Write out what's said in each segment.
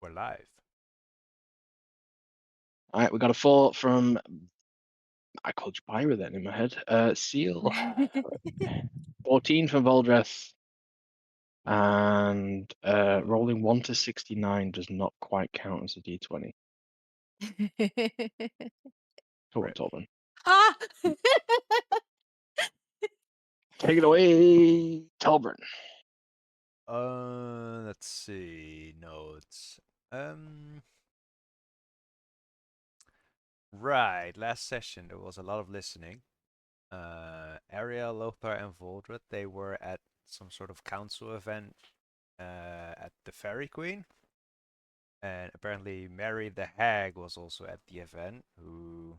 We're live. All right, we got a 4 from I called you Byra then in my head. Seal. 14 from Voldreth. And rolling 1 to 69 does not quite count as a d20. Come on, Rip. Torben. Ah! Take it away, Torben. Let's see. Notes. Right. Last session there was a lot of listening. Ariel, Lothar, and Voldred, they were at some sort of council event at the Fairy Queen. And apparently Mary the Hag was also at the event, who,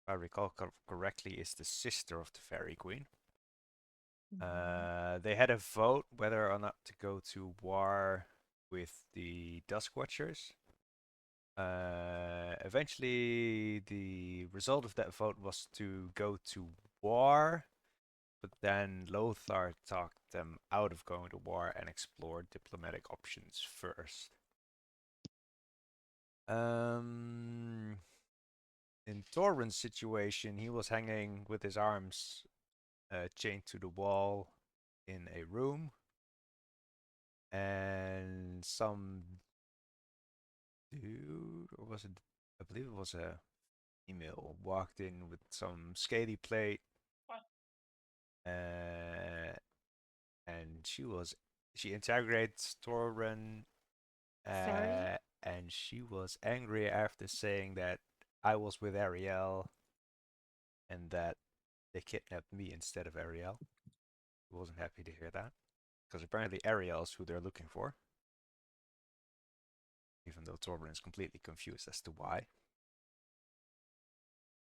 if I recall correctly, is the sister of the Fairy Queen. They had a vote whether or not to go to war with the Dusk Watchers. Eventually, the result of that vote was to go to war, but then Lothar talked them out of going to war and explored diplomatic options first. In Torrent's situation, he was hanging with his arms chained to the wall in a room, and some dude, or was it? I believe it was a female, walked in with some scaly plate, uh, and she interrogates Torren, Sorry? and she was angry after saying that I was with Ariel, and that they kidnapped me instead of Ariel. I wasn't happy to hear that, because apparently Ariel is who they're looking for, even though Torben is completely confused as to why.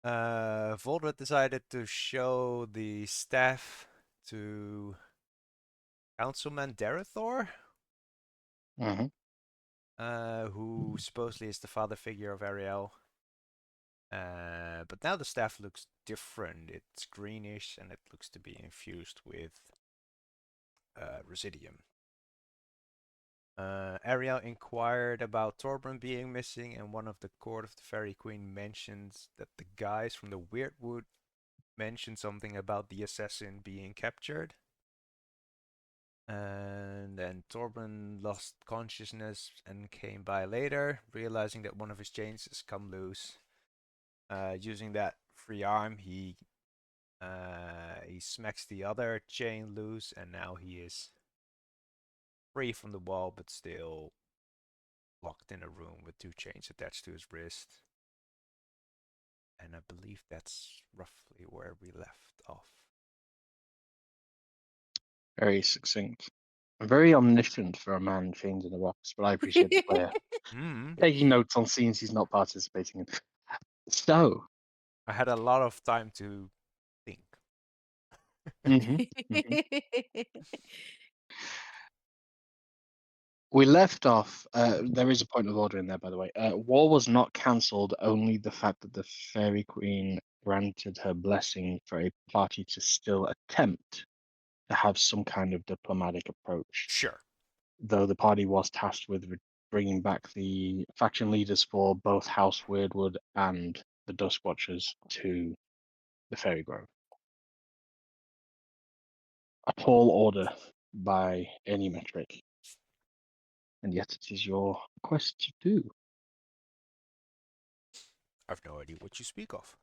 Voldred decided to show the staff to Councilman Derethor, Mm-hmm. who supposedly is the father figure of Ariel. But now the staff looks different. It's greenish and it looks to be infused with Residium. Ariel inquired about Torbran being missing, and one of the court of the Fairy Queen mentions that the guys from the Weirdwood mentioned something about the assassin being captured. And then Torben lost consciousness and came by later, realizing that one of his chains has come loose. Using that free arm, he smacks the other chain loose, and now he is free from the wall, but still locked in a room with two chains attached to his wrist. And I believe that's roughly where we left off. Very succinct. Very omniscient for a man chained in the rocks, but I appreciate the player taking notes on scenes he's not participating in. So, I had a lot of time to think. mhm, mhm. We left off. There is a point of order in there, by the way. War was not cancelled. Only the fact that the Fairy Queen granted her blessing for a party to still attempt to have some kind of diplomatic approach. Sure. Though the party was tasked with bringing back the faction leaders for both House Weirdwood and the Dusk Watchers to the Fairy Grove. A tall order by any metric, and yet it is your quest to do. I've no idea what you speak of.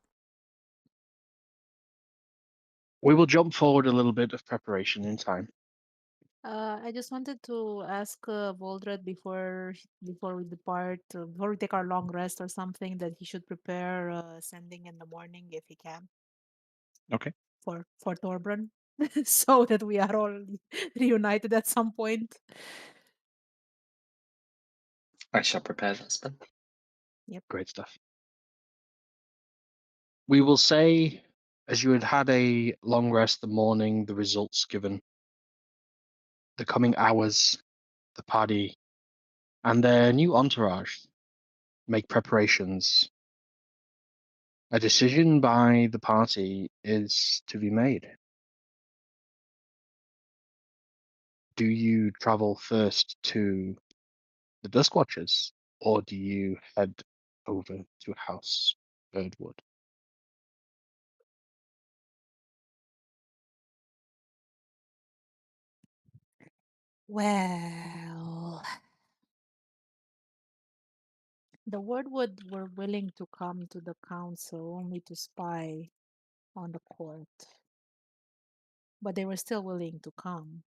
We will jump forward a little bit of preparation in time. I just wanted to ask Voldred before we depart, before we take our long rest or something, that he should prepare sending in the morning if he can Okay. for Torbran, so that we are all reunited at some point. I shall prepare husband. Great stuff. We will say, as you had had a long rest, the morning, the results given, the coming hours, the party, and their new entourage make preparations. A decision by the party is to be made. Do you travel first to the Dusk Watchers, or do you head over to House Birdwood? Well, the Wordwood were willing to come to the council only to spy on the court, but they were still willing to come.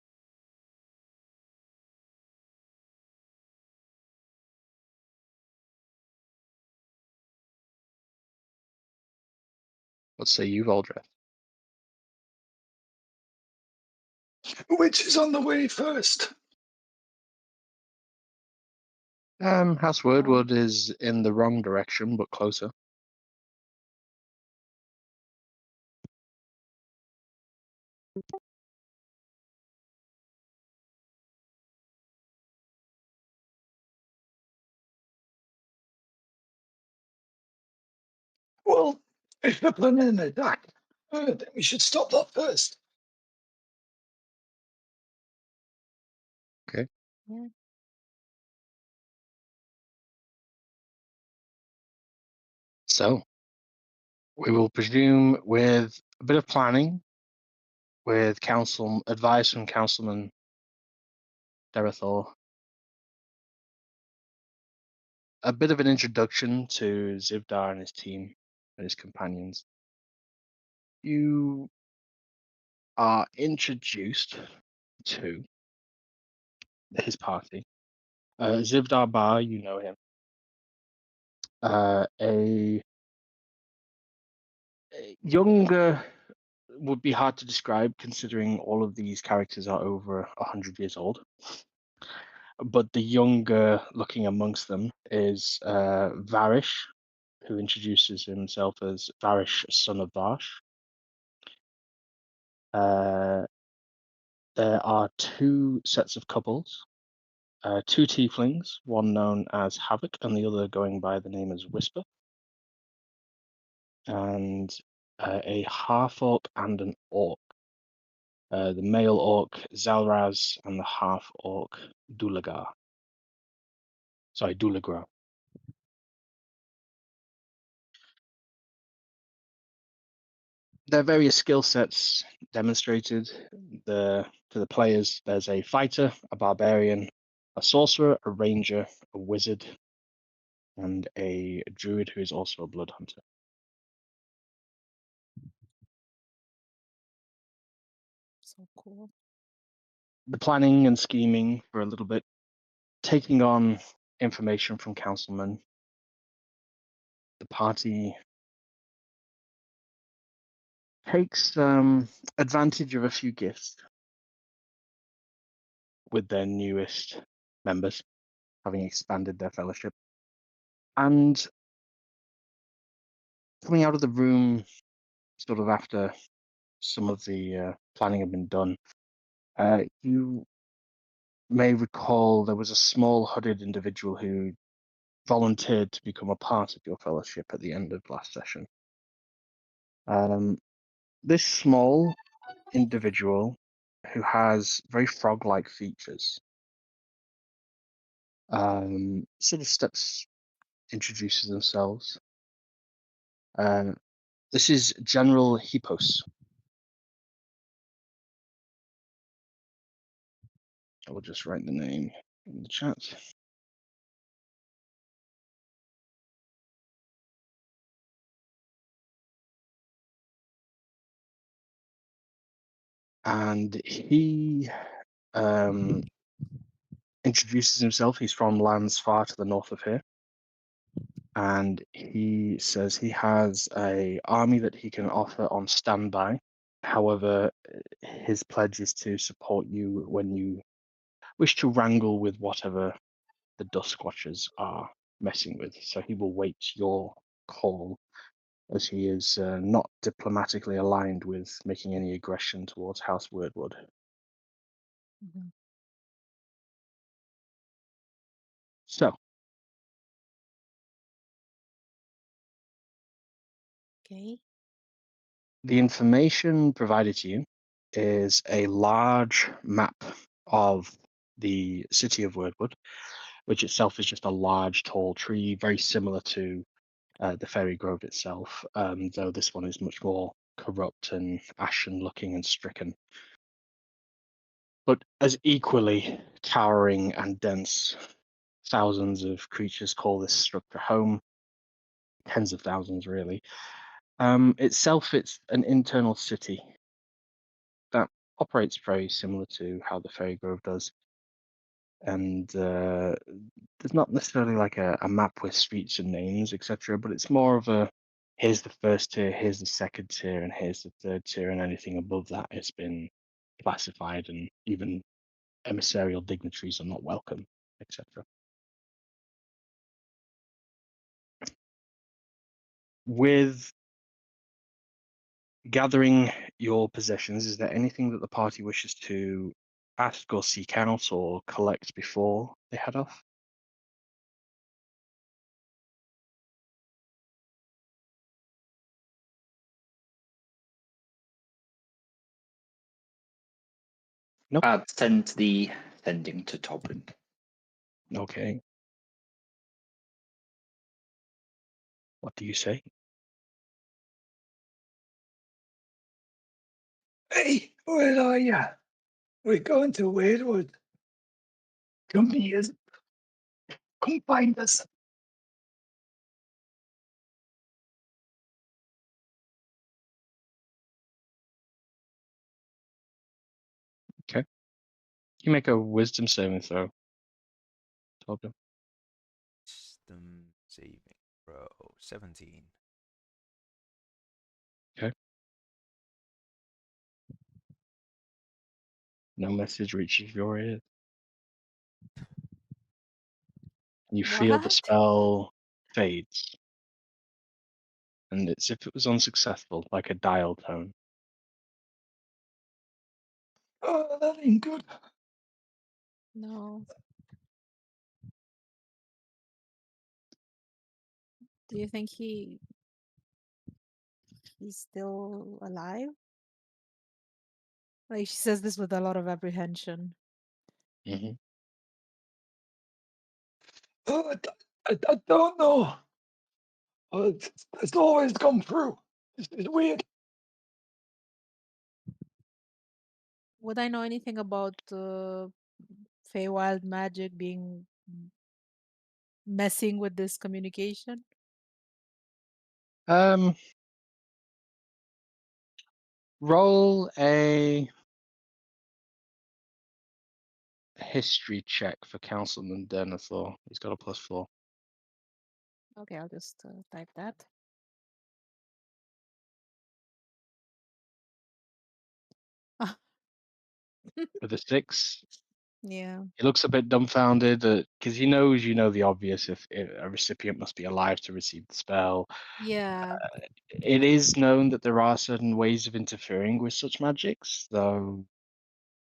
What say you, Voldreth? Which is on the way first? House Birdwood is in the wrong direction, but closer. Well, if they're planning an attack, then we should stop that first. Okay. Yeah. So, we will presume with a bit of planning, with council advice from Councilman Derethor, a bit of an introduction to Zivdar and his team and his companions. You are introduced to his party. Zivdar Bar, you know him. A younger would be hard to describe considering all of these characters are over 100 years old. But the younger looking amongst them is Varish, who introduces himself as Varish, son of Varsh. There are two sets of couples, two tieflings, one known as Havoc and the other going by the name as Whisper, and a half orc and an orc. The male orc Zalraz and the half orc Dulagar. Sorry, Dulagra. There are various skill sets demonstrated. To the players, there's a fighter, a barbarian, a sorcerer, a ranger, a wizard, and a druid who is also a blood hunter. So cool. The planning and scheming for a little bit, taking on information from councilmen. The party takes advantage of a few gifts with their newest members, having expanded their fellowship. And coming out of the room, sort of after some of the planning had been done, you may recall there was a small hooded individual who volunteered to become a part of your fellowship at the end of last session. This small individual who has very frog-like features sort of introduces themselves. This is General Hippos. I will just write the name in the chat. And he introduces himself. He's from lands far to the north of here. And he says he has an army that he can offer on standby. However, his pledge is to support you when you wish to wrangle with whatever the Dusk Watchers are messing with. So he will wait your call, as he is not diplomatically aligned with making any aggression towards House Wordwood. Mhm. So, Okay. the information provided to you is a large map of the city of Wordwood, which itself is just a large, tall tree, very similar to the Fairy Grove itself, though this one is much more corrupt and ashen-looking and stricken. But as equally towering and dense, thousands of creatures call this structure home. Tens of thousands, really. Itself, it's an internal city that operates very similar to how the Fairy Grove does. And there's not necessarily like a map with streets and names, etc., but it's more of a here's the first tier, here's the second tier, and here's the third tier, and anything above that has been classified, and even emissarial dignitaries are not welcome, etc. With gathering your possessions, is there anything that the party wishes to ask or seek out or collect before they head off? Nope. Send the sending to Tobin. Okay. What do you say? Hey, where are you? We're going to Weirwood. Come here. Come find us. You make a wisdom saving throw, Tobin. Wisdom saving throw 17. No message reaches your ears. You What? feel the spell fades, and it's if it was unsuccessful, like a dial tone. Oh, that ain't good. No. Do you think he's still alive? Like she says this with a lot of apprehension. Mm-hmm. Oh, I don't know. Oh, it's always come through. It's weird. Would I know anything about Feywild magic being messing with this communication? Roll a history check for Councilman Denethor. He's got a +4. Okay, I'll just type that. With a 6, Yeah. he looks a bit dumbfounded because he knows you know the obvious. If a recipient must be alive to receive the spell, Yeah. it is known that there are certain ways of interfering with such magics, though,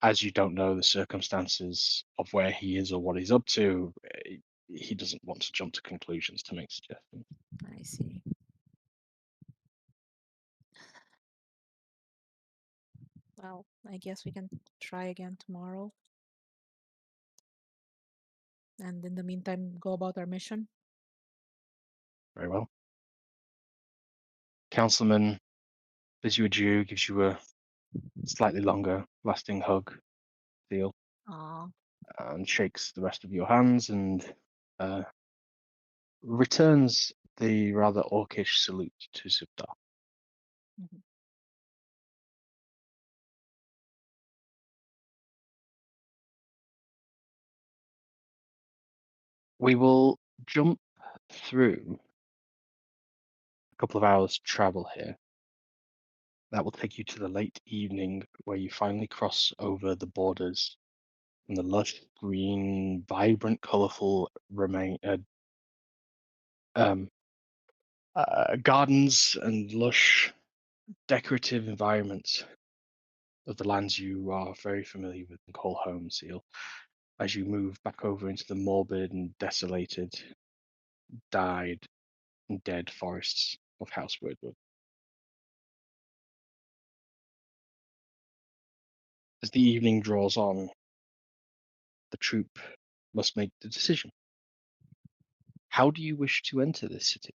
as you don't know the circumstances of where he is or what he's up to, he doesn't want to jump to conclusions to make suggestions. I see. Well, I guess we can try again tomorrow. And in the meantime, go about our mission. Very well. Councilman bids you adieu, gives you a slightly longer lasting hug, Theo, Aw. and shakes the rest of your hands and returns the rather orcish salute to Subdar. Mhm. We will jump through a couple of hours travel here. That will take you to the late evening where you finally cross over the borders from the lush green, vibrant, colourful gardens and lush, decorative environments of the lands you are very familiar with and call home, Seal, as you move back over into the morbid and desolated, died and dead forests of House Weirdwood. As the evening draws on, the troop must make the decision. how do you wish to enter this city?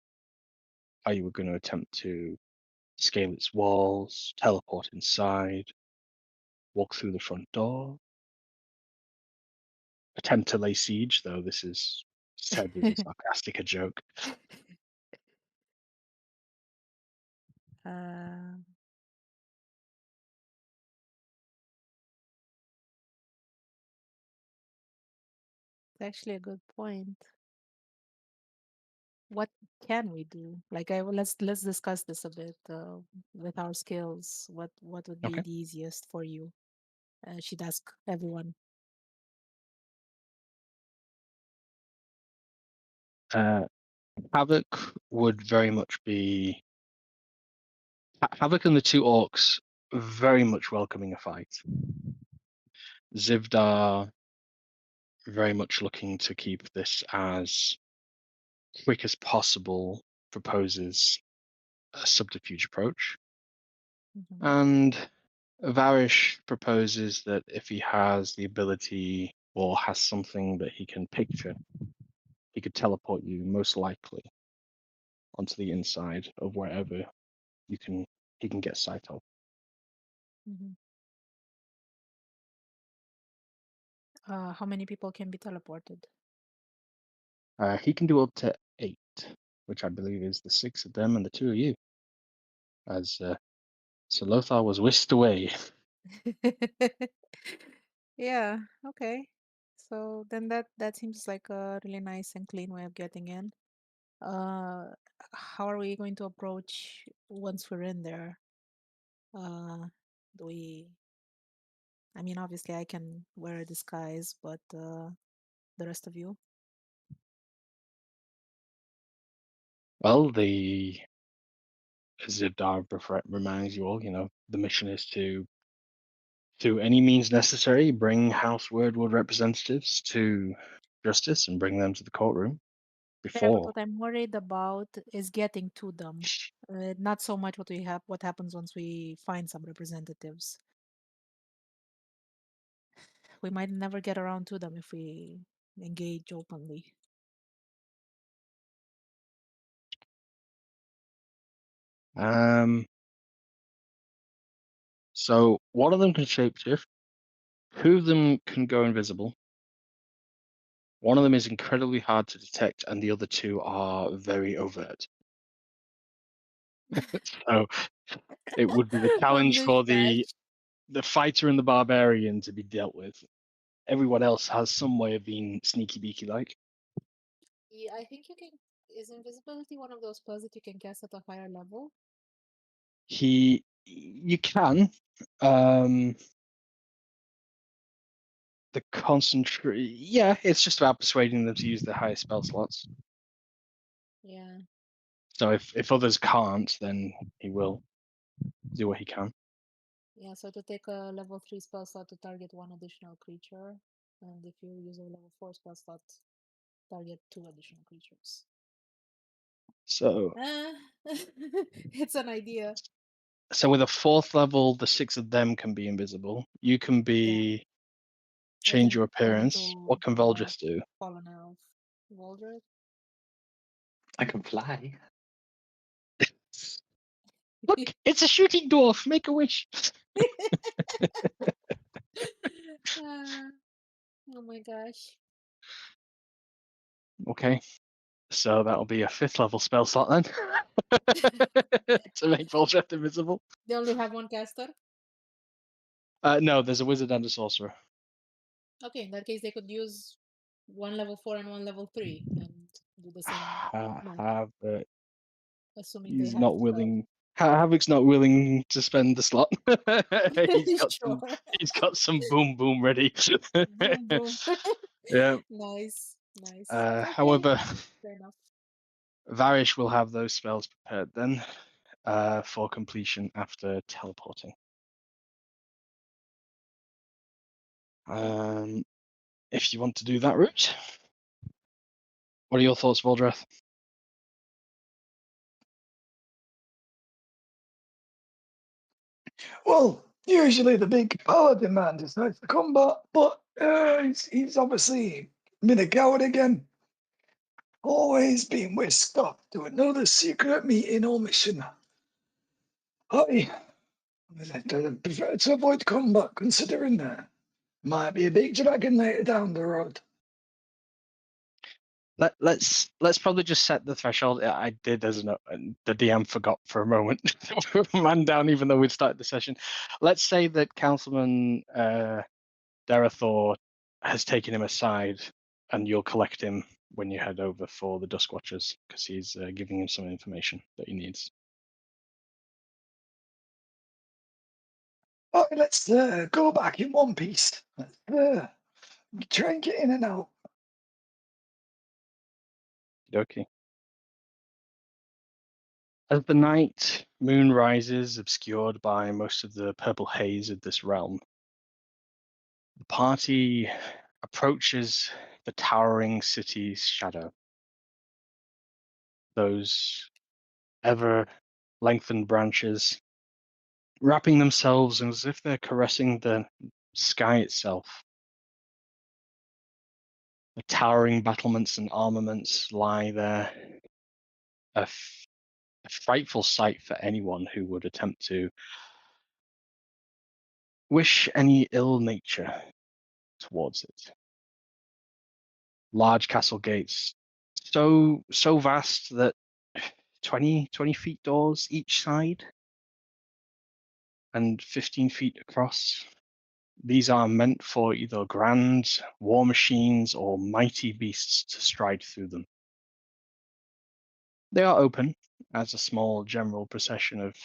Are you going to attempt to scale its walls, teleport inside, walk through the front door, attempt to lay siege, though this is said as a sarcastic a joke? Uh, it's actually a good point. What can we do? Like, let's discuss this a bit with our skills. What would be Okay. the easiest for you? She'd ask everyone. Havoc would very much be Havoc and the two orcs very much welcoming a fight. Zivdar very much looking to keep this as quick as possible, proposes a subterfuge approach. Mhm. And Varish proposes that if he has the ability or has something that he can picture, he could teleport you most likely onto the inside of wherever he can get sight of. Mhm. How many people can be teleported? He can do up to 8, which I believe is the 6 of them and the 2 of you, as Sir Lothar was whisked away. Yeah, okay. So then that seems like a really nice and clean way of getting in. Uh, how are we going to approach once we're in there? Do we? I mean, obviously, I can wear a disguise, but the rest of you? Well, the Zibdar reminds you all, the mission is to, through any means necessary, bring House Wordwood representatives to justice and bring them to the courtroom Yeah, but before. what I'm worried about is getting to them. Not so much what happens once we find some representatives. We might never get around to them if we engage openly. So one of them can shapeshift, 2 of them can go invisible. One of them is incredibly hard to detect, and the other 2 are very overt. So it would be the Oh challenge my for gosh. the fighter and the barbarian to be dealt with. Everyone else has some way of being sneaky beaky like. Yeah, I think you can. Is invisibility one of those spells that you can cast at a higher level? You can. The concentrate. Yeah, it's just about persuading them to use their higher spell slots. Yeah. So if others can't, then he will do what he can. Yeah, so to take a level 3 spell slot to target 1 additional creature, and if you use a level 4 spell slot, target 2 additional creatures. So It's an idea. with a 4th level, the 6 of them can be invisible. You can Yeah, be I change your can turn appearance. into What can Veldris do? fallen elf. Waldred? I can fly. Look, it's a shooting dwarf. Make a wish. Ah, oh my gosh. Okay, so that'll be a 5th level spell slot then to make Veldris invisible. They only have one caster? No, there's a wizard and a sorcerer. Okay, in that case, they could use 1 level 4 and 1 level 3 and do the same math, assuming they He's have not willing. Havoc's not willing to spend the slot. Sure. He's got some boom boom ready. Boom, boom. Yeah. Nice, nice. Okay, However, fair enough. Varish will have those spells prepared then for completion after teleporting. If you want to do that route, what are your thoughts, Voldreth? Well, usually the big paladin man decides the combat, but he's obviously been a coward again. always being whisked off to another secret meeting or mission. I prefer to avoid combat, considering that might be a big dragon later down the road. Let's probably just set the threshold. I did as the DM forgot for a moment. Man down, even though we'd started the session. Let's say that Councilman Darathor has taken him aside, and you'll collect him when you head over for the Dusk Watchers, because he's giving him some information that he needs. All right, let's go back in one piece. Let's try and get in and out. Okay. As the night moon rises, obscured by most of the purple haze of this realm, the party approaches the towering city's shadow. Those ever lengthened branches wrapping themselves as if they're caressing the sky itself. The towering battlements and armaments lie there, a frightful sight for anyone who would attempt to wish any ill nature towards it. Large castle gates, so vast that 20 feet doors each side and 15 feet across. These are meant for either grand war machines or mighty beasts to stride through them. They are open as a small general procession of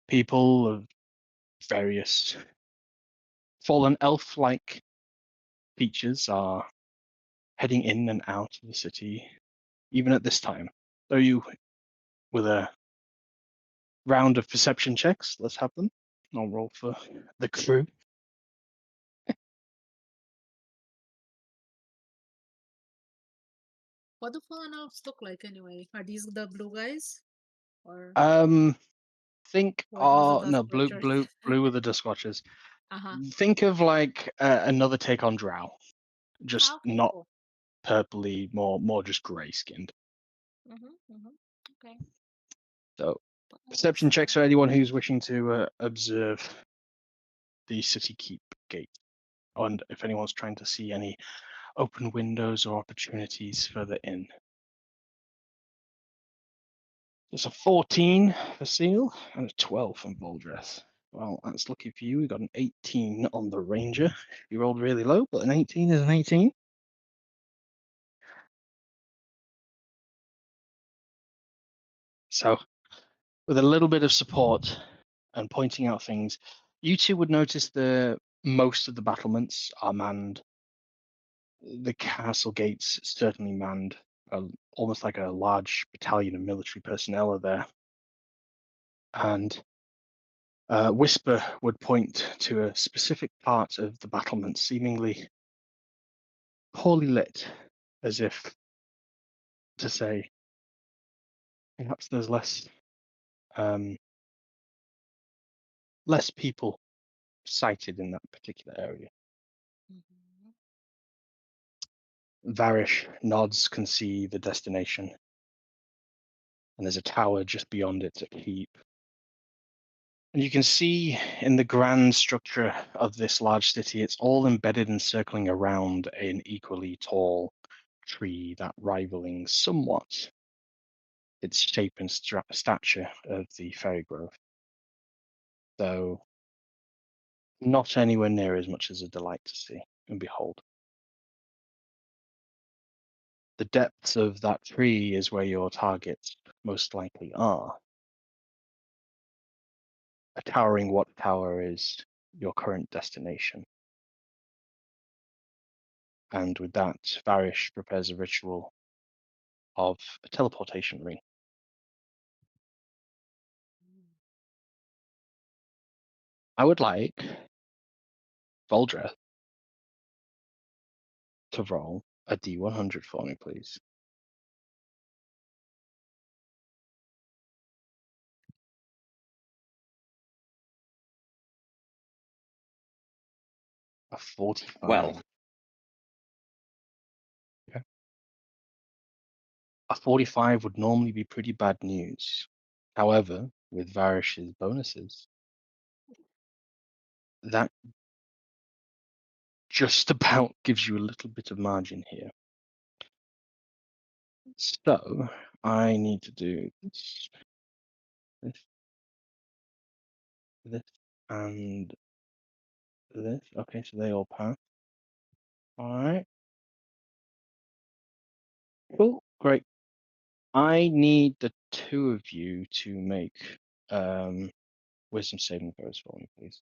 people of various fallen elf-like features are heading in and out of the city, even at this time. Though you, with a round of perception checks, let's have them. I'll roll for the crew. What do fallen elves look like anyway? Are these the blue guys? Or Think were those the Dusk no, Watchers? blue are the Dusk Watchers. Uh-huh. Think of like another take on Drow, just Ah, okay, not cool. purpley, more just grey skinned. Okay. So That perception looks, checks for anyone who's wishing to observe the city keep gate, and if anyone's trying to see any open windows or opportunities further in. It's a 14 for Seal and a 12 from Voldreth. Well, that's lucky for you. We got an 18 on the Ranger. You rolled really low, but an 18 is an 18. So, with a little bit of support and pointing out things, you two would notice the most of the battlements are manned. The castle gates certainly manned. Almost like a large battalion of military personnel are there. And Whisper would point to a specific part of the battlement, seemingly poorly lit, as if to say, perhaps there's less people sighted in that particular area. Varish nods, can see the destination, and there's a tower just beyond it to keep. And you can see in the grand structure of this large city, it's all embedded and circling around an equally tall tree that rivaling somewhat its shape and stature of the fairy grove, though not anywhere near as much as a delight to see and behold. The depths of that tree is where your targets most likely are. A towering watchtower is your current destination. And with that, Varish prepares a ritual of a teleportation ring. I would like Voldreth to roll a D100 for me, please. A 45. Well. Okay. A 45 would normally be pretty bad news. However, with Varish's bonuses, that just about gives you a little bit of margin here. So I need to do this, this, and this. Okay, so they all pass. All right. Cool. Great. I need the two of you to make wisdom saving throws for me, please.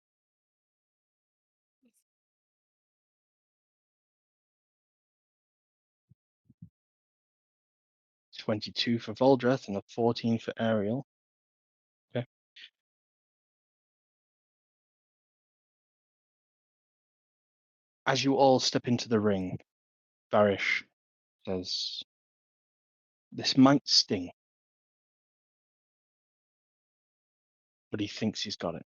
22 for Voldreth and a 14 for Ariel. Okay. As you all step into the ring, Varish says, "This might sting," but he thinks he's got it.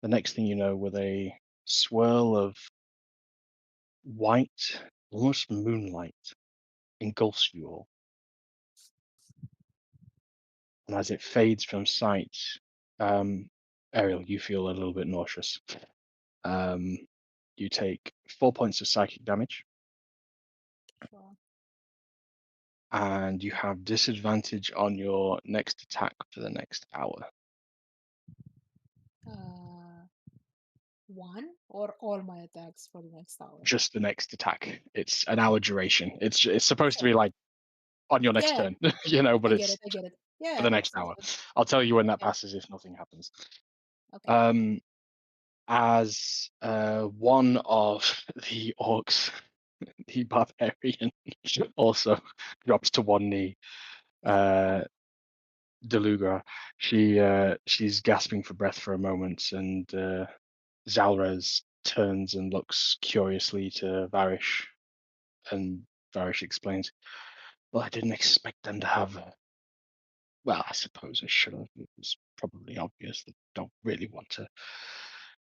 The next thing you know, with a swirl of white, almost moonlight, engulfs you all. And as it fades from sight, Ariel, you feel a little bit nauseous. You take 4 points of psychic damage, Sure. and you have disadvantage on your next attack for the next hour. One or all my attacks for the next hour? Just the next attack. It's an hour duration. It's supposed to be Sure. like on your next Yeah, turn, you know, but I get it's it. I get it. for the Yeah, next sounds hour. good. I'll tell you when that Yeah. passes if nothing happens. Okay. As one of the orcs, the barbarian, also drops to one knee. Deluga, she's gasping for breath for a moment, and Zalrez turns and looks curiously to Varish, and Varish explains, "Well, I didn't expect them to have. Well, I suppose I should have. It was probably obvious that I don't really want to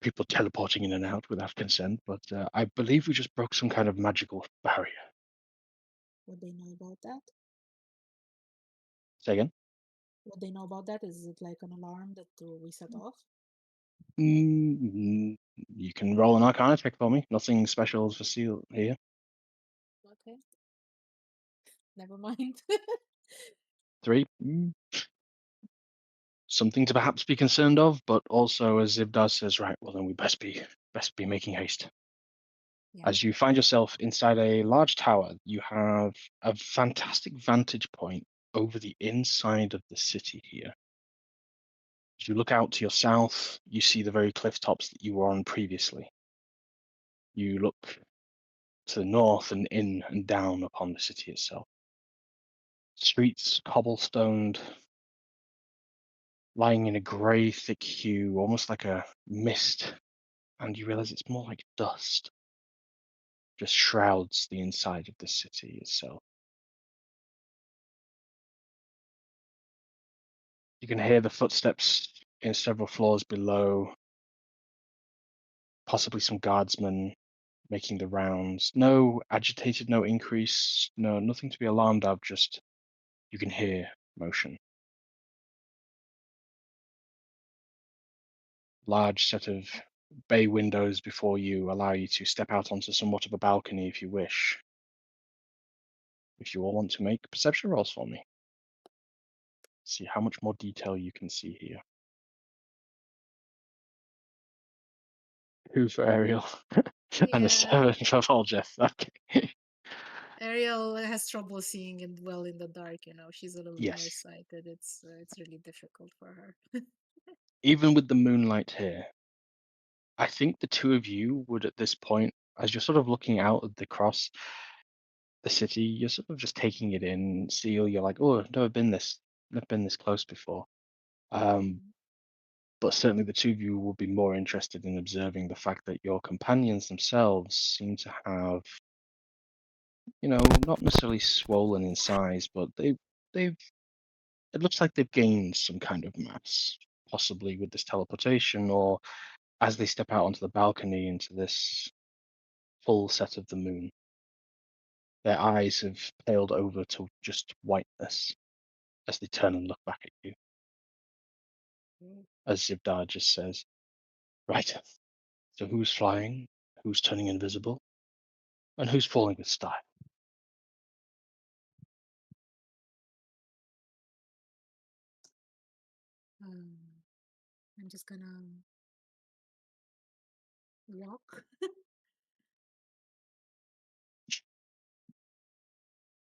people teleporting in and out without consent, but I believe we just broke some kind of magical barrier." Would they know about that? Say again? Would they know about that? Is it like an alarm that we set off? Mm, you can roll an Arcana check for me. Nothing special for seal here. Okay. Never mind. 3. Something to perhaps be concerned of, but also, as Zibdar says, right, well then we best be making haste. Yeah. As you find yourself inside a large tower, you have a fantastic vantage point over the inside of the city here. As you look out to your south, you see the very cliff tops that you were on previously. You look to the north and in and down upon the city itself. Streets cobblestoned, lying in a grey, thick hue, almost like a mist, and you realize it's more like dust, just shrouds the inside of the city itself. You can hear the footsteps in several floors below, possibly some guardsmen making the rounds. No agitated, no increase, no nothing to be alarmed of, just you can hear motion. Large set of bay windows before you allow you to step out onto somewhat of a balcony if you wish. If you all want to make perception rolls for me. See how much more detail you can see here. 2 for Ariel and a Yeah. 7 for Voljeff. Okay. Ariel has trouble seeing it well in the dark, you know. She's a little Yes. nearsighted. It's really difficult for her. Even with the moonlight here, I think the two of you would at this point, as you're sort of looking out across the city, you're sort of just taking it in. Seal, you're like, oh, I've never been this close before. But certainly the two of you will be more interested in observing the fact that your companions themselves seem to have, not necessarily swollen in size, but they've it looks like they've gained some kind of mass, possibly with this teleportation, or as they step out onto the balcony into this full set of the moon. Their eyes have paled over to just whiteness as they turn and look back at you. As Zibdar just says, right, so who's flying, who's turning invisible, and who's falling with style? I'm just gonna walk.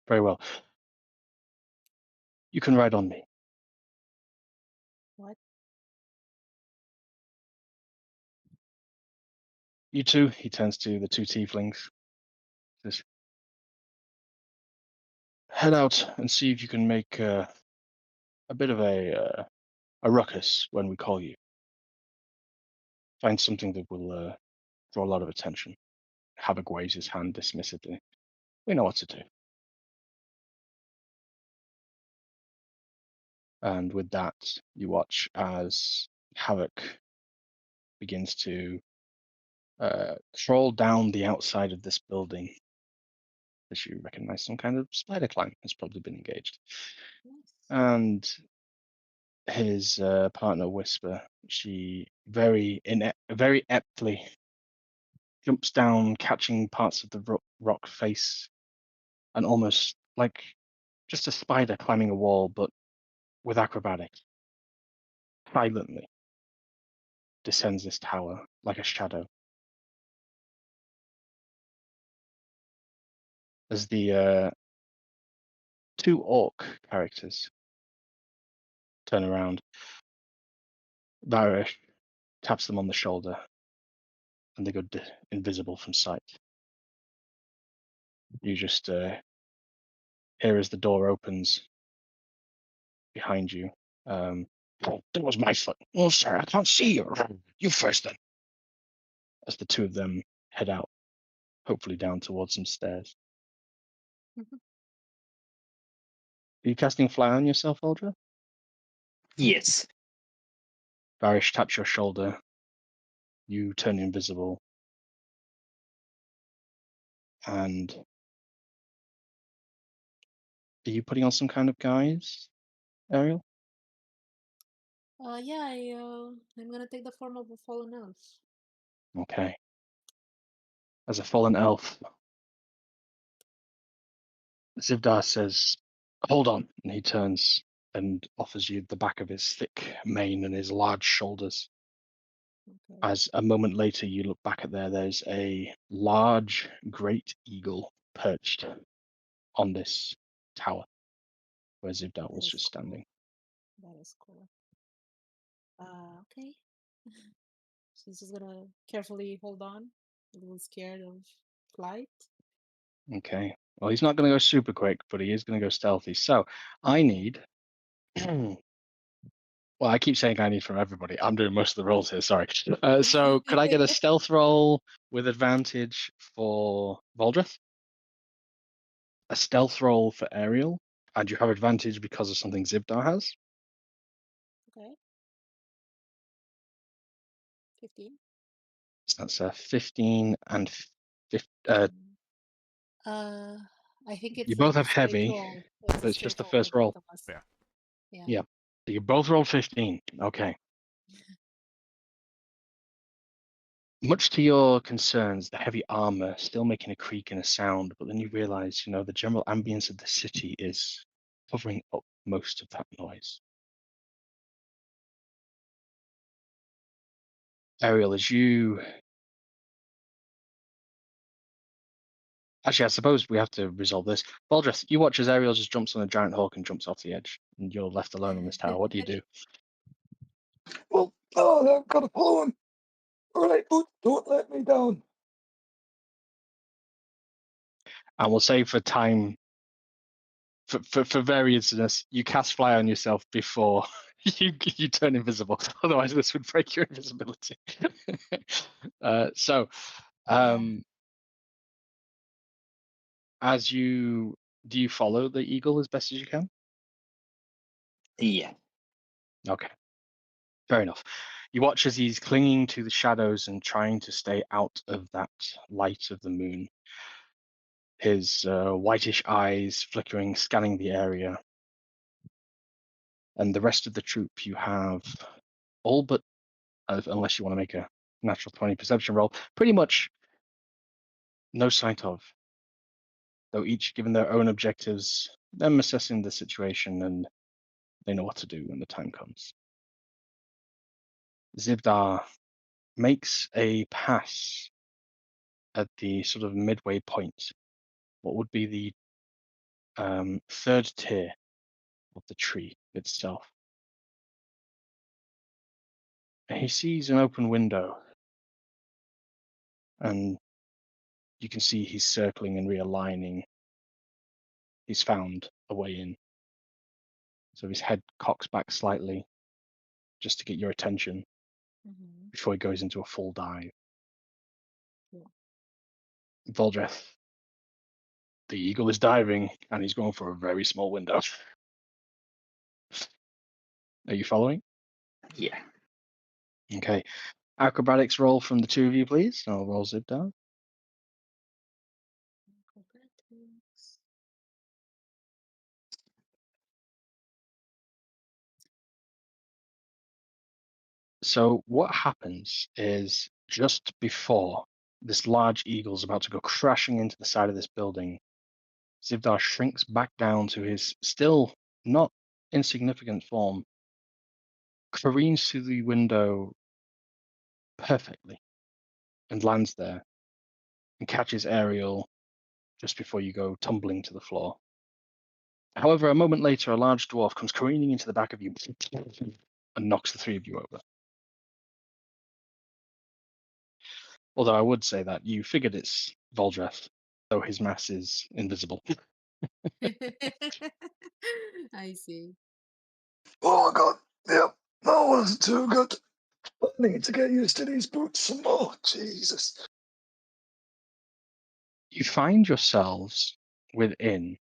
Very well. You can ride on me. What? You two, he turns to the two tieflings. Says, head out and see if you can make a bit of a ruckus when we call you. Find something that will draw a lot of attention. Havoc waves his hand dismissively. We know what to do. And with that, you watch as Havoc begins to crawl down the outside of this building. As you recognize, some kind of spider climb has probably been engaged. Nice. And his partner Whisper, she very aptly jumps down, catching parts of the rock face, and almost like just a spider climbing a wall, but with acrobatics, silently descends this tower like a shadow. As the two orc characters turn around, Varish taps them on the shoulder, and they go invisible from sight. You just hear as the door opens behind you. Oh, that was my foot. Oh, sorry, I can't see you. You first, then. As the two of them head out, hopefully down towards some stairs. Are you casting Fly on yourself, Aldra? Yes. Varish taps your shoulder. You turn invisible. And are you putting on some kind of guise, Ariel? Yeah, I'm gonna take the form of a fallen elf. Okay. As a fallen elf, Zivdar says, hold on. And he turns and offers you the back of his thick mane and his large shoulders. Okay. As a moment later you look back at there's a large great eagle perched on this tower where Zivdar was That is just cool. standing. That is cool. Okay. She's just gonna carefully hold on, a little scared of flight. Okay. Well, he's not going to go super quick, but he is going to go stealthy. So I Okay. need. Well, I keep saying I need from everybody. I'm doing most of the rolls here. Sorry. So could I get a stealth roll with advantage for Voldreth? A stealth roll for Ariel, and you have advantage because of something Zibdar has. Okay. 15. So that's a 15 and 15. I think You it's both a have straight heavy, roll. It's but a it's just straight the roll for first roll. both of us. Yeah. Yeah. Yeah. So you both rolled 15. Okay. Much to your concerns, the heavy armor still making a creak and a sound, but then you realize, the general ambience of the city is covering up most of that noise. Ariel, as you. Actually, I suppose we have to resolve this. Baldress, you watch as Ariel just jumps on a giant hawk and jumps off the edge, and you're left alone on this tower. What do you do? Well, I've got to follow him. All right, but don't let me down. And we'll say for time, for variance, you cast Fly on yourself before you turn invisible. Otherwise, this would break your invisibility. So, as you do, you follow the eagle as best as you can? Yeah. Okay, fair enough. You watch as he's clinging to the shadows and trying to stay out of that light of the moon. his whitish eyes flickering, scanning the area. And the rest of the troop, you have all but, unless you want to make a natural 20 perception roll, pretty much no sight of. Though each given their own objectives, them assessing the situation, and they know what to do when the time comes. Zivdar makes a pass at the sort of midway point, what would be the third tier of the tree itself. And he sees an open window, and you can see he's circling and realigning. He's found a way in. So his head cocks back slightly just to get your attention Mm-hmm. before he goes into a full dive. Yeah. Voldreth, the eagle is diving, and he's going for a very small window. Are you following? Yeah. Okay. Acrobatics roll from the two of you, please. I'll roll Zip down. Acrobatics. So what happens is just before this large eagle's about to go crashing into the side of this building, Zivdar shrinks back down to his still not insignificant form, careens through the window perfectly, and lands there, and catches Ariel just before you go tumbling to the floor. However, a moment later, a large dwarf comes careening into the back of you and knocks the three of you over. Although I would say that you figured it's Voldreth, though his mass is invisible. I see. Oh god. Yep. That wasn't too good. I need to get used to these boots some more. Jesus. You find yourselves within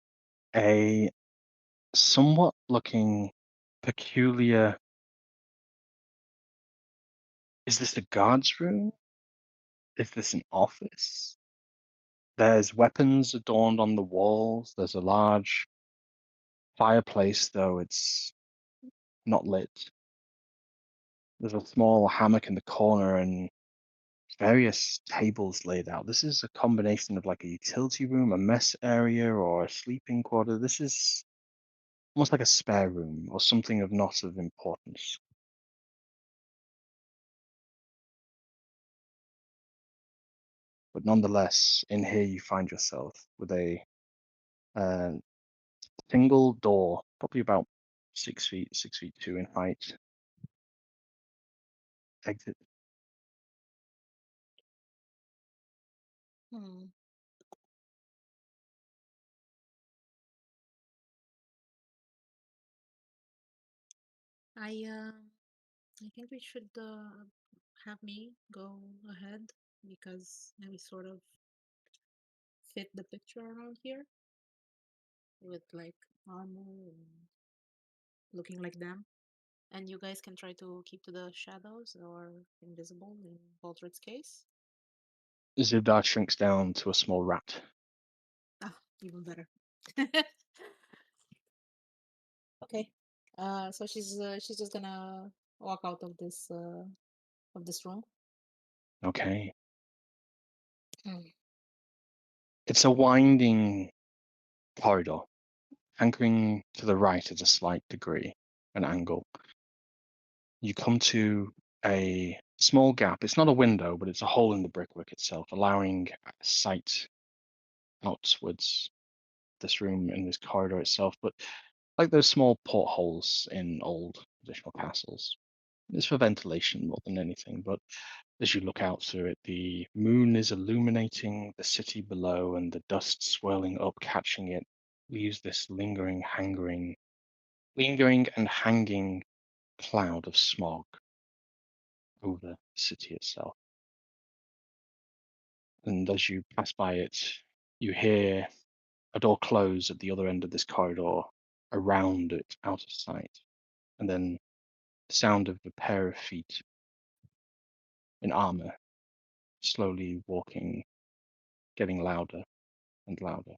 a somewhat looking peculiar. Is this a guard's room? Is this an office? There's weapons adorned on the walls. There's a large fireplace, though it's not lit. There's a small hammock in the corner and various tables laid out. This is a combination of like a utility room, a mess area, or a sleeping quarter. This is almost like a spare room or something of not of importance. But nonetheless, in here you find yourself with a uh, single door, probably about 6 feet, 6 feet 2 in height. Exit. Hmm. I think we should have me go ahead because I sort of fit the picture around here with like armor and looking like them. And you guys can try to keep to the shadows or invisible in Baldred's case. Zubdar shrinks down to a small rat. Ah, even better. Okay. So she's just gonna walk out of this room. Okay. Mm. It's a winding corridor, anchoring to the right at a slight degree, an angle. You come to a small gap. It's not a window, but it's a hole in the brickwork itself, allowing sight outwards this room in this corridor itself. But like those small portholes in old traditional castles, it's for ventilation more than anything. But as you look out through it, the moon is illuminating the city below, and the dust swirling up, catching it, leaves this lingering and hanging cloud of smog over the city itself. And as you pass by it, you hear a door close at the other end of this corridor, around it, out of sight, and then the sound of a pair of feet in armor slowly walking, getting louder. and louder.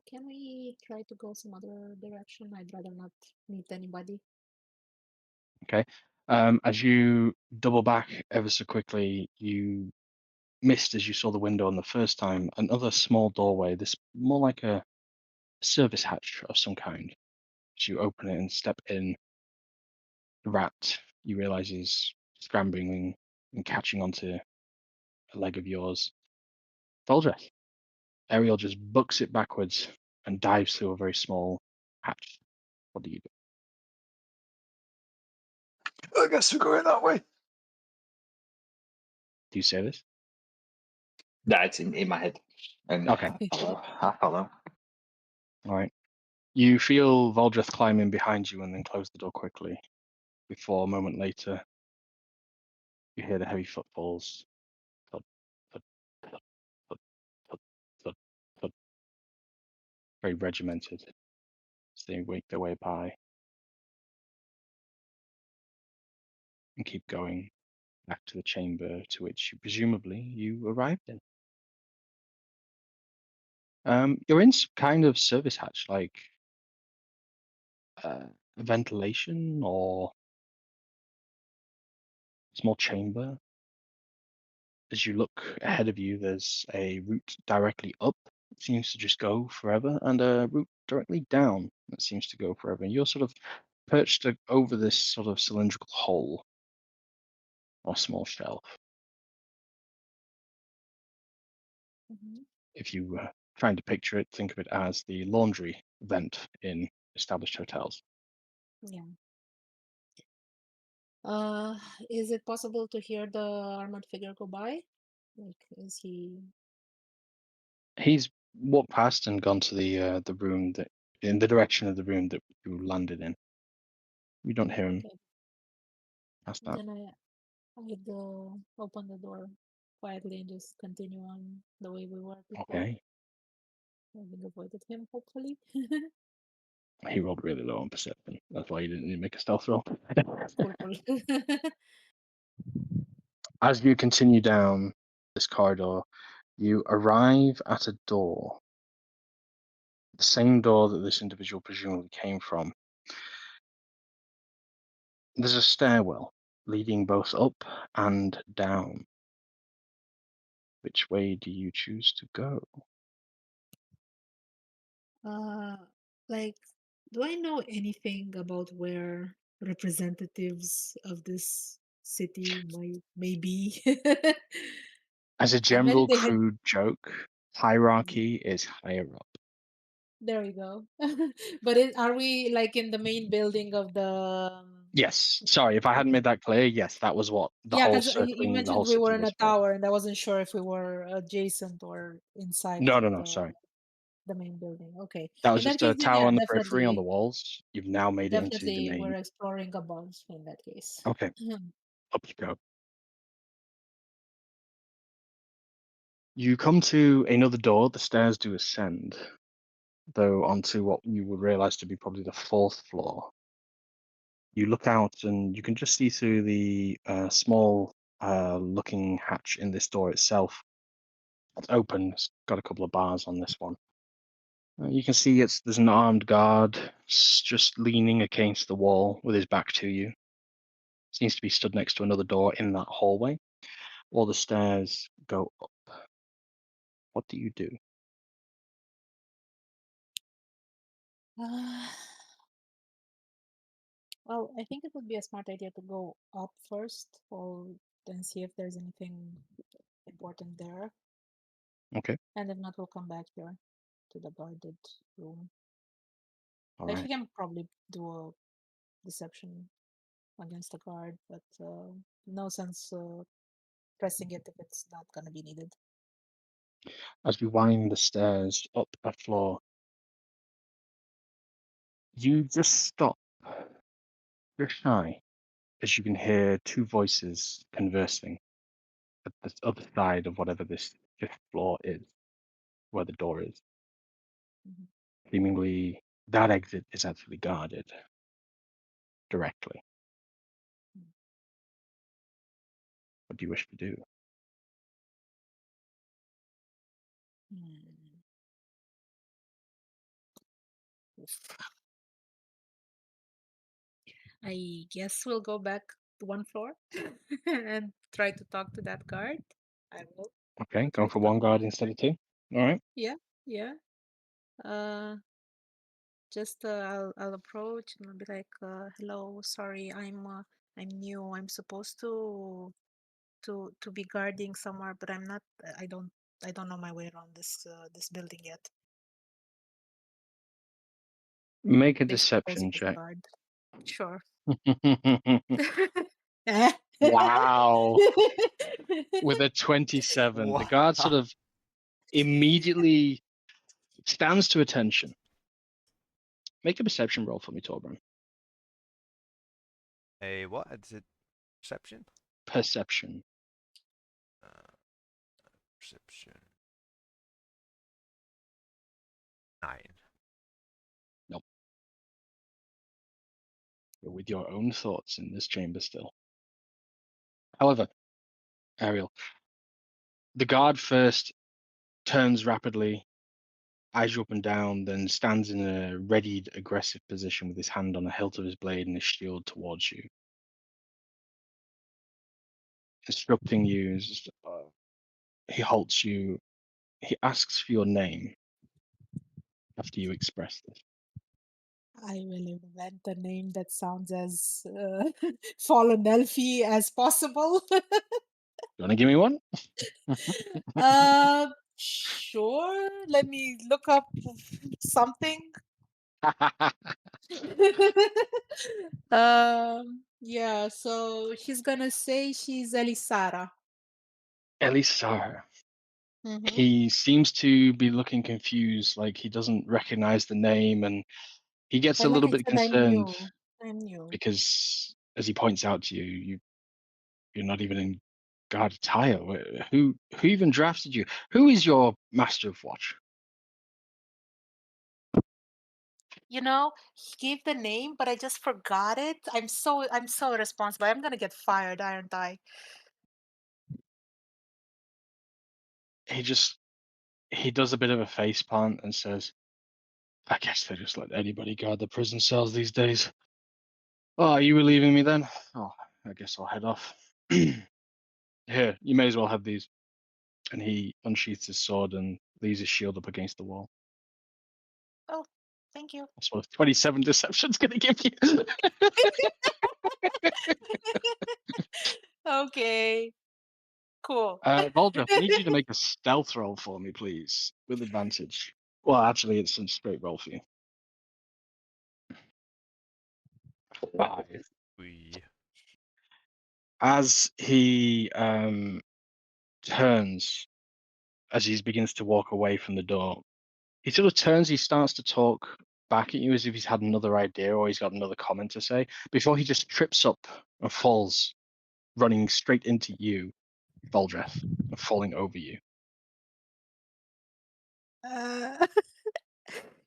Can we try to go some other direction? I'd rather not meet anybody. Okay. As you double back ever so quickly, you missed as you saw the window on the first time another small doorway. This more like a service hatch of some kind. As you open it and step in, the rat you realize is scrambling and catching onto a leg of yours. Voldreth. Ariel just books it backwards and dives through a very small hatch. What do you do? I guess we're going that way. Do you say this? That's in my head. And Okay. I follow. All right. You feel Voldreth climb in behind you and then close the door quickly. Before a moment later, you hear the heavy footfalls. Thud, thud, thud, thud, thud, thud, thud. Very regimented as they make their way by and keep going back to the chamber to which presumably you arrived in. You're in some kind of service hatch, like ventilation or small chamber. As you look ahead of you, there's a route directly up that seems to just go forever, and a route directly down that seems to go forever. And you're sort of perched over this sort of cylindrical hole or small shelf. Mhm. If you trying to picture it, think of it as the laundry vent in established hotels. Yeah. Is it possible to hear the armored figure go by? Like, is he? He's walked past and gone to the room that in the direction of the room that you landed in. You don't hear him Okay. past that. Then I'd open the door quietly and just continue on the way we were before. Okay. Having avoided him, hopefully. He rolled really low on perception. That's why you didn't need to make a stealth roll. Cool, cool. As you continue down this corridor, you arrive at a door. The same door that this individual presumably came from. There's a stairwell leading both up and down. Which way do you choose to go? Uh, like, do I know anything about where representatives of this city may be? As a I imagine general they had. crude joke, hierarchy is higher up. There we go. But are we like in the main building of the? Yes, sorry, if I hadn't Okay. made that clear, yes, that was what the Yeah, whole because you circling, the whole mentioned we were city in a was for. tower, and I wasn't sure if we were adjacent or inside No, sorry. the main building. Okay. That was In that just a case, then tower yeah, on the periphery on the definitely, walls. You've now made it into the definitely we're main. exploring above in that case. Okay, up you go. You come to another door. The stairs do ascend, though, onto what you would realize to be probably the fourth floor. You look out and you can just see through the small looking hatch in this door itself. It's open. It's got a couple of bars on this one. You can see there's an armed guard just leaning against the wall with his back to you. Seems to be stood next to another door in that hallway. All the stairs go up. What do you do? Uh, well, I think it would be a smart idea to go up first, or then see if there's anything important there, Okay, and if not, we'll come back here to the guarded room. all Like, right. he can probably do a deception against the guard, but no sense pressing it if it's not gonna be needed. As you wind the stairs up a floor, you just stop. You're shy as you can hear two voices conversing at the other side of whatever this fifth floor is, where the door is. Mhm. Seemingly, that exit is actually guarded directly. What do you wish to do? Hmm. Oof. I guess we'll go back to one floor and try to talk to that guard. I will Okay, try going to for talk one to guard that instead guard. of two. All right. Yeah, yeah. Uh, just I'll approach and I'll be like, "Hello, sorry, I'm new. I'm supposed to be guarding somewhere, but I'm not. I don't know my way around this building yet." Make a Basically, posing deception as a check. guard. Sure. Wow. With a 27, the guard sort Wow. of immediately stands to attention. Make a perception roll for me, Torbrun. A what? Is it perception? Perception. Uh, perception. 9. Nope. You're with your own thoughts in this chamber still. However, Ariel, the guard first turns rapidly, eyes you up and down, then stands in a readied, aggressive position with his hand on the hilt of his blade and his shield towards you, instructing you. He halts you. He asks for your name after you express this. I will invent a name that sounds as fallen elfy as possible. You want to give me one? Sure. Let me look up something. Yeah, so she's gonna say she's Elisara. Elisar. Mm-hmm. He seems to be looking confused, like he doesn't recognize the name, and he gets a Like little I bit said, I'm concerned new. I'm new. because, as he points out to you, you're not even in guard attire. Who even drafted you? Who is your master of watch? You know, he gave the name, but I just forgot it. I'm so irresponsible. I'm gonna get fired, aren't I? He does a bit of a face plant and says, "I guess they just let anybody guard the prison cells these days." Oh, you were leaving me then? Oh, I guess I'll head off. Here, you may as well have these. And he unsheaths his sword and leaves his shield up against the wall. Oh, thank you. That's what 27 deception's going to give you. Okay, cool. Voldreth, I need you to make a stealth roll for me, please, with advantage. Well, actually, it's a straight roll for you. 5. We. As he turns, as he begins to walk away from the door, he sort of turns, he starts to talk back at you as if he's had another idea or he's got another comment to say, before he just trips up and falls, running straight into you, Voldreth, and falling over you. Uh,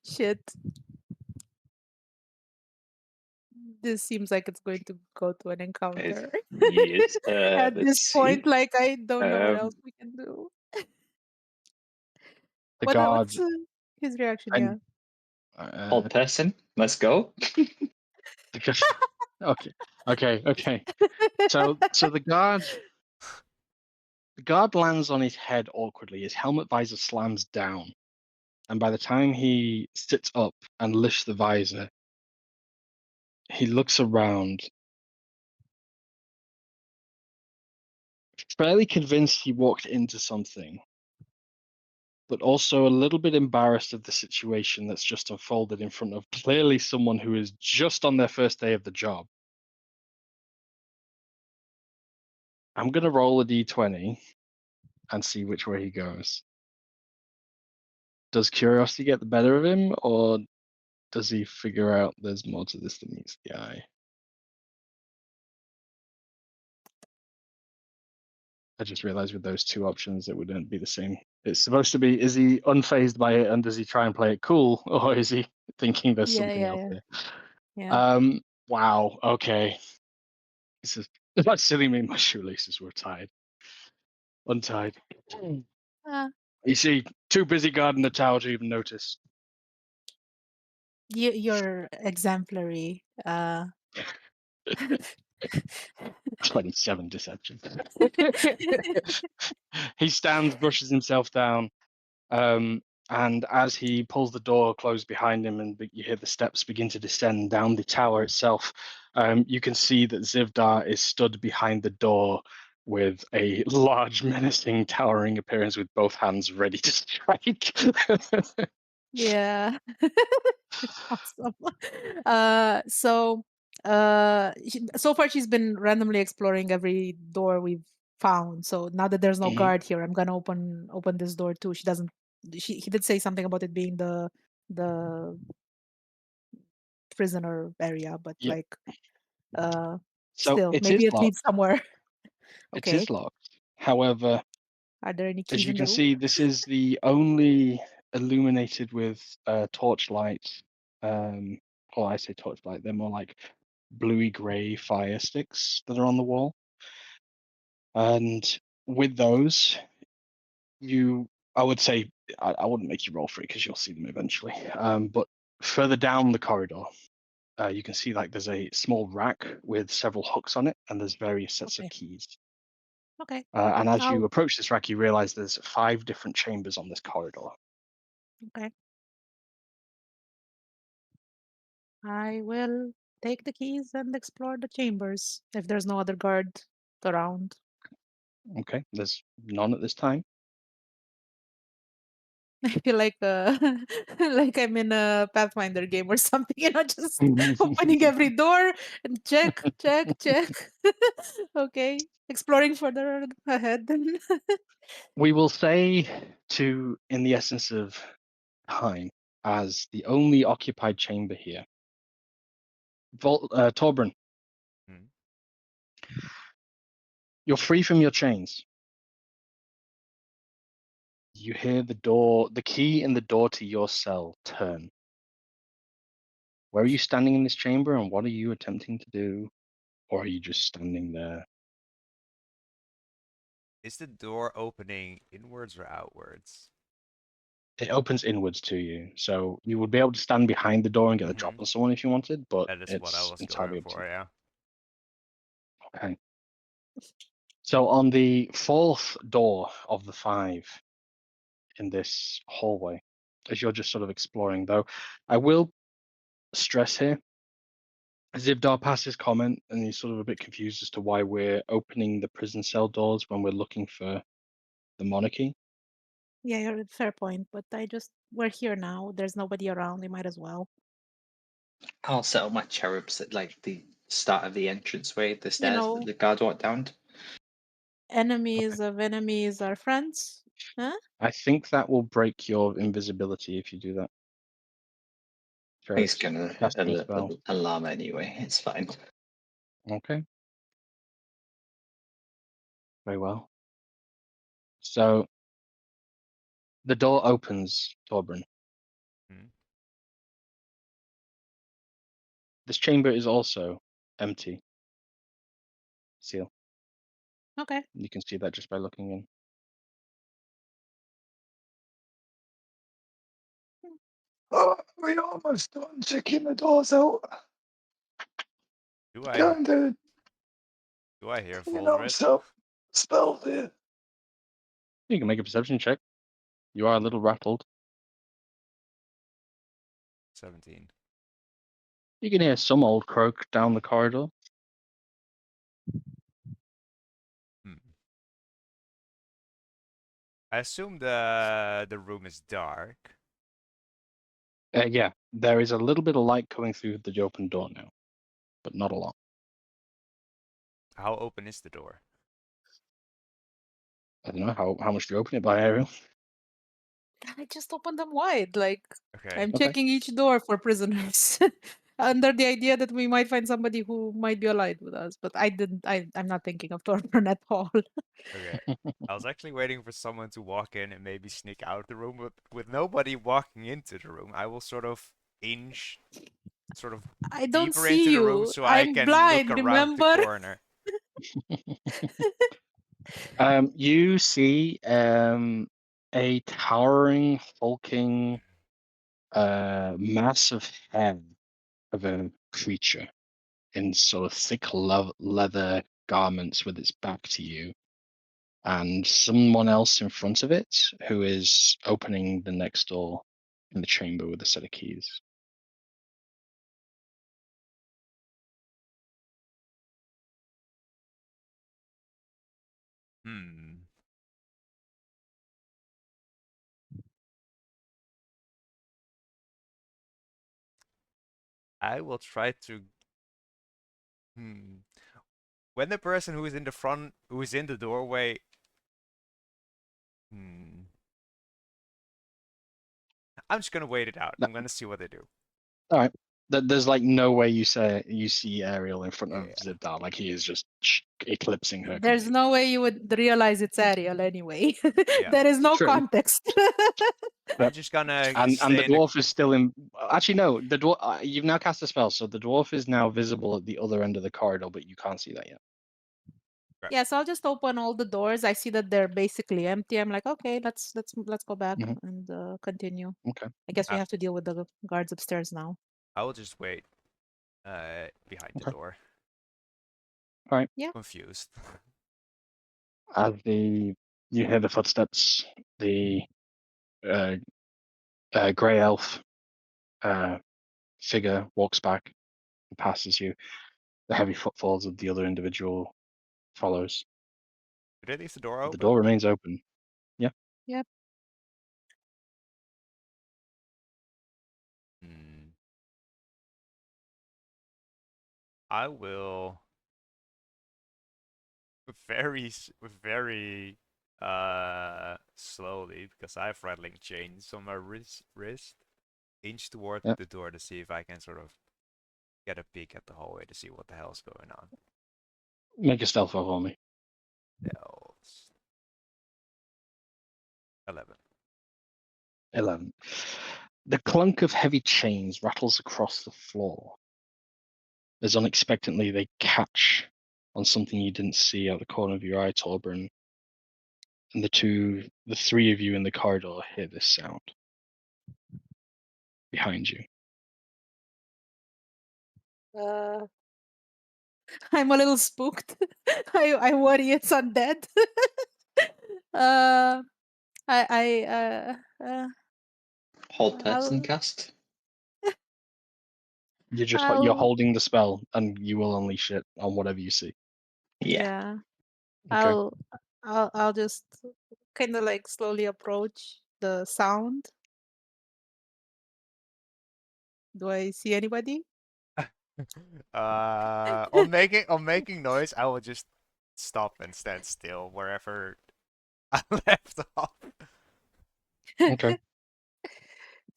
shit. This seems like it's going to go to an encounter. Yes. At Let's this see. point, like I don't know what else Um, we can do. The guard What's his reaction? Yeah. and Whole person. Let's go. because okay. So the guard lands on his head awkwardly. His helmet visor slams down, and by the time he sits up and lifts the visor, he looks around, fairly convinced he walked into something, but also a little bit embarrassed of the situation that's just unfolded in front of clearly someone who is just on their first day of the job. I'm going to roll a d20 and see which way he goes. Does curiosity get the better of him, or does he figure out there's more to this than meets the eye? I just realized with those two options it wouldn't be the same. It's supposed to be, is he unfazed by it and does he try and play it cool, or is he thinking there's Yeah, something yeah, else yeah. there? Yeah. Wow, okay. This is that's silly me, my shoelaces were tied. Untied. Uh, You see, Too busy guarding the tower to even notice. You're exemplary. 27 deception. He stands, brushes himself down, and as he pulls the door closed behind him and you hear the steps begin to descend down the tower itself, you can see that Zivdar is stood behind the door with a large, menacing, towering appearance with both hands ready to strike. Yeah. Awesome. So far she's been randomly exploring every door we've found. So now that there's no Mhm. guard here, I'm gonna open this door too. She doesn't. He did say something about it being the prisoner area, but Yep. like So still it is maybe it locked. leads somewhere. It Okay. is locked. However, Are there any as keys you in the can room? see, this is the only illuminated with torchlight. Well, I say torchlight. They're more like bluey grey fire sticks that are on the wall. And with those, I would say, I wouldn't make you roll for it because you'll see them eventually. But further down the corridor, you can see like there's a small rack with several hooks on it, and there's various sets of Okay. keys. Okay. And as you I'll approach this rack, you realize there's 5 different chambers on this corridor. okay. I will take the keys and explore the chambers if there's no other guard around. Okay, there's none at this time. I feel like like I'm in a Pathfinder game or something, just opening every door and check, check, check. Okay. Exploring further ahead then. We will say in the essence of time, as the only occupied chamber here, Torbrun, Hmm. you're free from your chains. You hear the key in the door to your cell turn. Where are you standing in this chamber, and what are you attempting to do? Or are you just standing there? Is the door opening inwards or outwards? It opens inwards to you, so you would be able to stand behind the door and get the drop Mhm. on someone if you wanted, but That is what I it's was entirely going up to for, yeah. you. Okay. So on the 4th door of the 5 in this hallway, as you're just sort of exploring, though, I will stress here, Zivdar passes comment and he's sort of a bit confused as to why we're opening the prison cell doors when we're looking for the monarchy. Yeah, you're fair point, but we're here now. There's nobody around. We might as well. I'll set up my cherubs at like the start of the entranceway, the You stairs that know, the guard walked down. enemies of enemies are friends. Huh? I think that will break your invisibility if you do that. He's Ferret's gonna casting a spell. alarm anyway. It's fine. Okay. Very well. So the door opens, Torbrun. Hmm. This chamber is also empty. Seal. Okay. You can see that just by looking in. Oh, we almost done checking the doors out. Do I Kind of, do I hear you know, Voldred? some spell there. You can make a perception check. You are a little rattled. 17. You can hear some old croak down the corridor. Hmm. I assume the room is dark. Yeah, there is a little bit of light coming through the open door now, but not a lot. How open is the door? I don't know how much do you open it by, Ariel? I just opened them wide. Like Okay. I'm Okay. checking each door for prisoners. Under the idea that we might find somebody who might be allied with us. But I'm not thinking of Torburn at all. Okay. I was actually waiting for someone to walk in and maybe sneak out of the room, but with nobody walking into the room, I will sort of inch sort of I don't deeper into see the room you. so I I'm can look blind, around the remember? corner. You see a towering, hulking mass of hair of a creature in sort of thick leather garments with its back to you, and someone else in front of it who is opening the next door in the chamber with a set of keys. Hmm. I will try to. Hmm. When the person who is in the front, who is in the doorway. Hmm. I'm just gonna wait it out. No. I'm gonna see what they do. All right. There's like no way you see Ariel in front of Yeah. Zibdar. Like he is just eclipsing her There's completely. no way you would realize it's Ariel anyway. Yeah. There is no True. context. I'm just gonna And stay the in the. dwarf is still in. Actually, no. The dwarf. You've now cast a spell, so the dwarf is now visible at the other end of the corridor, but you can't see that yet. Yeah, so I'll just open all the doors. I see that they're basically empty. I'm like, okay, let's go back Mhm. and continue. Okay. I guess we I, have to deal with the guards upstairs now. I will just wait. Behind the Okay. door. All right. Yeah. Confused. As you hear the footsteps, the grey elf figure walks back and passes you. The heavy footfalls of the other individual follows. Did they leave the door The open? door remains open. Yeah. Yep. Hmm. I will very slowly, because I have rattling chains on my wrist, inch toward Yeah. the door to see if I can sort of get a peek at the hallway to see what the hell's going on. Make a stealth roll for me. No. 11. 11. The clunk of heavy chains rattles across the floor as unexpectedly they catch on something you didn't see out the corner of your eye, Torbrun. And the three of you in the corridor hear this sound behind you. Uh, I'm a little spooked. I worry it's undead. uh, I Hold person I'll cast. You're I'll holding the spell, and you will unleash it on whatever you see. Yeah. yeah. Okay. I'll just kind of like slowly approach the sound. Do I see anybody? On making noise, I will just stop and stand still wherever I left off. Okay.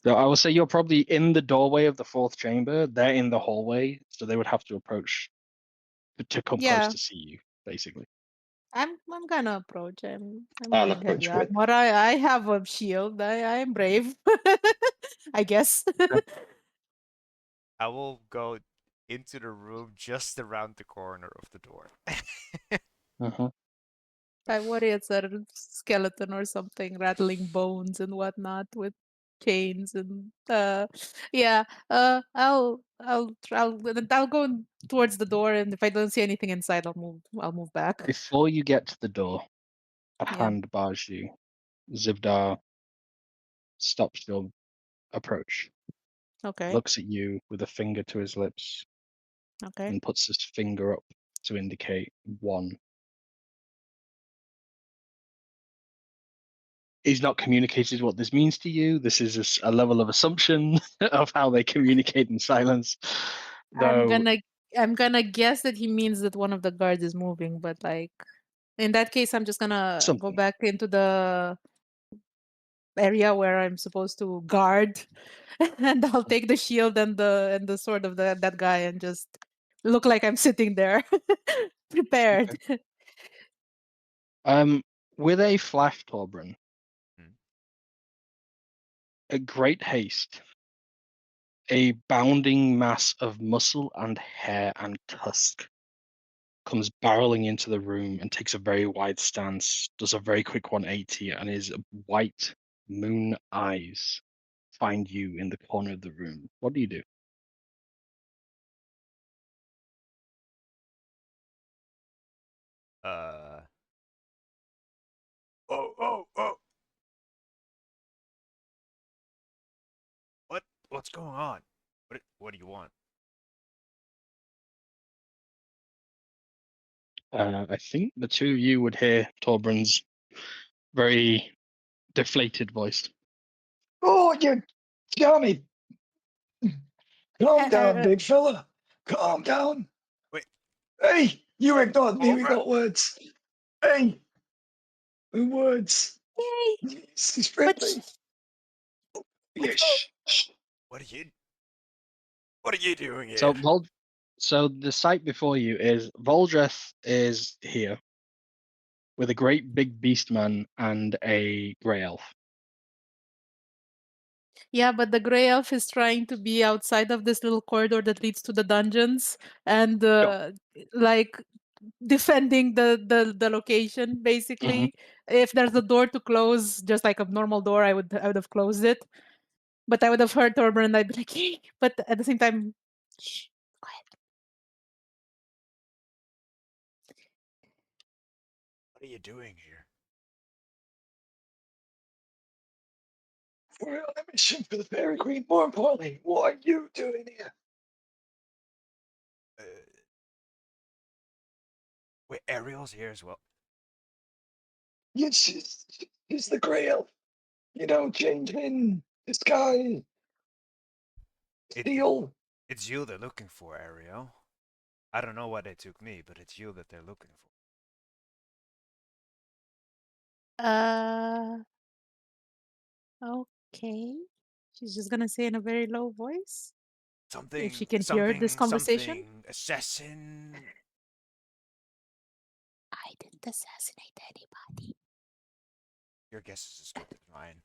So I will say you're probably in the doorway of the fourth chamber. They're in the hallway, so they would have to approach to come close Yeah, to see you, basically. I'm gonna approach. I'm I'll wearing heavy approach with. armor. I have a shield. I'm brave. I guess. Okay. I will go into the room just around the corner of the door. Uh-huh. I worry it's a skeleton or something rattling bones and whatnot with chains and yeah. I'll go towards the door, and if I don't see anything inside, I'll move back. Before you get to the door, a Yeah. hand bars you. Zibdar stops your approach, Okay. looks at you with a finger to his lips, Okay. and puts his finger up to indicate 1. He's not communicated what this means to you. This is a level of assumption of how they communicate in silence. I'm Though gonna I'm gonna guess that he means that one of the guards is moving, but like in that case, I'm just gonna go something. back into the area where I'm supposed to guard, and I'll take the shield and the sword of that guy and just look like I'm sitting there, prepared. Okay. With a flash, Torbrun, Hmm. at great haste, a bounding mass of muscle and hair and tusk comes barreling into the room and takes a very wide stance, does a very quick 180, and his white moon eyes find you in the corner of the room. What do you do? Oh. What's going on? What do you want? I think the two of you would hear Torbran's very deflated voice. Oh, you Johnny, calm down, Uh, big fella. Calm down. Wait. Hey, you ignored me. We Over. got words. Hey, words. Yay! He's But friendly. Yeah, shh. What are you doing here? So the sight before you is Voldreth is here with a great big beast man and a grey elf. yeah, but the gray elf is trying to be outside of this little corridor that leads to the dungeons and like defending the location basically. If there's a door to close, just like a normal door, I would have closed it. But I would have heard Torbran and I'd be like, hey, but at the same time, shh, quiet. What are you doing here? We're on a mission for the Fairy Queen. More importantly, what are you doing here? Wait, Ariel's here as well. Yes, she's the Grey Elf. You know, changing the sky, steel. It's you they're looking for, Ariel. I don't know why they took me, but it's you that they're looking for. Uh, okay. She's just gonna say in a very low voice if she can hear this conversation. Assassin. I didn't assassinate anybody. Your guess is as good as mine.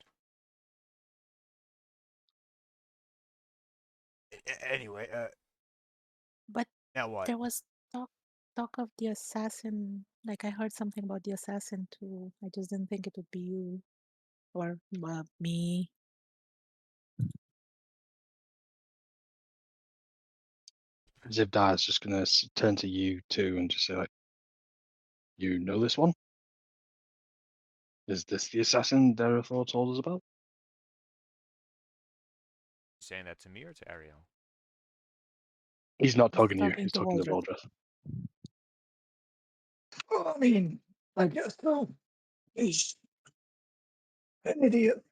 Anyway, But now what? there was talk of the assassin. Like I heard something about the assassin too. I just didn't think it would be you or me. Zibdar is just going to turn to you two and just say, like, you know this one? Is this the assassin Derethor told us about? You saying that to me or to Ariel? He's not He's talking to you. talking He's to talking to Voldred. Voldreth. Well, I mean, I guess so. He's an idiot.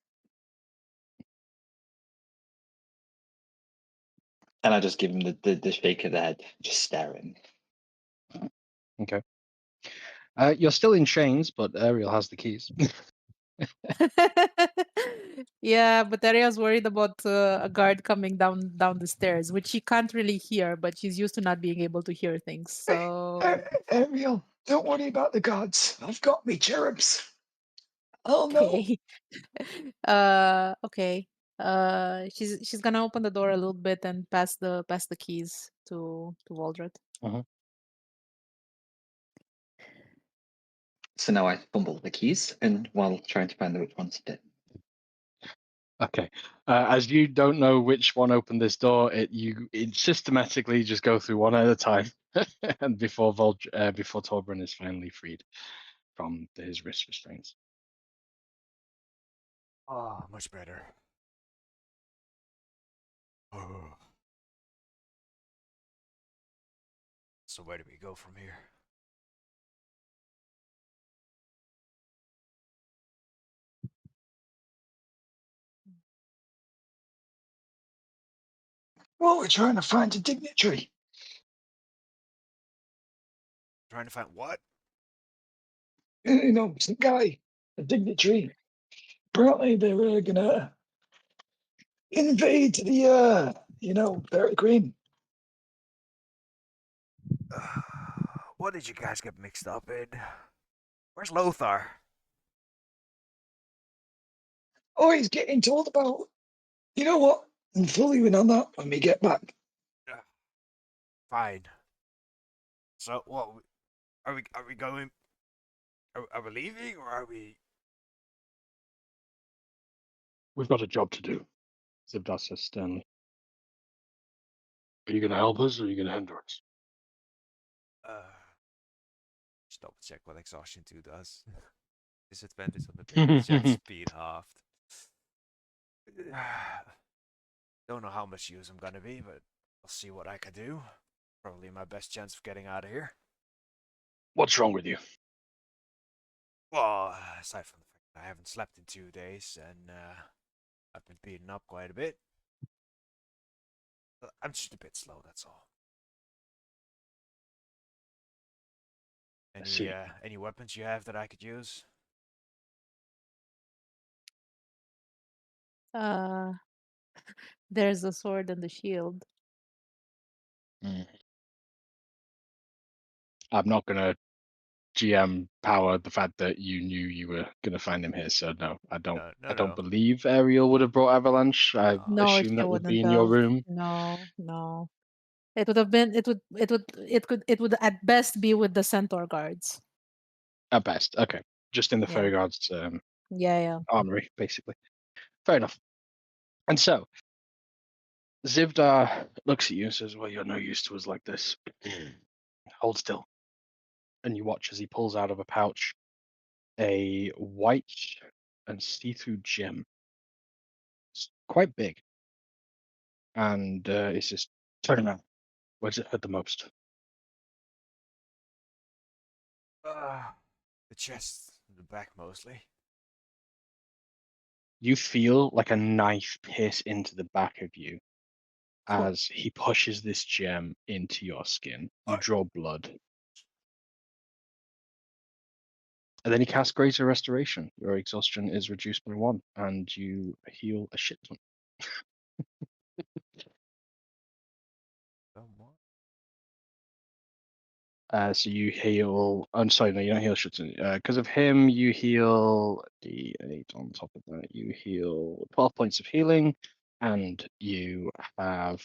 And I just give him the shake of the head, just staring. Okay. You're still in chains, but Ariel has the keys. Yeah, but Aria's worried about a guard coming down the stairs, which she can't really hear, but she's used to not being able to hear things. So Ariel, don't worry about the gods. I've got me cherubs. I'll know. okay. Okay. She's gonna open the door a little bit and pass the keys to Waldred. So now I fumble the keys, and while trying to find out which one's it. Okay. As you don't know which one opened this door, it systematically just go through one at a time, and before Torbran is finally freed from his wrist restraints. Oh, much better. Oh. So where do we go from here? Well, we're trying to find a dignitary. Trying to find what? You know, some guy, a dignitary. Apparently, they were gonna invade the, Fairy Queen. What did you guys get mixed up in? Where's Lothar? Oh, he's getting told about. You know what? I'll fill you in on that when we get back. Fine. So, what? Are we going? Are we leaving or are we? We've got a job to do, Zivdas says sternly. Are you going to help us or are you going to hinder us? Just double check what exhaustion 2 does. Disadvantage on the ability check, speed halved. Don't know how much use I'm gonna be, but I'll see what I can do. Probably my best chance of getting out of here. What's wrong with you? Well, aside from the fact that I haven't slept in 2 days and I've been beaten up quite a bit, I'm just a bit slow. That's all. see. Any weapons you have that I could use? Uh, there's a sword and the shield. I'm not going to GM power the fact that you knew you were going to find him here. So no, I don't. No, I don't no. believe Ariel would have brought Avalanche. I No, assume she that would be wouldn't in your have. room. No, no. It would have been. It would at best be with the centaur guards. At best, okay. Just in the Yeah. Fairy Guard's Yeah. armory, basically. Fair enough. And so, Zivdar looks at you and says, "Well, you're no use to us like this. Hold still." And you watch as he pulls out of a pouch a white and see-through gem. It's quite big. And it's just, turn around. Where does it hurt the most? The chest, the back mostly. You feel like a knife pierce into the back of you as he pushes this gem into your skin. You draw blood. And then he casts Greater Restoration. Your exhaustion is reduced by 1, and you heal a shit ton. Somewhat. So you heal. I'm sorry, no, you don't heal shit ton. Because of him, you heal D8 on top of that. You heal 12 points of healing, and you have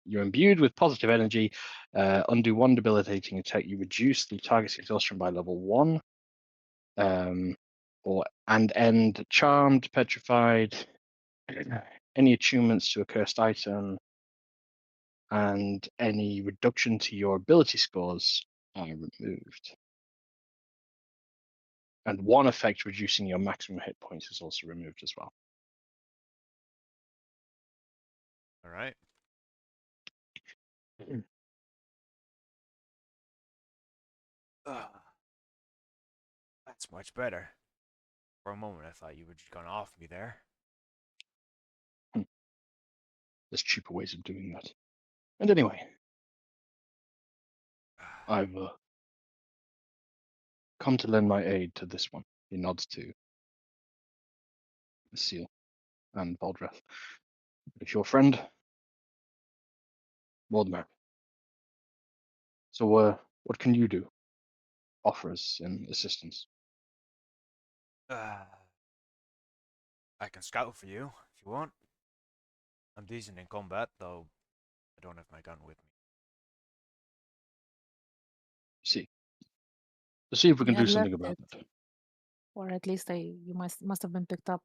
you're imbued with positive energy. Undo 1 debilitating attack. You reduce the target's exhaustion by level 1. And end charmed, petrified, any attunements to a cursed item, and any reduction to your ability scores are removed. And 1 effect reducing your maximum hit points is also removed as well. All right. That's much better. For a moment, I thought you were just gonna off me there. There's cheaper ways of doing that. And anyway, I've come to lend my aid to this one. He nods to the seal and Voldreth. If you're a friend, more the merrier. So, what can you do? Offer us in assistance. I can scout for you if you want. I'm decent in combat, though I don't have my gun with me. See. To see if we You can do had something left about it, it. or at least you must have been picked up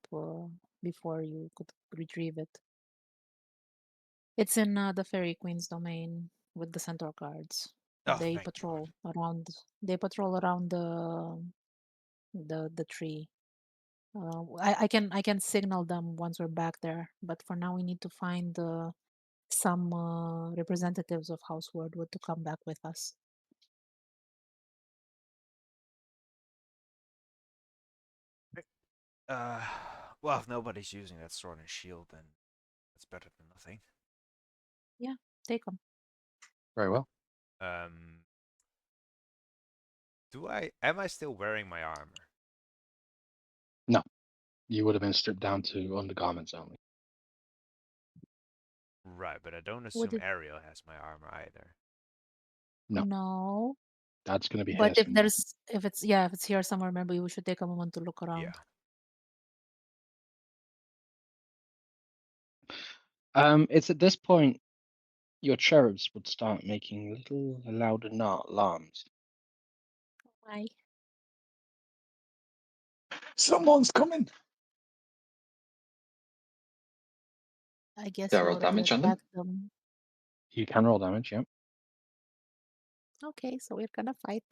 before you could retrieve it. It's in the Fairy Queen's domain with the centaur guards. Oh, They thank patrol God. around. They patrol around the tree. I can signal them once we're back there, but for now we need to find some representatives of House Wordwood to come back with us. Well, if nobody's using that sword and shield, then that's better than nothing. Yeah, take them. Very well. Am I still wearing my armor? No. You would have been stripped down to undergarments only. Right, but I don't Would assume it? Ariel has my armor either. No. No. That's going to be But here somewhere. if it's here somewhere, maybe we should take a moment to look around. Yeah. It's at this point your cherubs would start making little louder alarms. Why? Someone's coming. I guess There you are already damage on them. attacked them. You can roll damage, yeah. Okay, so we're gonna fight.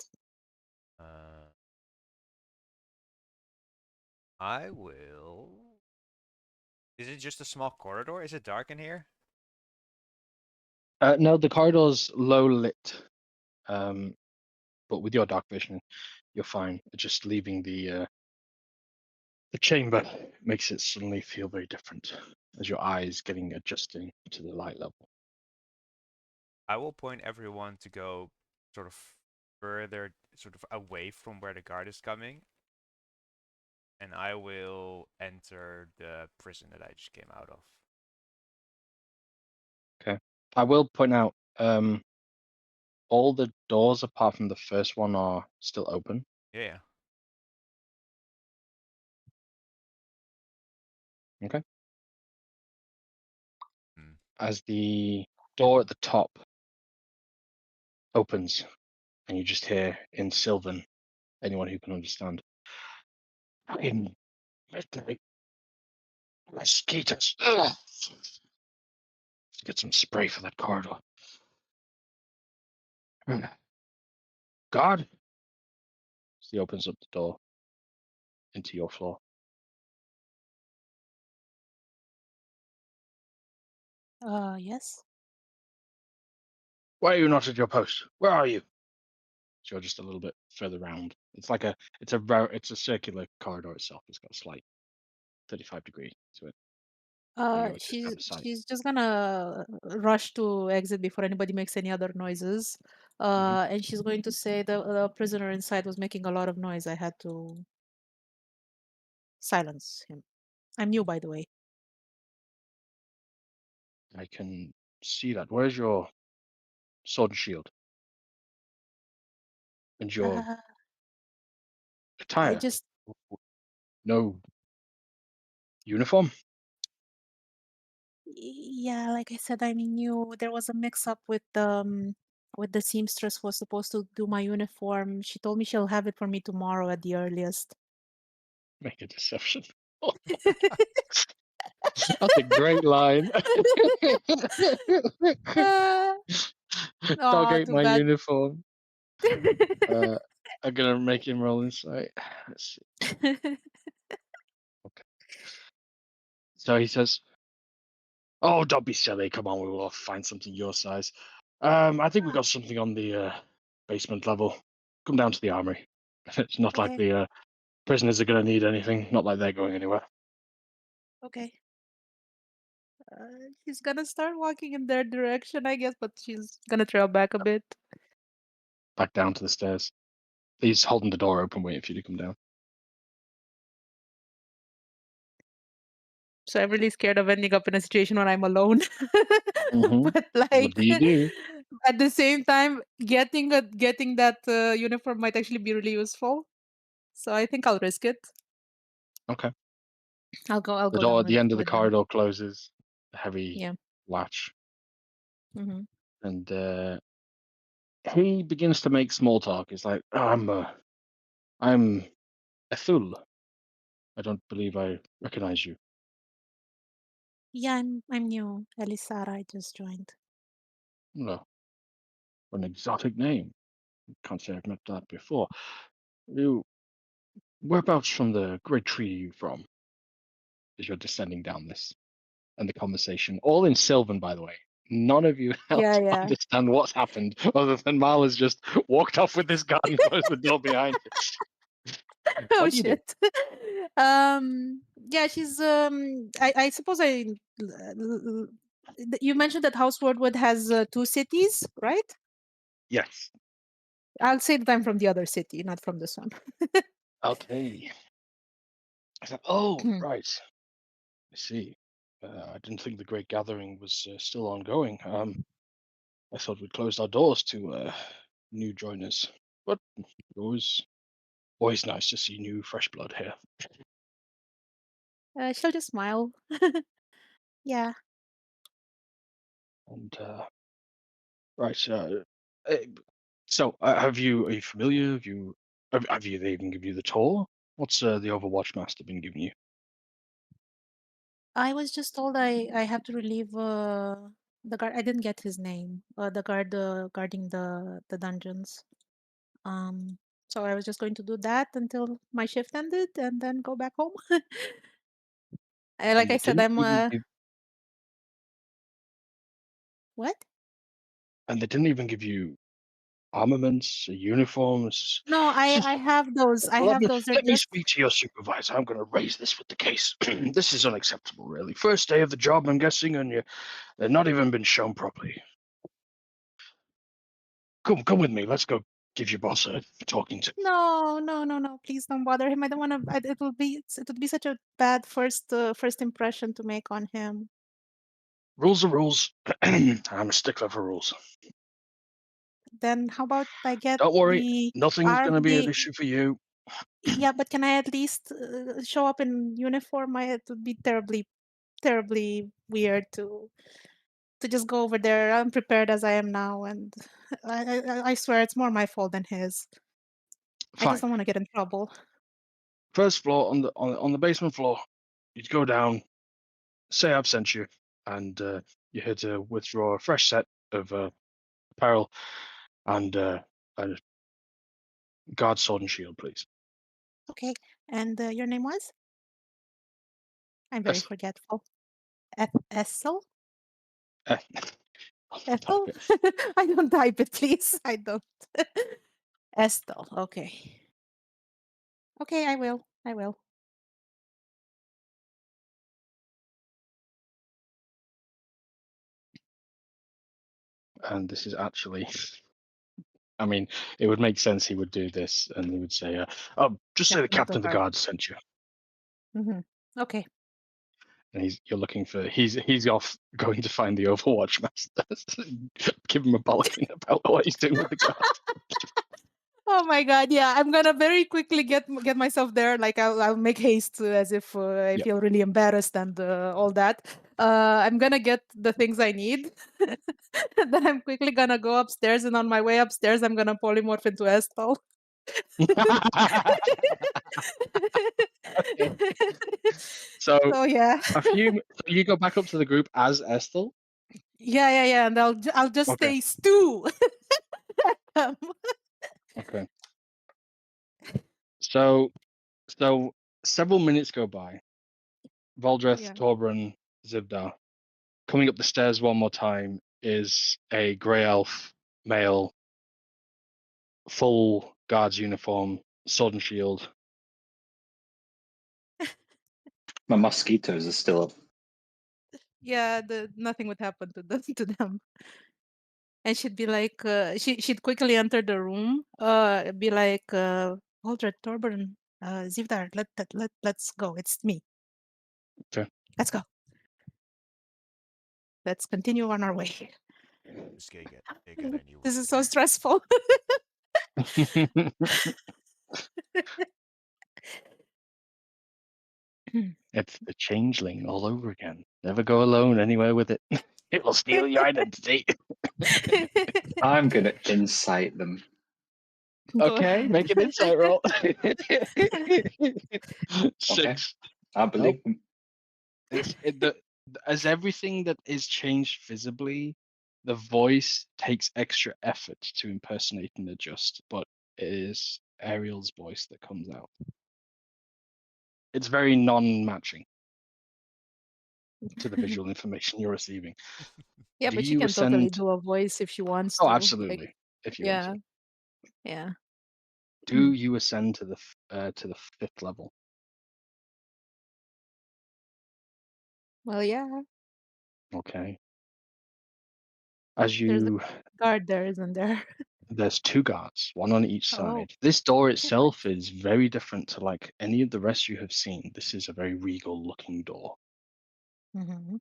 Uh, I will. Is it just a small corridor? Is it dark in here? No, the corridor's low lit, but with your dark vision, you're fine. Just leaving the chamber makes it suddenly feel very different as your eyes getting adjusting to the light level. I will point everyone to go sort of further, sort of away from where the guard is coming, and I will enter the prison that I just came out of. Okay. I will point out, all the doors apart from the first one are still open. Yeah. Okay. Hmm. As the door at the top opens, and you just hear in Sylvan, anyone who can understand, in midnight mosquitoes. Ugh. Let's get some spray for that corridor. God. As he opens up the door into your floor. Yes. Why are you not at your post? Where are you? So you're just a little bit further round. It's like it's a circular corridor itself. It's got a slight 35-degree to it. You're just out of sight. She's just gonna rush to exit before anybody makes any other noises. Mhm. And she's going to say the prisoner inside was making a lot of noise. I had to silence him. I'm new, by the way. I can see that. Where's your sword and shield? And your Uh, I attire? just No uniform? Yeah, like I said, I'm new. There was a mix-up with the seamstress who was supposed to do my uniform. She told me she'll have it for me tomorrow at the earliest. Make a deception. That's a great line. Uh, oh, Dog too my bad. uniform. I'm gonna make him roll insight. Let's see. Okay. So he says, "Oh, don't be silly. Come on, we will find something your size. I think we got something on the basement level. Come down to the armory. It's not like Okay, the prisoners are gonna need anything. Not like they're going anywhere." okay. She's gonna start walking in their direction, I guess, but she's gonna trail back a bit. Back down to the stairs. He's holding the door open, waiting for you to come down. So I'm really scared of ending up in a situation where I'm alone. Mm-hmm. But What like do you do? at the same time, getting that uniform might actually be really useful. So I think I'll risk it. Okay. I'll The go door down at the end of the with them. corridor closes, a heavy Yeah. latch, Hmm. and he begins to make small talk. He's like, "Oh, I'm Ethul. I don't believe I recognize you." Yeah, I'm new. Elisara, I just joined. No, an exotic name. Can't say I've met that before. You, whereabouts from the great tree are you from? As you're descending down this, and the conversation, all in Sylvan, by the way. None of you Yeah, else yeah. understand what's happened, other than Mal has just walked off with this gun and closed the door behind you. Oh What do you do? shit. Yeah, she's I suppose you mentioned that House Wordwood has two cities, right? Yes. I'll say that I'm from the other city, not from this one. Okay. I said, "Oh, right. I see. I didn't think the Great Gathering was still ongoing. I thought we'd closed our doors to new joiners, but always, always nice to see new, fresh blood here." She'll just smile. Yeah. And Right. Uh, are you familiar? Have you they even give you the tour? What's the Overwatch Master been giving you? I was just told I have to relieve the guard. I didn't get his name. The guard guarding the dungeons. Um, so I was just going to do that until my shift ended and then go back home. Like And I they said, didn't I'm even give, what? and they didn't even give you armaments, uniforms. No, I Just have those. I let have me those. They're let me just speak to your supervisor. I'm going to raise this with the case. This is unacceptable, really. First day of the job, I'm guessing, and they're not even been shown properly. Come with me. Let's go give your boss a talking to. no, no, no, no. Please don't bother him. I don't want to. It would be such a bad first impression to make on him. Rules are rules. I'm a stickler for rules. Then how about I get Don't worry, the nothing's R going to be an the issue for you. yeah, but can I at least show up in uniform? It would be terribly weird to just go over there unprepared as I am now, and I swear it's more my fault than his. I just Fine. don't want to get in trouble. First floor on the basement floor. You'd go down, say I've sent you, and you're here to withdraw a fresh set of apparel and a guard sword and shield, please. Okay, and your name was? I'm very Yes. forgetful. Essel? Eh, I'll type Ethel? it. I don't type it, please. I don't. Estel. Okay. Okay, I will. I will. And this is actually, I mean, it would make sense he would do this, and he would say, "Oh, just say the Captain of the captain of the guard. guard sent you." Hmm. Okay. And you're looking for he's off going to find the Overwatch master. Give him a bollocking about what he's doing with the guard. Oh my god, yeah. I'm gonna very quickly get myself there. Like I'll make haste as if I Yep. feel really embarrassed and all that. I'm gonna get the things I need. Then I'm quickly gonna go upstairs, and on my way upstairs, I'm gonna polymorph into Estel. Okay. So So yeah, you go back up to the group as Estel. yeah, and I'll just Okay. stay stew. Um, Okay. So several minutes go by. Voldreth, yeah. Torbran, Zibdar. Coming up the stairs one more time is a grey elf male, full guard's uniform, sword and shield. My mosquitoes are still up. Yeah, nothing would happen to them to them. And she'd be like, she'd quickly enter the room, be like, Aldred, Torburn, Zivdar, let's go. It's me. Okay. Let's go. Let's continue on our way. Just they get a new This one is so again. stressful. It's the changeling all over again. Never go alone anywhere with it. It will steal your identity. I'm gonna incite them. Go Okay, ahead. make an insight roll. Okay, 6. I Nope. believe them. As everything that is changed visibly, the voice takes extra effort to impersonate and adjust, but it is Ariel's voice that comes out. It's very non-matching to the visual information you're receiving. Yeah, Do but she you can totally ascend? do a voice if she wants Oh, to. Like, absolutely. If you want yeah, to, yeah. do you ascend to the 5th level? Well, yeah. Okay. As There's a you guard there, isn't there? There's 2 guards, one on each Oh, side. This door two itself guards. is very different to like any of the rest you have seen. This is a very regal looking door. Hmm.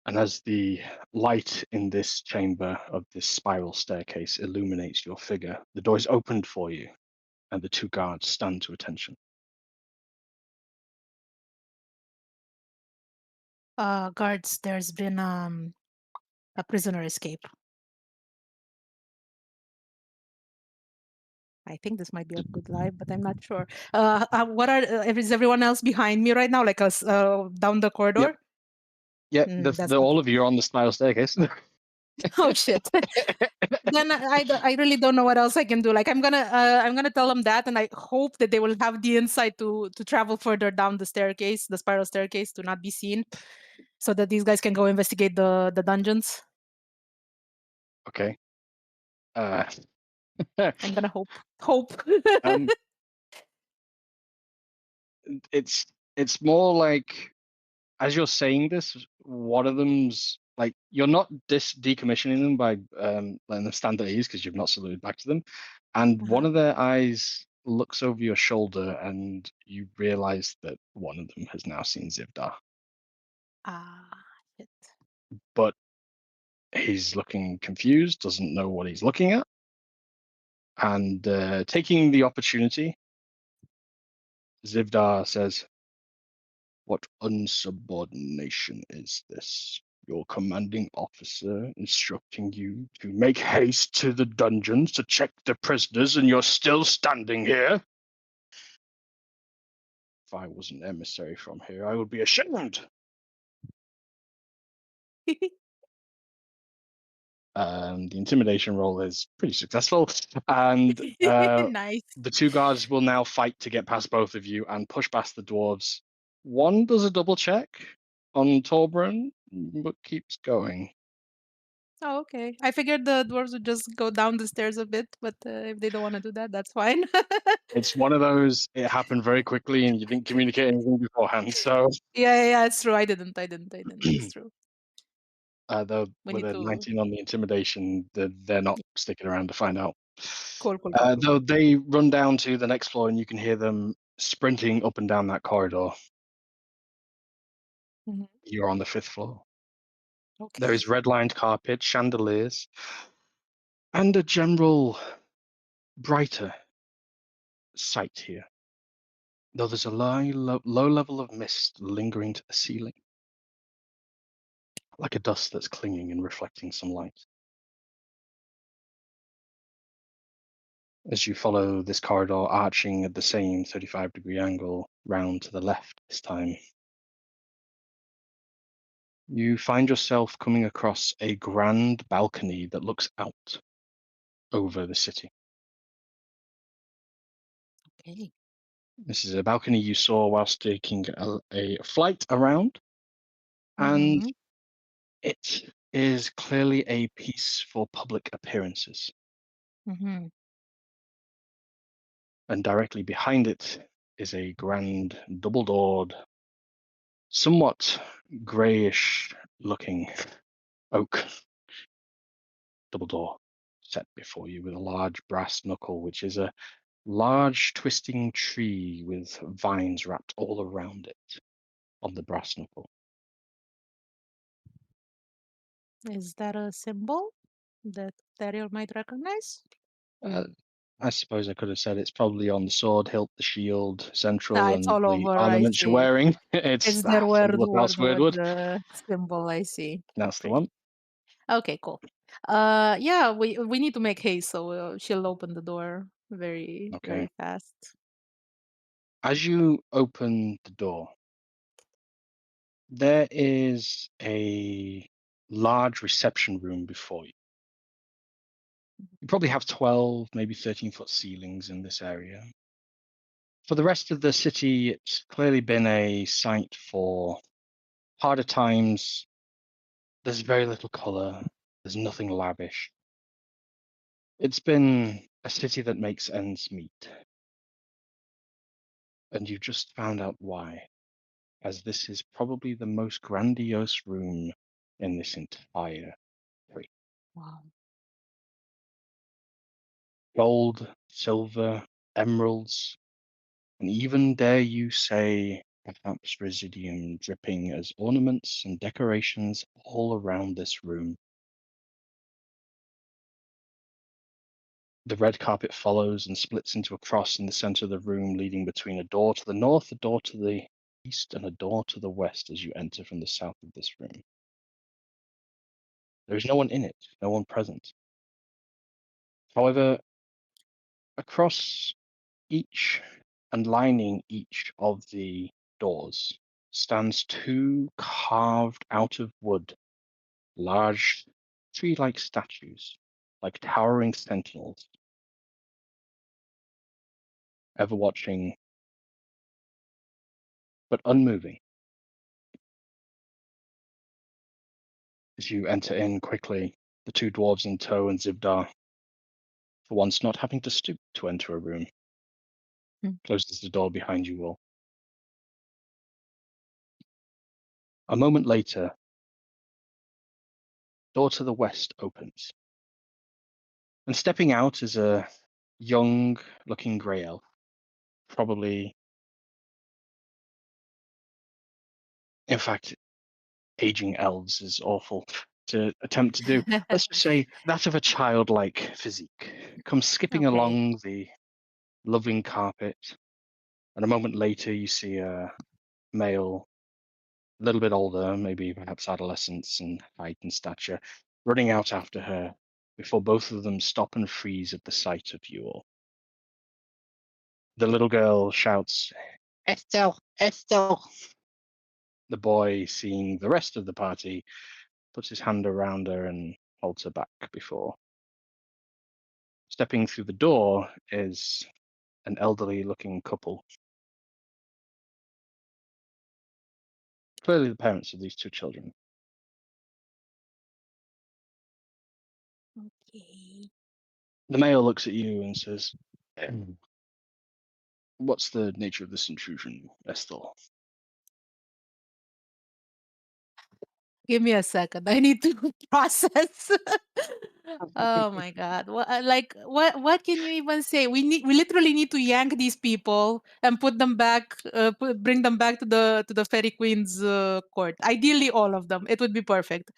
And as the light in this chamber of this spiral staircase illuminates your figure, the door is opened for you, and the 2 guards stand to attention. Guards, there's been a prisoner escape. I think this might be a good live, but I'm not sure. What are is everyone else behind me right now? Like us down the corridor? Yeah, That's good. all of you are on the spiral staircase. Oh shit. Then I really don't know what else I can do. Like I'm gonna tell them that, and I hope that they will have the insight to travel further down the staircase, the spiral staircase, to not be seen, so that these guys can go investigate the dungeons. Okay. I'm gonna hope. um, it's more like as you're saying this, one of them's like you're not decommissioning them by letting them stand at ease because you've not saluted back to them, and one Uh-huh. of their eyes looks over your shoulder, and you realize that one of them has now seen Zivdar, Ah, shit. but he's looking confused, doesn't know what he's looking at, and taking the opportunity, Zivdar says, "What unsubordination is this? Your commanding officer instructing you to make haste to the dungeons to check the prisoners, and you're still standing here? If I was an emissary from here, I would be ashamed." The intimidation roll is pretty successful, and Nice. the two guards will now fight to get past both of you and push past the dwarves. One does a double check on Torbran, but keeps going. Oh, okay. I figured the dwarves would just go down the stairs a bit, but if they don't want to do that, that's fine. It's one of those, it happened very quickly and you didn't communicate anything beforehand. So, Yeah, it's true. I didn't. It's true. though We with need a to. 19 on the intimidation, they're not sticking around to find out. Cool. Though they run down to the next floor and you can hear them sprinting up and down that corridor. Mhm. You're on the 5th floor. There Okay. is red-lined carpet, chandeliers, and a general brighter sight here. Though there's a low level of mist lingering to the ceiling, like a dust that's clinging and reflecting some light. As you follow this corridor arching at the same 35-degree angle round to the left this time, you find yourself coming across a grand balcony that looks out over the city. Okay. This is a balcony you saw whilst taking a flight around, and Mm-hmm. it is clearly a piece for public appearances. Mm-hmm. And directly behind it is a grand double-doored, somewhat greyish looking oak double door set before you with a large brass knuckle, which is a large twisting tree with vines wrapped all around it on the brass knuckle. Is that a symbol that Daryl might recognize? Uh, I suppose I could have said it's probably on the sword hilt, the shield, Ah, central, it's and all the over. I armaments you're see. wearing. It's It's their word, symbol of word, House word, Weirdwood. the symbol. I see. That's the Pretty. one. Okay, cool. Yeah, we need to make haste, so she'll open the door very, Okay. very fast. As you open the door, there is a large reception room before you. You probably have 12, maybe 13-foot ceilings in this area. For the rest of the city, it's clearly been a site for harder times. There's very little colour. There's nothing lavish. It's been a city that makes ends meet. And you just found out why, as this is probably the most grandiose room in this entire tree. Wow. Gold, silver, emeralds, and even dare you say perhaps residium dripping as ornaments and decorations all around this room. The red carpet follows and splits into a cross in the center of the room, leading between a door to the north, a door to the east, and a door to the west as you enter from the south of this room. There is no one in it, no one present. However, Across each and lining each of the doors stands two carved out of wood, large tree-like statues, like towering sentinels, ever watching but unmoving. As you enter in quickly, the two dwarves in tow and Zibdar, for once not having to stoop to enter a room, closes the door behind you all. A moment later, door to the west opens, and stepping out is a young-looking grey elf, probably, in fact, aging elves is awful to attempt to do. Let's just say that of a childlike physique comes skipping Okay. along the loving carpet, and a moment later you see a male, a little bit older, maybe perhaps adolescents in height and stature, running out after her before both of them stop and freeze at the sight of you all. The little girl shouts, Estelle, Estelle. The boy, seeing the rest of the party, puts his hand around her and holds her back before. Stepping through the door is an elderly-looking couple. Clearly the parents of these two children. Okay. The male looks at you and says, What's the nature of this intrusion, Estelle? Give me a second. I need to process. Oh my God. What can you even say? We literally need to yank these people and put them back bring them back to the Fairy Queen's court. Ideally all of them. It would be perfect.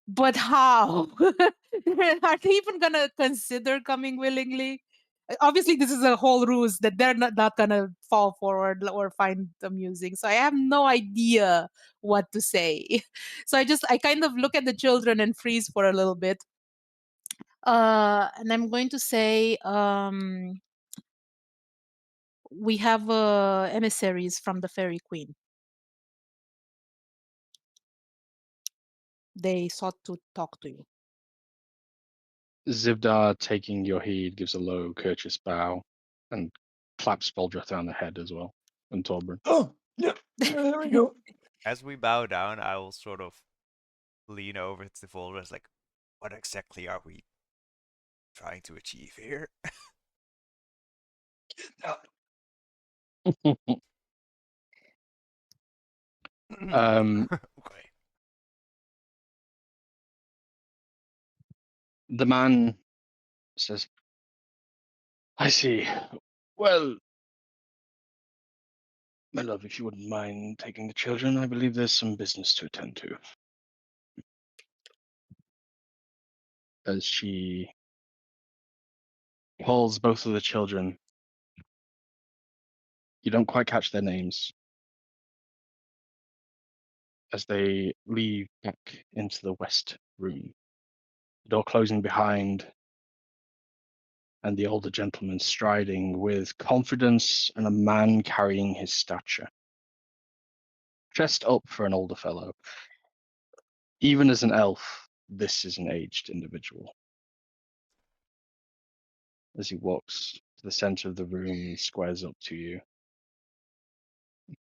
But how? Are they even gonna consider coming willingly? Obviously this is a whole ruse that they're not gonna fall forward or find amusing. So I have no idea what to say. So I kind of look at the children and freeze for a little bit. And I'm going to say we have emissaries from the Fairy Queen. They sought to talk to you. Zibdar, taking your heed, gives a low, courteous bow and claps Boldreth on the head as well, and Torbrun. Oh, yeah. There we go. As we bow down, I will sort of lean over to Volrus, like, what exactly are we trying to achieve here? Okay. The man says, I see. Well, my love, if you wouldn't mind taking the children, I believe there's some business to attend to. As she pulls both of the children, you don't quite catch their names, as they leave back into the west room, the door closing behind, and the older gentleman striding with confidence and a man carrying his stature. Dressed up for an older fellow. Even as an elf, this is an aged individual. As he walks to the center of the room and squares up to you,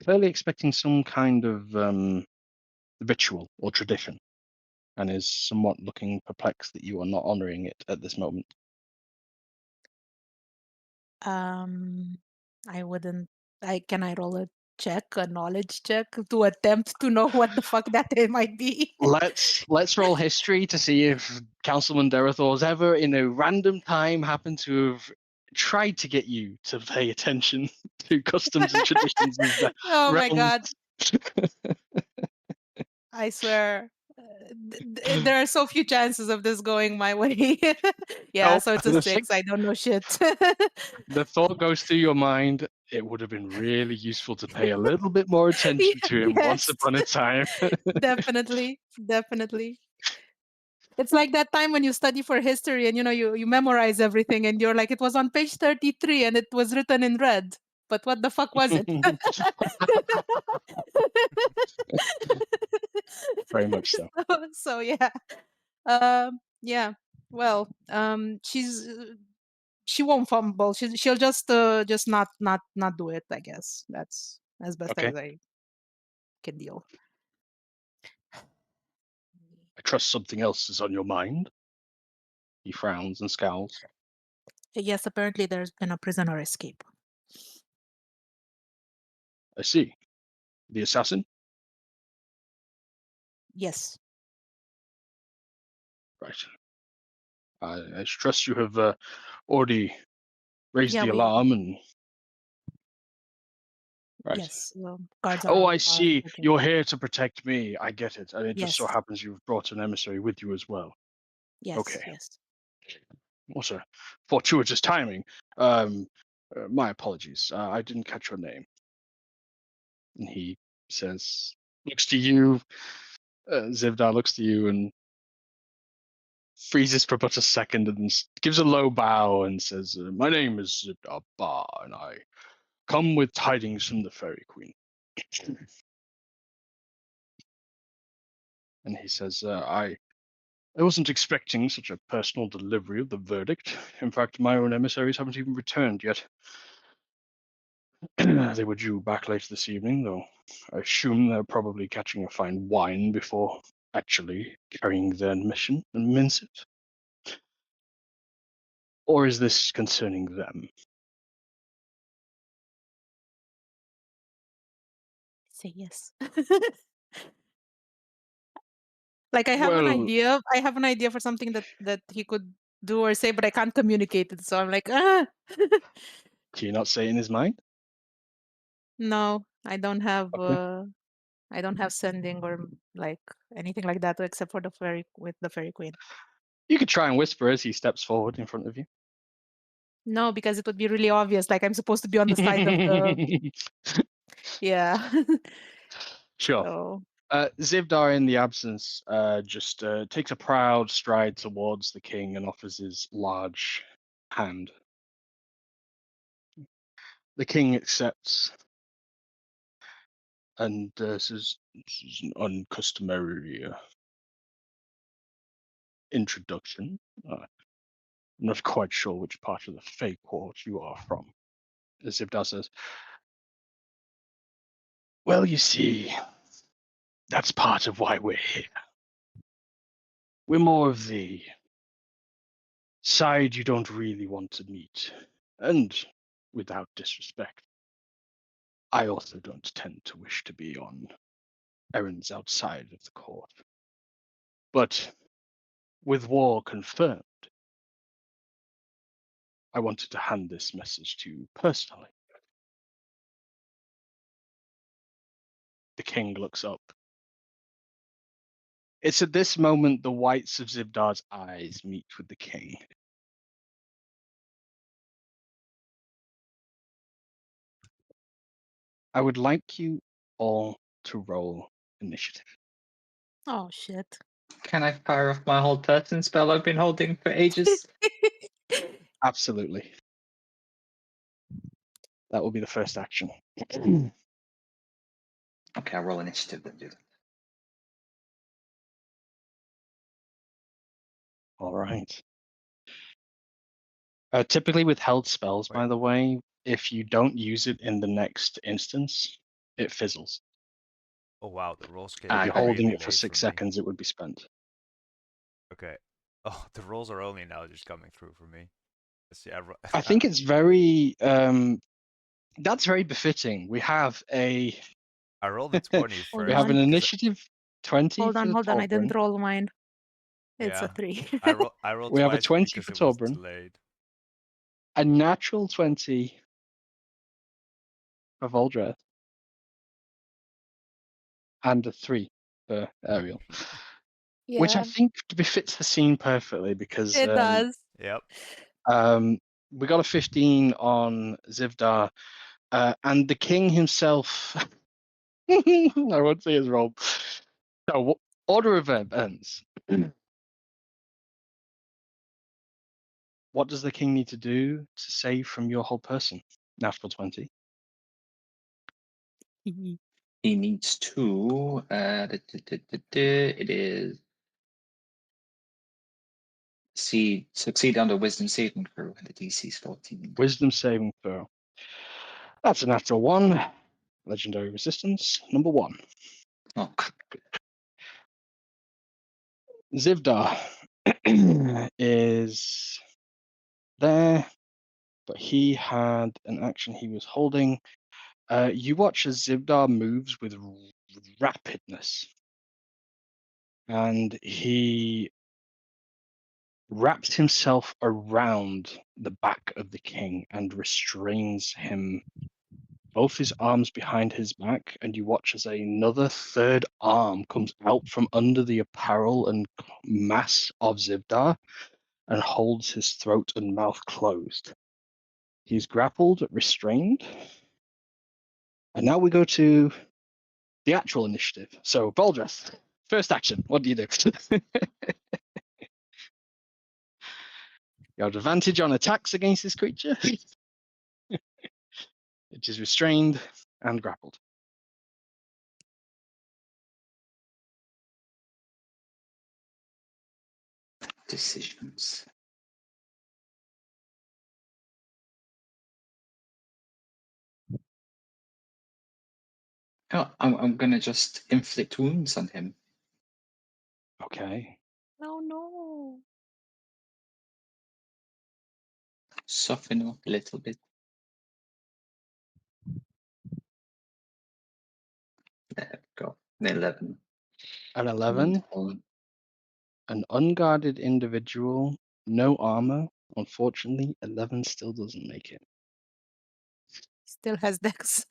clearly expecting some kind of ritual or tradition, and is somewhat looking perplexed that you are not honoring it at this moment. I wouldn't. Can I roll a check, a knowledge check, to attempt to know what the fuck that it might be? Let's roll history to see if Councilman Derethor's ever, in a random time, happened to have tried to get you to pay attention to customs and traditions of the Oh my realm. God. I swear. There are so few chances of this going my way. Yeah, Oh, so it's a the thing, 6. I don't know shit. the thought goes through your mind. It would have been really useful to pay a little bit more attention to him once Yes, upon a time. definitely. Definitely. It's like that time when you study for history and you memorize everything and you're like, it was on page 33 and it was written in red. But what the fuck was it? Very much so. So yeah. Yeah. Well, she won't fumble. She'll just not do it, I guess. That's as best Okay. as I can deal. I trust something else is on your mind. He frowns and scowls. Yes, apparently there's been a prisoner escape. I see. The assassin? Yes. Right. I trust you have already raised Yeah, the we alarm and. Right. yes, guards Oh, are I see. searching. You're here to protect me. I get it. And it just so Yes. happens you've brought an emissary with you as well. Yes, Okay. yes. What a fortuitous timing. My apologies. I didn't catch your name. And he says, looks to you. Zivdar looks to you and freezes for but a second and gives a low bow and says, my name is Zivdar Bar, and I come with tidings from the Fairy Queen. And he says, I wasn't expecting such a personal delivery of the verdict. In fact, my own emissaries haven't even returned yet. They were due back later this evening, though I assume they're probably catching a fine wine before actually carrying their mission and mince it. Or is this concerning them? Say yes. Like I have an Well, idea. I have an idea for something that he could do or say, but I can't communicate it. So I'm like, can you not say it in his mind? no, I don't have Okay. sending or like anything like that except for the fairy queen. You could try and whisper as he steps forward in front of you. No, because it would be really obvious. Like I'm supposed to be on the side of the yeah. Sure. So Zivdar, in the absence, just takes a proud stride towards the king and offers his large hand. The king accepts and says, "This is an uncustomary introduction. I'm not quite sure which part of the Fey Court you are from." Zivdar says, "Well, you see, that's part of why we're here. We're more of the side you don't really want to meet. And without disrespect, I also don't tend to wish to be on errands outside of the court. But with war confirmed, I wanted to hand this message to you personally." The king looks up. It's at this moment the whites of Zivdar's eyes meet with the king. I would like you all to roll initiative. oh shit. Can I fire off my hold person spell I've been holding for ages? Absolutely. That will be the first action. Okay, I'll roll initiative then, do that. All right. Typically with held spells, by Wait. the way, if you don't use it in the next instance, it fizzles. Oh wow, the rolls came If in you're Okay. holding really it for late 6 for me. seconds, it would be spent. Okay. Oh, the rolls are only now just coming through for me. Let's see. I think it's very that's very befitting. We have a I rolled a 20 Hold we have first an on. because initiative 20 Hold for on, the hold on. I didn't Torbran. roll mine. It's a yeah, 3. I rolled We have a twice 20 because for it was Torbran, delayed. a natural 20 for Voldreth, and a 3 for Ariel. Which I Yeah, think befits the scene perfectly because it does. Yep. we got a 15 on Zivdar, and the king himself. I won't say his role. So, order of events. What does the king need to do to save from your whole person? Natural 20. He needs to. It is succeed under wisdom saving throw, and the DC is 14. Wisdom saving throw. That's a natural 1. Legendary resistance, number 1. Oh, Zivdar is there, but he had an action he was holding. You watch as Zivdar moves with rapidness, and he wraps himself around the back of the king and restrains him, both his arms behind his back, and you watch as another third arm comes out from under the apparel and mass of Zivdar and holds his throat and mouth closed. He's grappled, restrained. And now we go to the actual initiative. So, Baldreth, first action. What do you do? You have advantage on attacks against this creature. It is restrained and grappled. decisions. Oh, I'm gonna just inflict wounds on him. Okay. Oh no. Soften up a little bit. There we go. 11. An 11, an unguarded individual, no armor. Unfortunately, 11 still doesn't make it. Still has dex.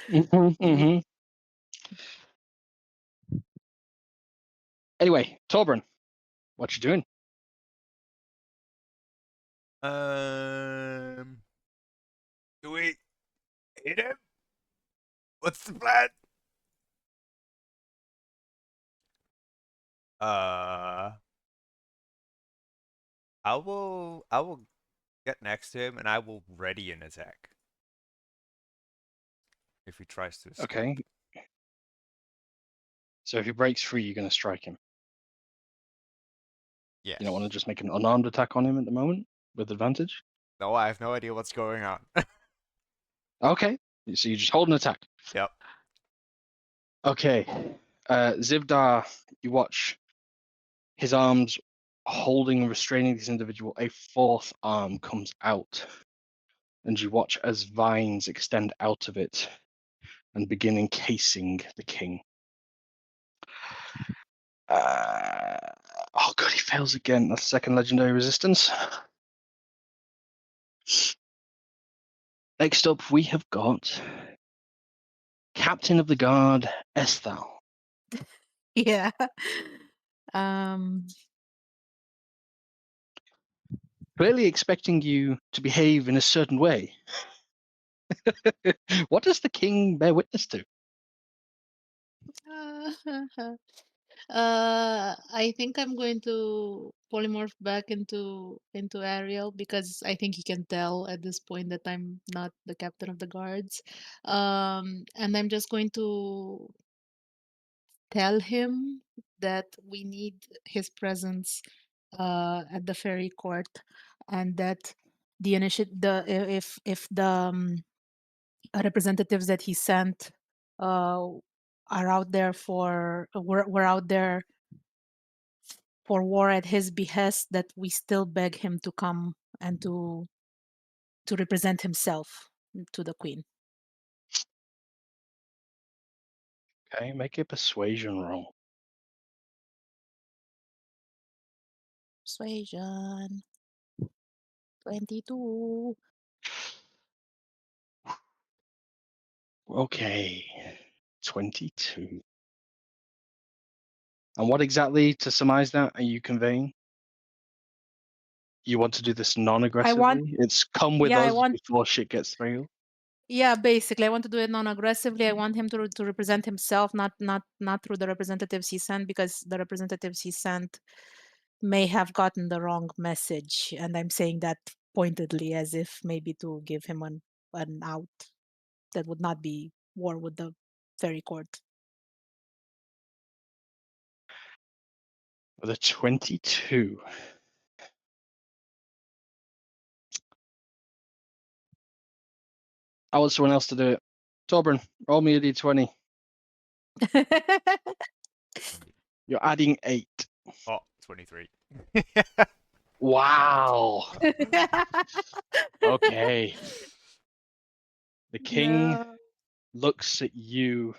Mhm. Anyway, Torbran, what you doing? Do we hit him? What's the plan? I will get next to him and I will ready an attack. If he tries to escape. Okay. So if he breaks free, you're going to strike him. Yes. You don't want to just make an unarmed attack on him at the moment with advantage? No, I have no idea what's going on. Okay. So you just hold an attack. Yep. Okay. Zivdar, you watch his arms holding and restraining this individual. A fourth arm comes out. And you watch as vines extend out of it and begin encasing the king. Oh god, he fails again. That's second legendary resistance. Next up, we have got Captain of the Guard, Esthal. Yeah. Um. Clearly expecting you to behave in a certain way. What does the king bear witness to? I think I'm going to polymorph back into Ariel because I think he can tell at this point that I'm not the captain of the guards. And I'm just going to tell him that we need his presence at the fairy court, and that the if the representatives that he sent are out there for were out there for war at his behest, that we still beg him to come and to represent himself to the queen. Okay, make a persuasion roll. Persuasion 22. Okay, 22. And what exactly, to surmise that, are you conveying? You want to do this non-aggressively? It's come with Yeah, I us want. before shit gets real? Yeah, basically, I want to do it non-aggressively. I want him to represent himself, not through the representatives he sent, because the representatives he sent may have gotten the wrong message, and I'm saying that pointedly as if maybe to give him an out that would not be war with the fairy court. With a 22. I want someone else to do it. Torben, roll me a d20. You're adding 8. Oh, 23. Wow. Okay. The king No. looks at you.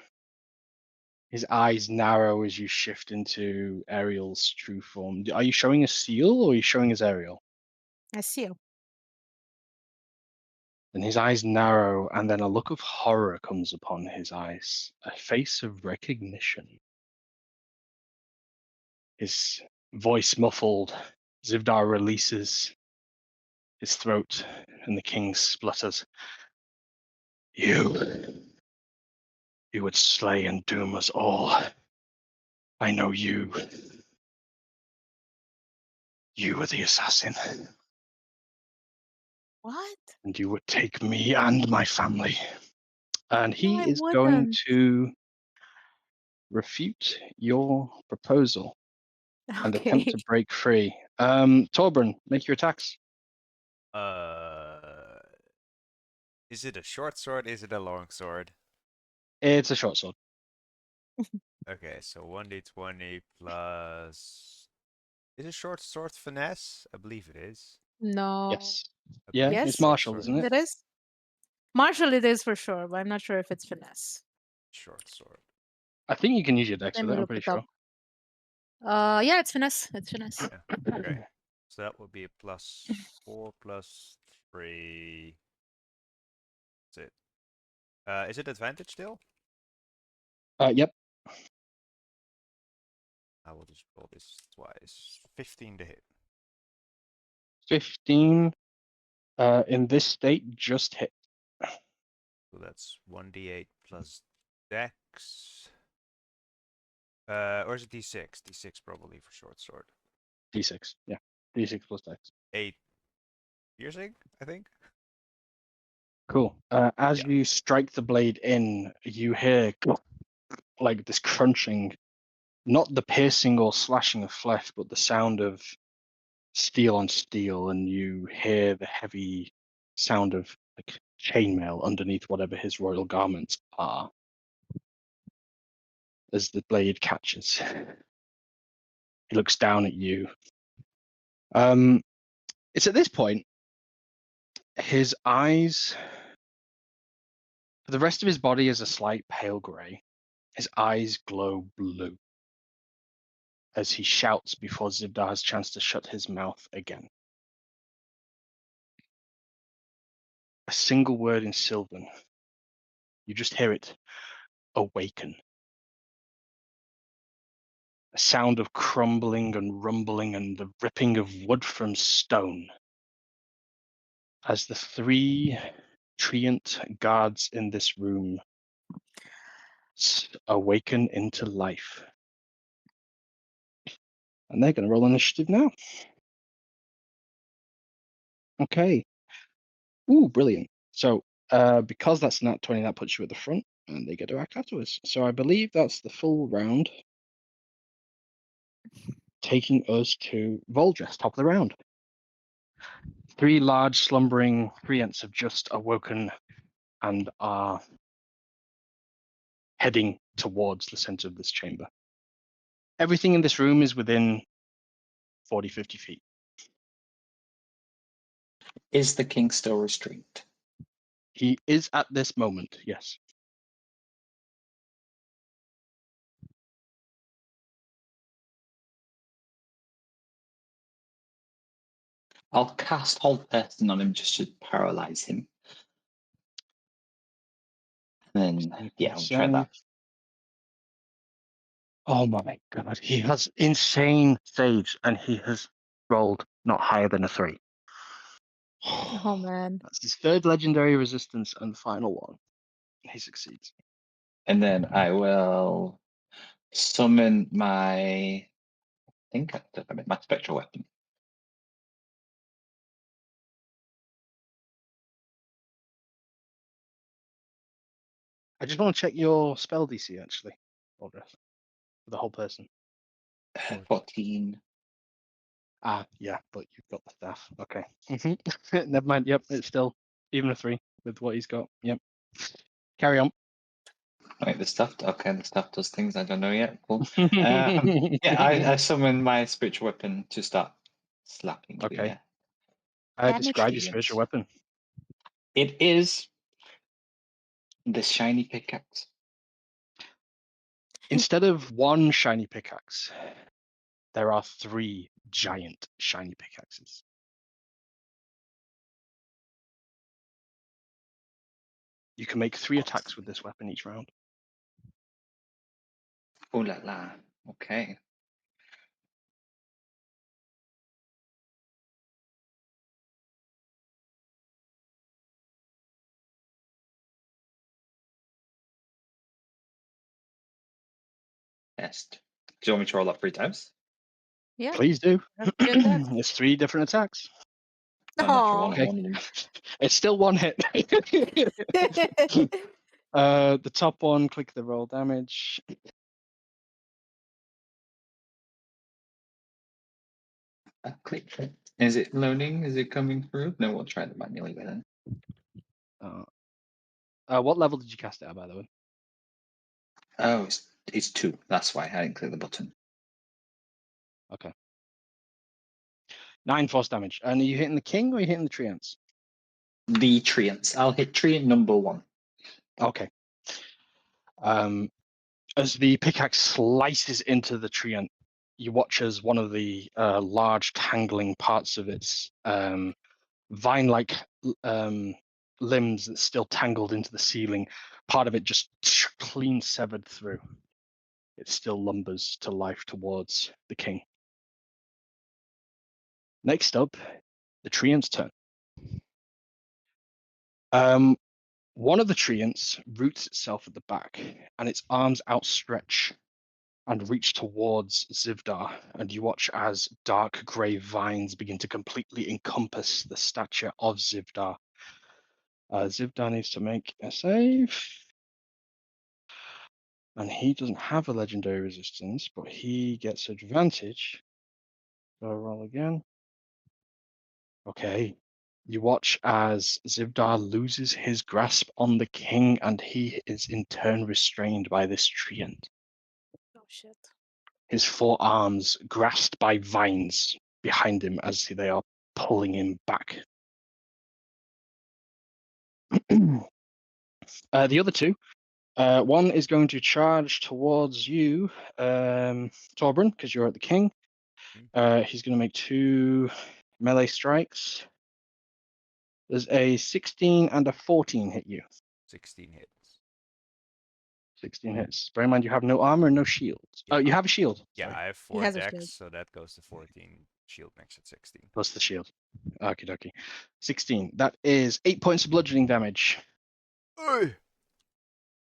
His eyes narrow as you shift into Ariel's true form. Are you showing a seal or are you showing as Ariel? I see you. And his eyes narrow, and then a look of horror comes upon his eyes, a face of recognition. His voice muffled, Zivdar releases his throat, and the king splutters. You would slay and doom us all. I know you. You were the assassin, What? and you would take me and my family. And No, he I is going wouldn't. to refute your proposal and attempt Okay. to break free. Torben, make your attacks. Is it a short sword? Is it a long sword? It's a short sword. Okay, so 1d20 plus. Is it short sword finesse? I believe it is. No. Yes. I Yeah, believe Yes, it's short martial, sword isn't it? it is. Martial it is for sure, but I'm not sure if it's finesse. Short sword. I think you can use your dex Let with me it, I'm look pretty it sure. up. Yeah, it's finesse. It's finesse. Yeah. Okay. So that would be a +4 +3. That's it. Is it advantage still? Yep. I will just roll this twice. 15 to hit. 15. In this state, just hit. So that's 1d8 plus dex. Or is it d6? D6 probably for short sword. D6. Yeah. D6 plus dex. 8 piercing, I think. Cool. As Yeah. you strike the blade in, you hear like this crunching, not the piercing or slashing of flesh, but the sound of steel on steel, and you hear the heavy sound of like chainmail underneath whatever his royal garments are as the blade catches. He looks down at you. It's at this point his eyes, the rest of his body is a slight pale grey. His eyes glow blue as he shouts before Zibdar has a chance to shut his mouth again. A single word in Sylvan. You just hear it. Awaken. A sound of crumbling and rumbling and the ripping of wood from stone. As the 3 treant guards in this room awaken into life. And they're going to roll initiative now. Okay. Ooh, brilliant. So because that's not 20, that puts you at the front, and they get to act afterwards. So I believe that's the full round, taking us to Voldress, top of the round. 3 large slumbering treants have just awoken and are heading towards the center of this chamber. Everything in this room is within 40, 50 feet. Is the king still restrained? He is at this moment, yes. I'll cast Hold Person on him just to paralyze him. And then, yeah, I'll try that. Oh my god, he has insane saves and he has rolled not higher than a 3. Oh man. That's his 3rd legendary resistance and final one. He succeeds. And then I will summon my think I took my spectral weapon. I just want to check your spell DC actually, Aldrich, for the whole person. 14. Ah, yeah, but you've got the staff. Okay. Never mind. Yep, it's still even a 3 with what he's got. Yep. Carry on. Right, the stuff. Okay, the stuff does things I don't know yet. Cool. Yeah, I summon my spiritual weapon to start slapping the Okay. Describe your treant. spiritual weapon. It is the shiny pickaxe. Instead of one shiny pickaxe, there are 3 giant shiny pickaxes. You can make 3 attacks with this weapon each round. Oh la la. Okay. Test. Do you want me to roll up 3 times? Yeah, Please do. that's good. That. It's 3 different attacks. Natural one Oh. on one of them. It's still 1 hit. The top one, click the roll damage. Click. Is it loading? Is it coming through? No, we'll try it manually then. What level did you cast it at, by the way? Oh, it's 2. That's why I didn't click the button. Okay. 9 force damage. And are you hitting the king or are you hitting the treants? The treants. I'll hit treant number 1. Okay. As the pickaxe slices into the treant, you watch as one of the large tangling parts of its vine-like limbs that's still tangled into the ceiling, part of it just clean severed through. It still lumbers to life towards the king. Next up, the treant's turn. One of the treants roots itself at the back, and its arms outstretch and reach towards Zivdar, and you watch as dark grey vines begin to completely encompass the stature of Zivdar. Zivdar needs to make a save. And he doesn't have a legendary resistance, but he gets advantage. So roll again. Okay. You watch as Zivdar loses his grasp on the king, and he is in turn restrained by this treant. Oh shit. His forearms grasped by vines behind him as they are pulling him back. The other 2, one is going to charge towards you, Torbran, because you're at the king. He's going to make 2 melee strikes. There's a 16 and a 14 hit you. 16 hits. 16 hits. Bear in mind, you have no armor and no shields. Yeah. Oh, you have a shield. Yeah, Sorry. I have He 4 has a decks, shield. so that goes to 14. Shield makes it 16. Plus the shield. Okie dokie. 16. That is 8 points of bludgeoning damage. Oi!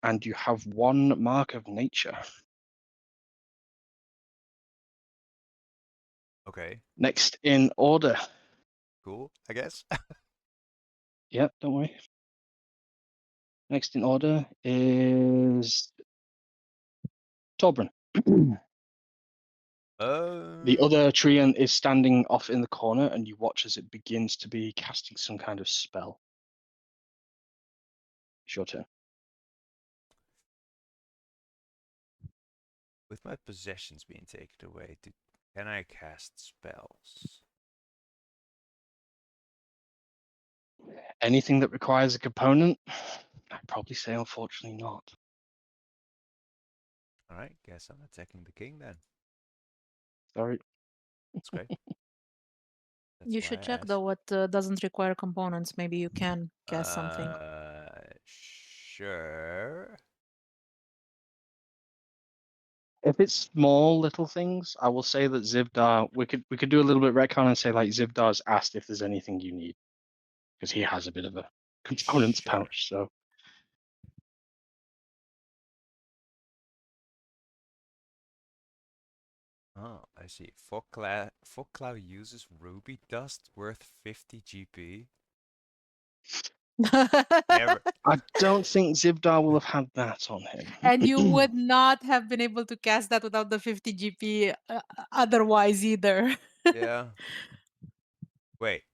And you have 1 mark of nature. Okay, Next in order. cool, I guess. Yep, don't worry. Next in order is Torbran. The other treant is standing off in the corner, and you watch as it begins to be casting some kind of spell. It's your turn. With my possessions being taken away, can I cast spells? Anything that requires a component, I'd probably say unfortunately not. Alright, guess I'm attacking the king then. Sorry. That's great. That's You why should I check asked. though what doesn't require components. Maybe you can cast something. Sure. If it's small little things, I will say that Zivdar, we could do a little bit of retcon and say like Zivdar's asked if there's anything you need, because he has a bit of a components Sure. pouch. So Oh, I see. Fog Cloud uses ruby dust worth 50 GP. Never. I don't think Zibdar will have had that on him. And you would not have been able to cast that without the 50 GP otherwise either. Yeah. Wait.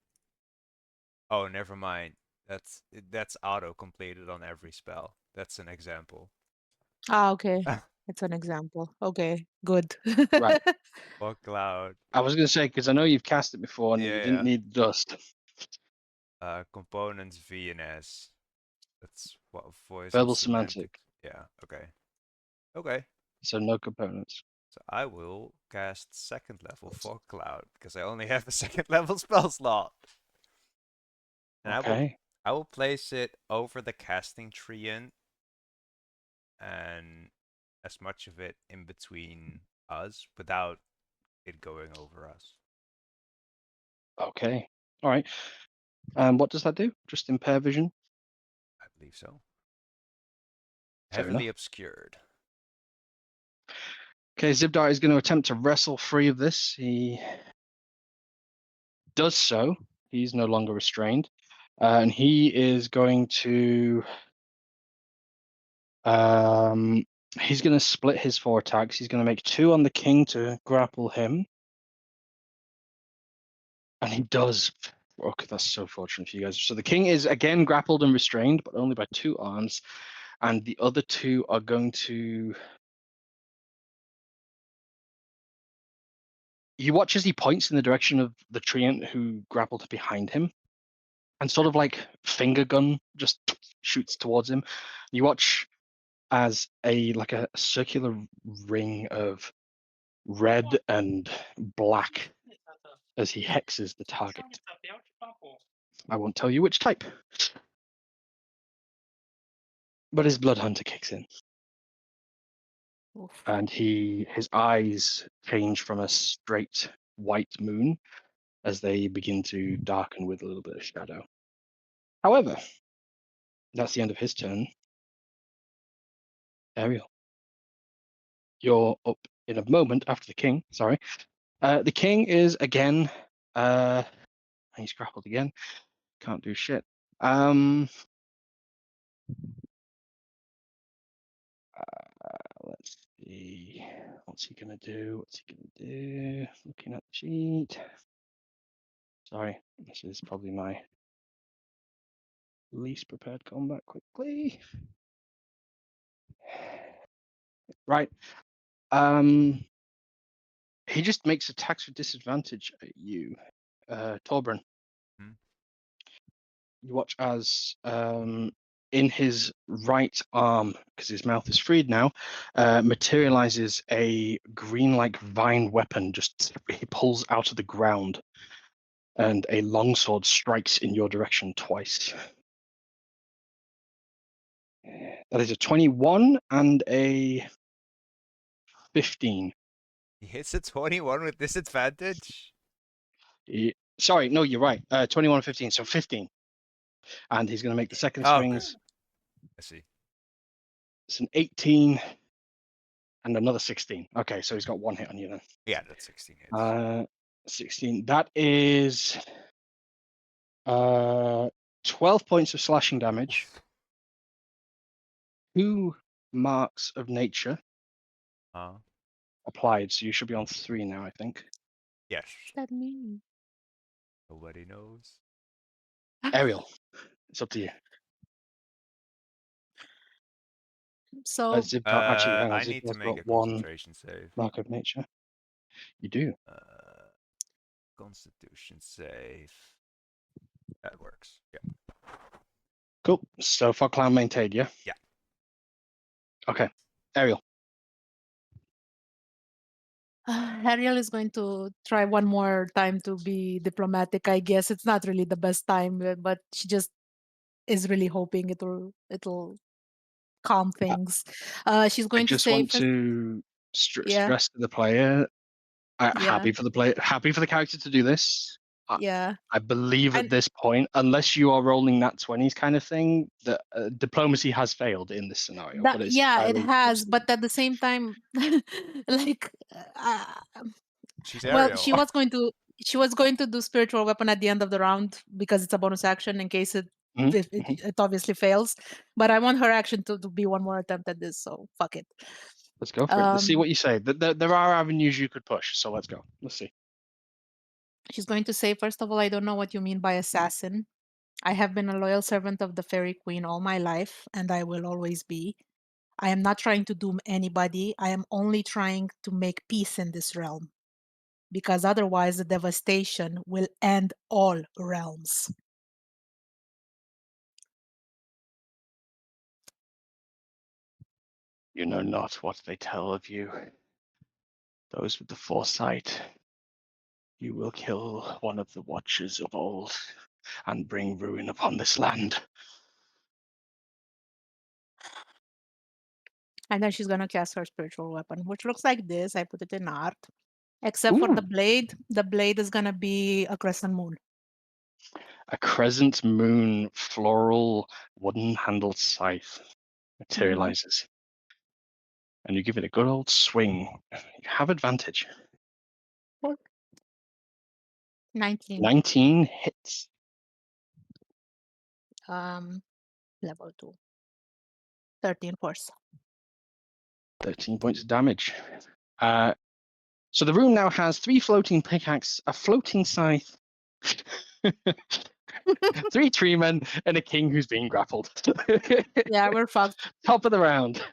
Oh, never mind. That's auto completed on every spell. That's an example. Okay. It's an example. Okay, good. Right. Fog Cloud. I was going to say, because I know you've cast it before and you Yeah, didn't yeah. need dust. Components V and S. That's what voice Verbal and semantic. Yeah. Okay. Okay. So no components. So I will cast second level Fog Cloud because I only have a second level spell slot. And Okay. I will place it over the casting tree and as much of it in between us without it going over us. Okay. All right. What does that do? Just impair vision? I believe so. Fair Heavily enough. obscured. Okay, Zibdar is going to attempt to wrestle free of this. He does so. He's no longer restrained. And he is going to he's going to split his 4 attacks. He's going to make 2 on the king to grapple him. And he does. Okay, that's so fortunate for you guys. So the king is again grappled and restrained, but only by 2 arms. And the other 2 are going to. You watch as he points in the direction of the treant who grappled behind him, and sort of like finger gun just shoots towards him. You watch as a circular ring of red and black as he hexes the target. I won't tell you which type. But his blood hunter kicks in. Oof. And his eyes change from a straight white moon as they begin to darken with a little bit of shadow. However, that's the end of his turn. Ariel, you're up in a moment after the king. Sorry. The king is again. He's grappled again. Can't do shit. Let's see. What's he gonna do? What's he gonna do? Looking at the sheet. Sorry, this is probably my least prepared combat. Quickly. Right. He just makes attacks with disadvantage at you, Torbran. Hmm. You watch as in his right arm, because his mouth is freed now, materializes a green-like vine weapon. Just he pulls out of the ground, and a longsword strikes in your direction twice. That is a 21 and a 15. He hits a 21 with disadvantage. Sorry, no, you're right. 21 and 15, so 15. And he's going to make the second Oh, swings. I see. It's an 18 and another 16. Okay, so he's got 1 hit on you then. Yeah, that's 16 hits. 16. That is 12 points of slashing damage. 2 marks of nature applied, so you should be on 3 now, I think. Yes. What's that mean? Nobody knows. Ariel, it's up to you. So Actually, hang on. I need to Zipdar's make got a 1 concentration save. mark of nature. You do. Constitution save. That works. Yeah. Cool. So Fog Cloud maintained, yeah? Yeah. Okay. Ariel. Ariel is going to try one more time to be diplomatic. I guess it's not really the best time, but she just is really hoping it'll calm things. She's I going to just say, want to yeah, stress to the player, yeah. happy for the character to do this. Yeah. I believe at And this point, unless you are rolling nat 20s kind of thing, that diplomacy has failed in this scenario. that, But it's yeah, it entirely up has, to you. but at the same time, like, She's well, Ariel. she was going to do spiritual weapon at the end of the round because it's a bonus action in case it Mhm, it obviously fails. But I want her action to be one more attempt at this, so fuck it. Let's go for it. Let's see Um, what you say. There are avenues you could push, so let's go. Let's see. she's going to say, first of all, I don't know what you mean by assassin. I have been a loyal servant of the Fairy Queen all my life, and I will always be. I am not trying to doom anybody. I am only trying to make peace in this realm, because otherwise the devastation will end all realms. You know not what they tell of you. Those with the foresight. You will kill one of the watchers of old and bring ruin upon this land. And then she's gonna cast her spiritual weapon, which looks like this. I put it in art. Except for Ooh, the blade is gonna be a crescent moon. a crescent moon floral wooden handled scythe materializes. And you give it a good old swing. You have advantage. 19. 19 hits. Level 2. 13 force. 13 points of damage. So the room now has 3 floating pickaxes, a floating scythe, 3 tree men, and a king who's being grappled. Yeah, we're fucked. Top of the round.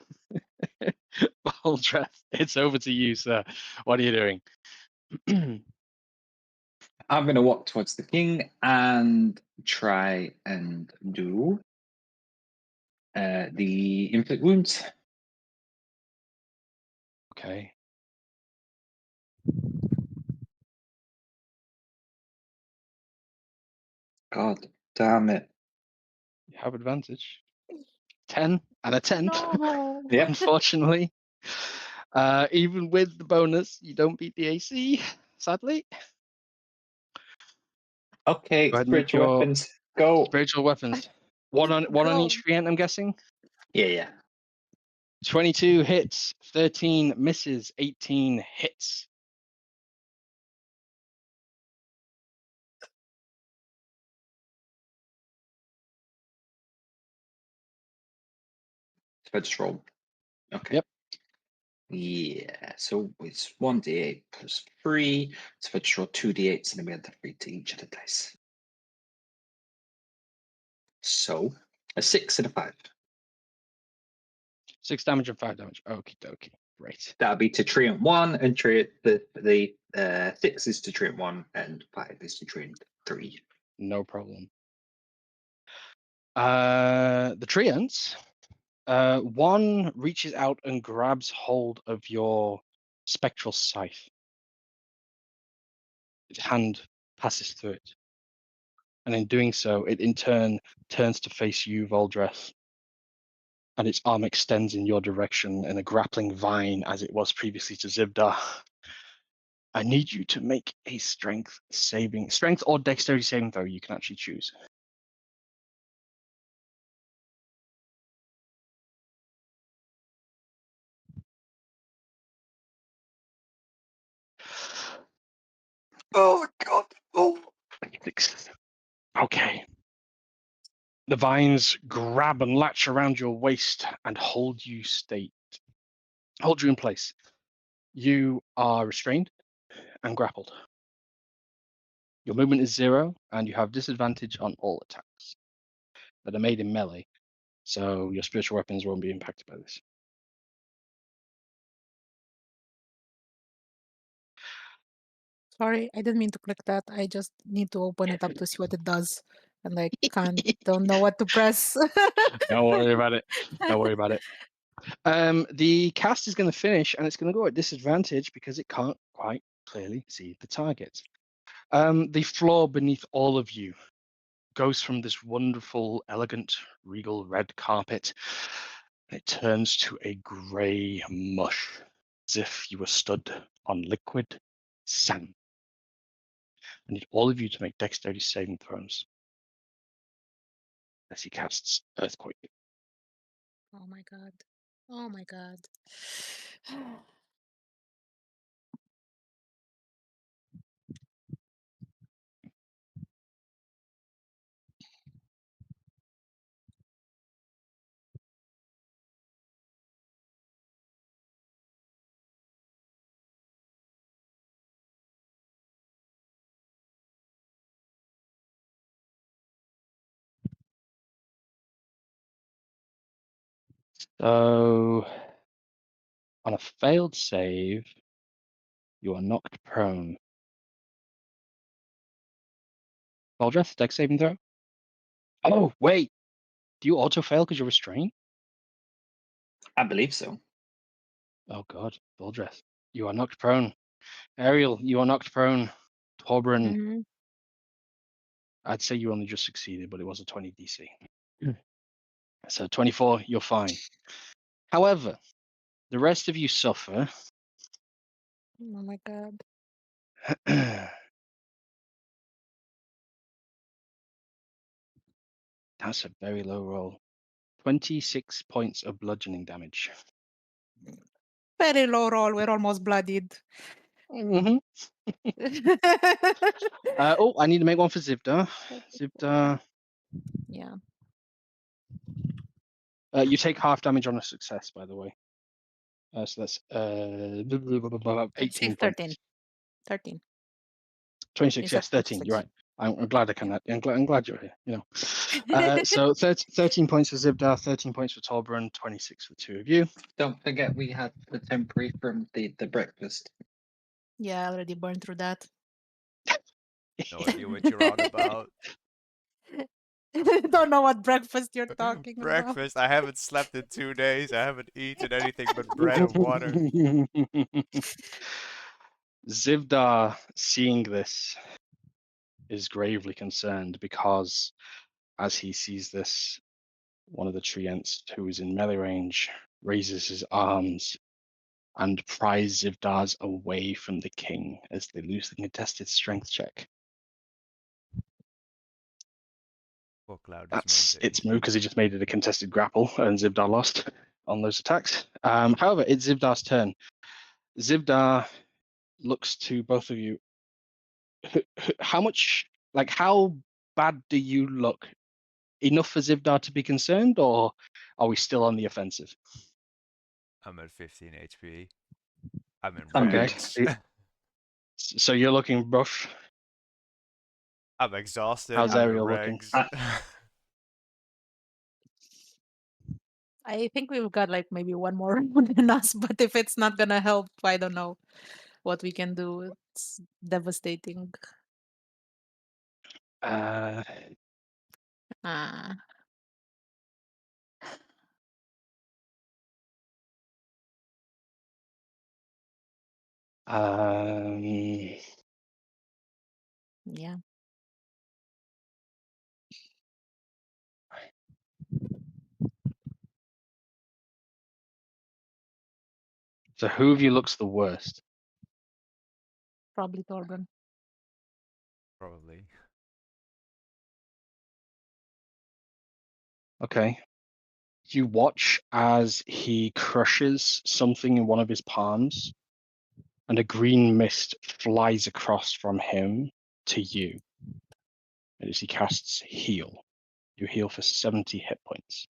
Baldreth, it's over to you, sir. What are you doing? I'm going to walk towards the king and try and do the inflict wounds. Okay. God damn it. You have advantage. 10 and a 10. No. Yep. Unfortunately. Even with the bonus, you don't beat the AC, sadly. Okay, Go ahead and make spiritual your weapons. Go. spiritual weapons. One on Go. each treant, I'm guessing. Yeah. 22 hits, 13 misses, 18 hits. So I just roll. Okay. Yep. Yeah, so it's 1d8 plus 3. So if I just roll 2d8s and then we add the 3 to each of the dice. So a 6 and a 5. 6 damage and 5 damage. Okie dokie. Great. That'll be to treant 1 and the 6 is to treant 1 and 5 is to treant 3. No problem. The treants, one reaches out and grabs hold of your spectral scythe. Its hand passes through it. And in doing so, it in turn turns to face you, Voldreth. And its arm extends in your direction in a grappling vine as it was previously to Zibda. I need you to make a strength or dexterity saving throw. You can actually choose. Oh God! Oh, Okay. The vines grab and latch around your waist and hold you in place. You are restrained and grappled. Your movement is 0, and you have disadvantage on all attacks that are made in melee. So your spiritual weapons won't be impacted by this. Sorry, I didn't mean to click that. I just need to open it up to see what it does. And don't know what to press. Don't worry about it. Don't worry about it. The cast is going to finish, and it's going to go at disadvantage because it can't quite clearly see the target. The floor beneath all of you goes from this wonderful, elegant, regal red carpet, and it turns to a grey mush, as if you were stood on liquid sand. I need all of you to make dexterity saving throws as he casts Earthquake. Oh my god. Oh my god. So, on a failed save, you are knocked prone. Valdreth, dex saving throw? Oh, wait. Do you auto fail because you're restrained? I believe so. Oh, God. Valdreth, you are knocked prone. Ariel, you are knocked prone. Torbran, Mhm. I'd say you only just succeeded, but it was a 20 DC. So 24, you're fine. However, the rest of you suffer. Oh my god. That's a very low roll. 26 points of bludgeoning damage. Very low roll. We're almost bloodied. Mm-hmm. Oh, I need to make one for Zivda. Zivda, Yeah. you take half damage on a success, by the way. So that's 18 13. points. 13. 26, You said yes, 13. You're 26. right. I'm glad I can. I'm glad you're here. You know. So 13 points for Zivda, 13 points for Torbran, 26 for the two of you. Don't forget we had the temporary from the breakfast. Yeah, I already burned through that. No idea what you're on about. Don't know what breakfast you're talking about. Breakfast. I haven't slept in 2 days. I haven't eaten anything but bread and water. Zivda, seeing this, is gravely concerned because as he sees this, one of the treants who is in melee range raises his arms and pries Zivdars away from the king as they lose the contested strength check. Poor Cloud is That's maintained. its move because he just made it a contested grapple and Zivdar lost on those attacks. However, it's Zivdar's turn. Zivdar looks to both of you. How much, like, how bad do you look? Enough for Zivdar to be concerned, or are we still on the offensive? I'm at 15 HP. I'm in I'm good. rags. So you're looking rough. I'm exhausted. How's I'm in Ariel looking? rags. I think we've got like maybe one more round than us, but if it's not gonna help, I don't know what we can do. It's devastating. Uh, Ah, um, yeah. so who of you looks the worst? Probably Torben. Probably. Okay. You watch as he crushes something in one of his palms, and a green mist flies across from him to you. And as he casts heal, you heal for 70 hit points.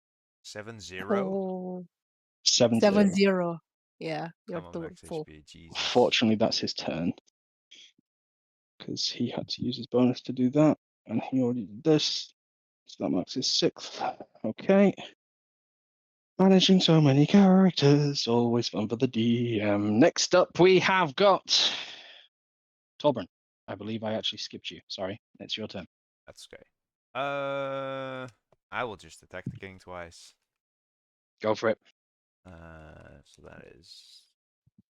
7-0. Oh, 70. 7-0. Yeah, you're I'm on too max full. HP. Jesus. Fortunately, that's his turn. Because he had to use his bonus to do that. And he already did this. So that marks his 6th. Okay. Managing so many characters, always fun for the DM. Next up, we have got Torbran. I believe I actually skipped you. Sorry, it's your turn. That's okay. I will just attack the king twice. Go for it. So that is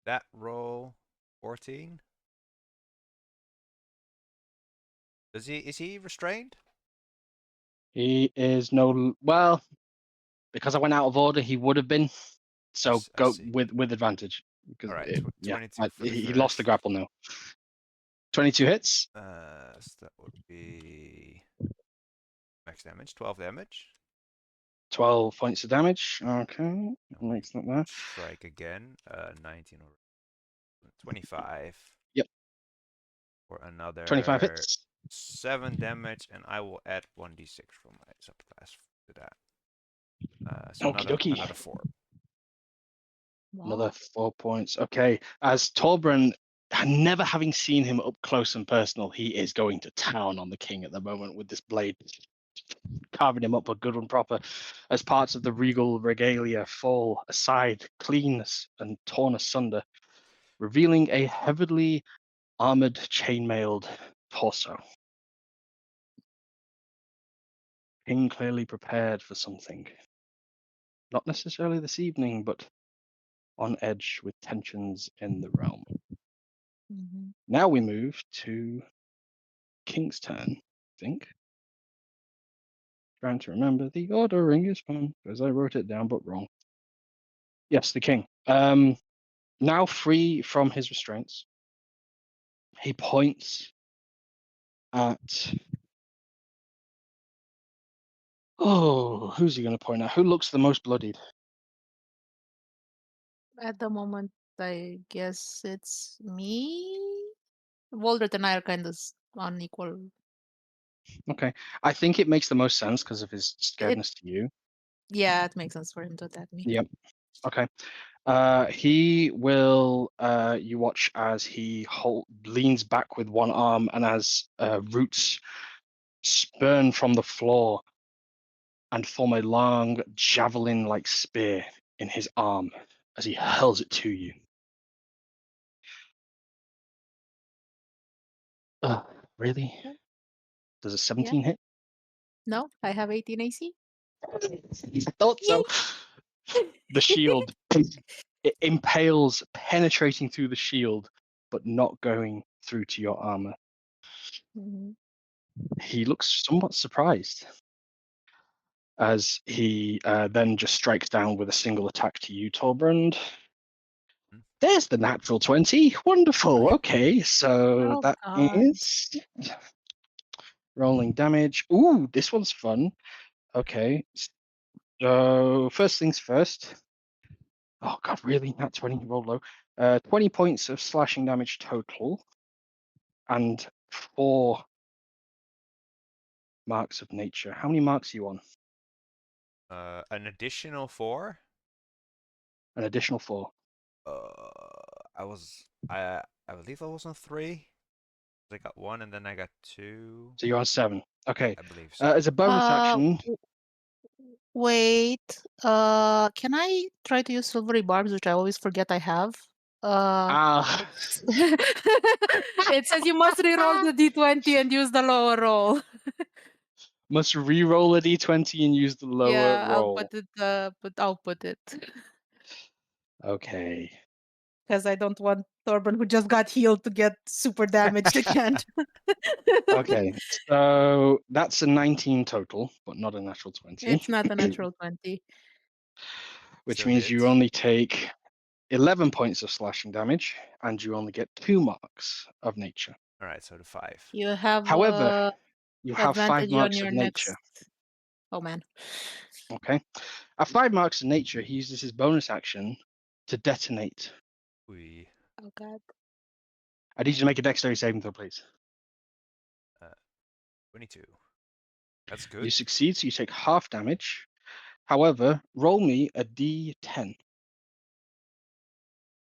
that roll 14. Is he restrained? He is no well, because I went out of order. He would have been. So I go see. with advantage because All right, yeah, 22 for the he first. lost the grapple now. 22 hits. plus that would be max damage, 12 damage. 12 points of damage. Okay, And makes we that there. strike again. 19 or 25. Yep. For another 25 hits. 7 damage, and I will add 1d6 from my subclass to that. So Okie dokie. another 4. Another Wow. 4 points. Okay, as Torbran, never having seen him up close and personal, he is going to town on the king at the moment with this blade, carving him up a good and proper, as parts of the regal regalia fall aside, clean and torn asunder, revealing a heavily armored, chainmailed torso. King clearly prepared for something. Not necessarily this evening, but on edge with tensions in the realm. Mm-hmm. Now we move to King's turn, I think. Trying to remember the ordering is fun because I wrote it down but wrong. Yes, the king. Now free from his restraints, he points at. Oh, who's he going to point at? Who looks the most bloodied? At the moment, I guess it's me. Waldred and I are kind of on equal. Okay, I think it makes the most sense because of his It scaredness to you. Yeah, it makes sense for him to attack me. Yep. Okay. He will. You watch as he leans back with one arm, and as roots spurn from the floor and form a long javelin-like spear in his arm as he hurls it to you. Really? Yeah. Does a 17 hit? No, I have 18 AC. I thought so. The shield, it impales, penetrating through the shield, but not going through to your armor. Mm-hmm. He looks somewhat surprised as he then just strikes down with a single attack to you, Torbrand. Hmm. There's the natural 20. Wonderful. Okay, so Oh that God. is rolling damage. Ooh, this one's fun. Okay, so first things first. Oh God, really? Not 20. Roll low. 20 points of slashing damage total, and 4 marks of nature. How many marks are you on? An additional 4. An additional 4. I believe I was on 3. I got 1 and then I got 2. So you're on 7. Okay. I believe so. As a bonus Uh, action, Wait. Can I try to use silvery barbs, which I always forget I have? ah, It says you must reroll the d20 and use the lower roll. must re-roll a d20 and use the lower Yeah, I'll roll. put it. But I'll put it Okay. because I don't want Thorburn, who just got healed, to get super damaged again. Okay. So that's a 19 total, but not a natural 20, It's not a natural 20. which Still means you hits. only take 11 points of slashing damage and you only get 2 marks of nature. All right, so the 5. You have However, you have 5 advantage on marks your of next. nature. Oh man. Okay. At 5 marks of nature, he uses his bonus action to detonate. We Oh God. I need you to make a dexterity saving throw, please. 22. That's You good. succeed, so you take half damage. However, roll me a d10.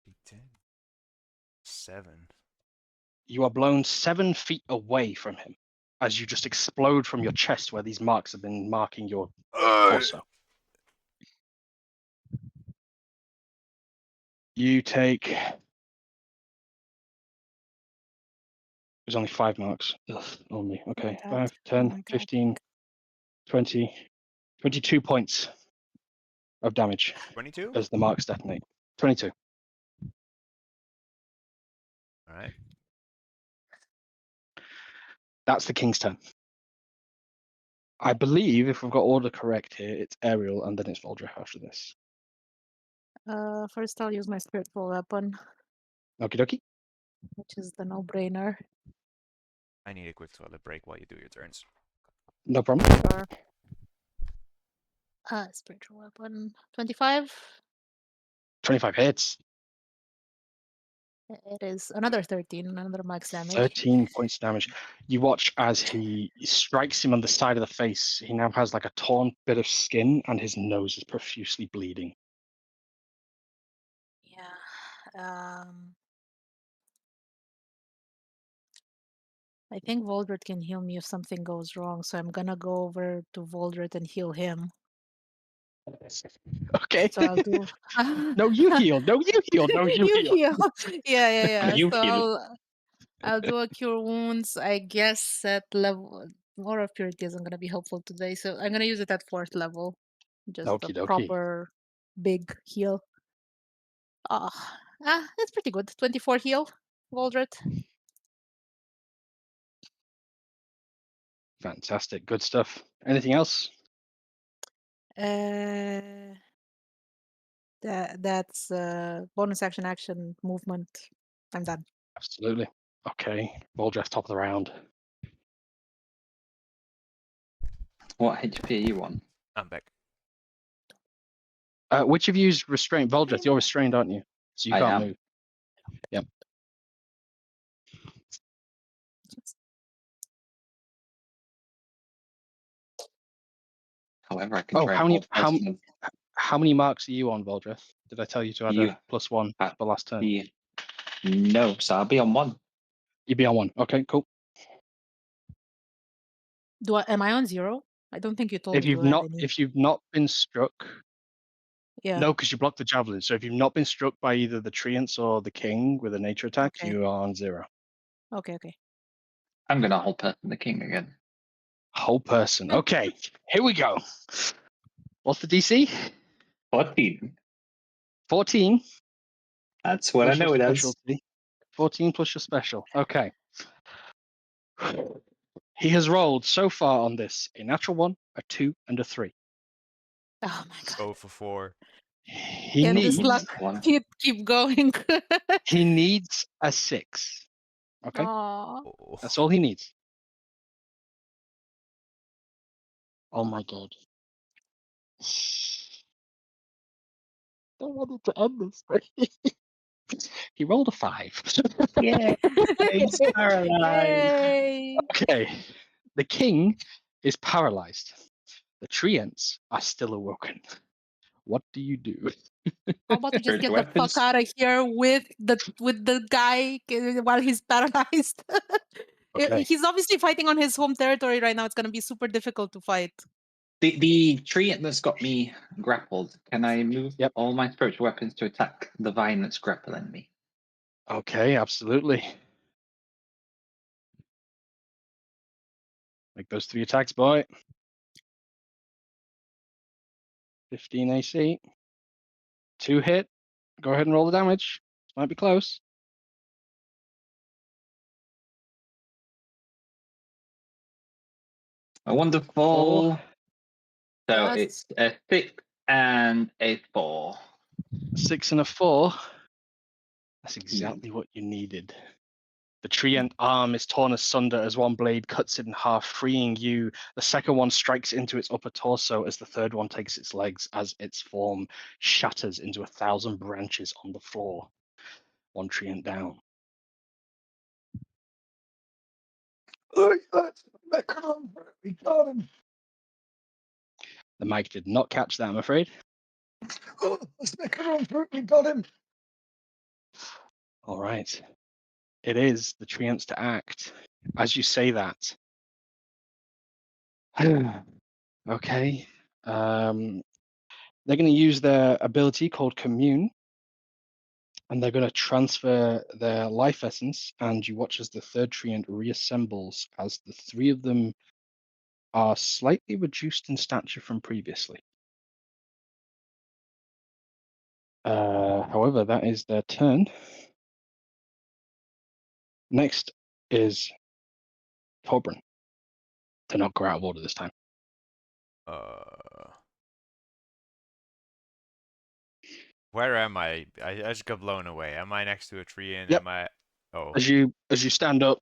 D10. 7. You are blown 7 feet away from him as you just explode from your chest where these marks have been marking your torso. You take. There's only 5 marks. Ugh, only. Okay. My God. 5, Oh 10, my God. 15, 20, 22 points of damage 22. as the marks detonate. 22. All right. That's the king's turn. I believe, if we've got order correct here, it's Ariel and then it's Voldrich after this. First I'll use my spiritual weapon, Okie dokie. which is the no-brainer. I need a quick toilet break while you do your turns. No problem. Sure. Spiritual weapon. 25. 25 hits. It is another 13, another max damage. 13 points of damage. You watch as he strikes him on the side of the face. He now has like a torn bit of skin, and his nose is profusely bleeding. Yeah. I think Voldred can heal me if something goes wrong, so I'm gonna go over to Voldred and heal him. Okay. So I'll do. No, you heal. No, you heal. No, you You heal. heal. Yeah. You So heal. I'll do a cure wounds. I guess at level more of purity isn't gonna be helpful today, so I'm gonna use it at 4th level. Just a Okie dokie. proper big heal. It's pretty good. 24 heal, Voldred. Fantastic. Good stuff. Anything else? That's bonus action movement. I'm done. Absolutely. Okay. Voldreth, top of the round. What HP are you on? I'm back. Which of you's restrained? Voldreth, you're restrained, aren't you? So you I can't am. move. Yep. However, I can Oh, try how and many hold person. how many marks are you on, Voldreth? Did I tell you to add You a +1 have for last turn? No, so I'll be on 1. You'd be on 1. Okay, cool. Am I on 0? I don't think you told me to add any. If you've not been struck, Yeah. no, because you blocked the javelin. So if you've not been struck by either the treants or the king with a nature attack, Okay. you are on 0. Okay. I'm gonna hold person the king again. Whole person. Okay, here we go. What's the DC? 14. 14. That's what I Plus your know it as. specialty. 14 plus your special. Okay. He has rolled so far on this a natural 1, a 2, and a 3. Oh my god. Go for 4. He Can this needs luck One. keep going? he needs a 6. Okay, Aw. Oh. that's all he needs. Oh my god. Don't want it to end this way. He rolled a 5. Yeah, he's paralyzed. Yay! Okay. The king is paralyzed. The treants are still awoken. What do you do? How about we just Spiritual get the weapons. fuck out of here with the guy while he's paralyzed? Okay. He's obviously fighting on his home territory right now. It's gonna be super difficult to fight. The treant that's got me grappled, can I move Yep. all my spiritual weapons to attack the vine that's grappling me? Okay, absolutely. Make those 3 attacks, boy. 15 AC. 2 hit. Go ahead and roll the damage. Might be close. A wonderful. 4. So Yes. it's a 6 and a 4. 6 and a 4. That's exactly what you needed. The treant arm is torn asunder as one blade cuts it in half, freeing you. The second one strikes into its upper torso as the third one takes its legs, as its form shatters into 1,000 branches on the floor. One treant down. Look, that's Macron. We got him. The mic did not catch that, I'm afraid. Oh, let's make a run for it. We got him. All right. It is the treants to act. As you say that. Okay. They're going to use their ability called Commune, and they're going to transfer their life essence, and you watch as the third treant reassembles as the 3 of them are slightly reduced in stature from previously. However, that is their turn. Next is Torbran. They're not go out of order this time. Where am I? I just got blown away. Am I next to a tree and Yep. am I? Oh. As you stand up,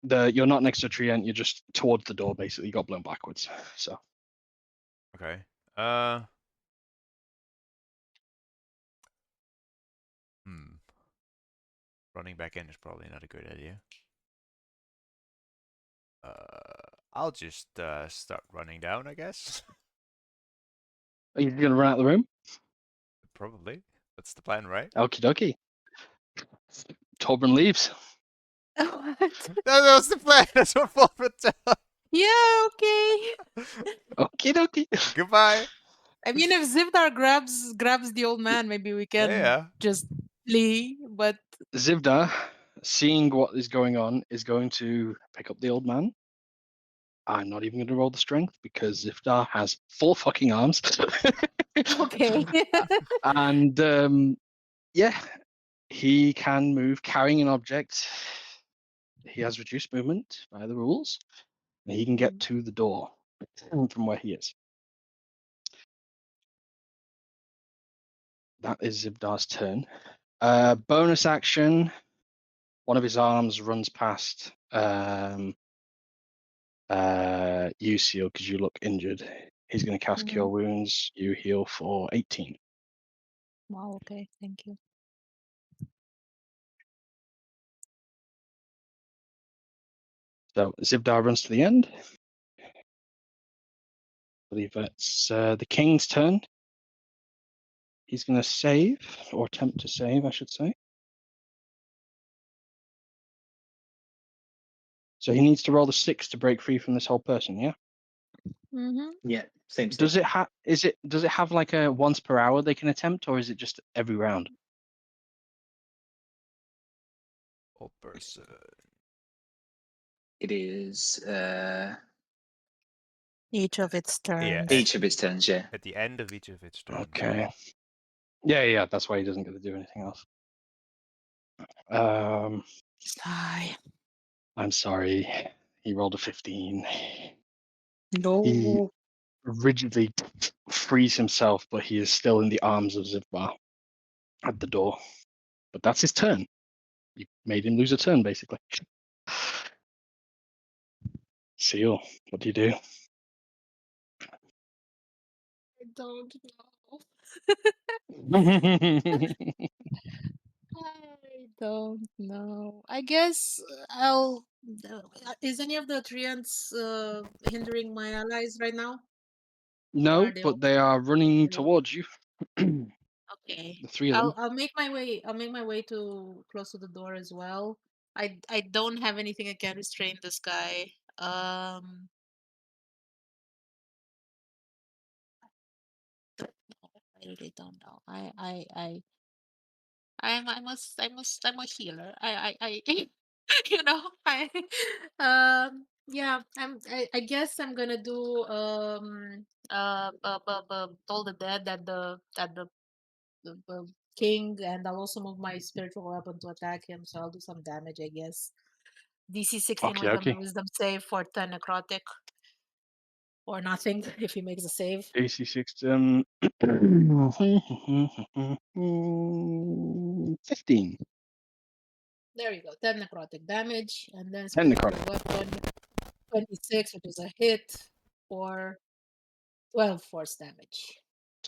You're not next to a treant. You're just towards the door. Basically, you got blown backwards. So Okay. Hmm. Running back in is probably not a good idea. I'll just start running down, I guess. are you gonna run out of the room? Probably. That's the plan, right? Okie dokie. Torben leaves. What? That was the plan. That's what Fulford tell. Yeah, okay. Okie dokie. Goodbye. I mean, if Zivdar grabs the old man, maybe we can Yeah. just flee. But Zivda, seeing what is going on, is going to pick up the old man. I'm not even going to roll the strength because Zivda has 4 fucking arms. okay. And yeah, he can move carrying an object. He has reduced movement by the rules. And he can get to the door from where he is. That is Zivdar's turn. Bonus action. One of his arms runs past you, Seal, because you look injured. He's going to cast Cure Wounds. You heal for 18. Wow. Okay. Thank you. So Zivdar runs to the end. I believe that's the king's turn. He's going to save, or attempt to save, I should say. So he needs to roll the 6 to break free from this whole person, yeah? Mm-hmm. Yeah, same Does it have like a once per hour they can attempt, or is it just every round? Old person. It is Each of its turns. Yeah. each of its turns, yeah. At the end of each of its turns. Okay. Yeah, that's why he doesn't get to do anything else. Sigh. I'm sorry. He rolled a 15. No. He rigidly frees himself, but he is still in the arms of Zivbar at the door. But that's his turn. You made him lose a turn, basically. Seal, what do you do? I don't know. I don't know. I guess I'll. Is any of the treants hindering my allies right now? Or No, are they all but they are running alone? towards you. The Okay. 3 of them. I'll make my way. I'll make my way to close to the door as well. I don't have anything that can restrain this guy. I really don't know. I'm a healer. you know, yeah, I guess I'm gonna do Toll the Dead at the king, and I'll also move my spiritual weapon to attack him, so I'll do some damage, I guess. DC 16 Okay. wisdom save for 10 necrotic, or nothing if he makes a save. AC 6. 15. There you go, 10 necrotic damage, and then 10 spiritual necrotic. weapon 26, which is a hit for 12 force damage.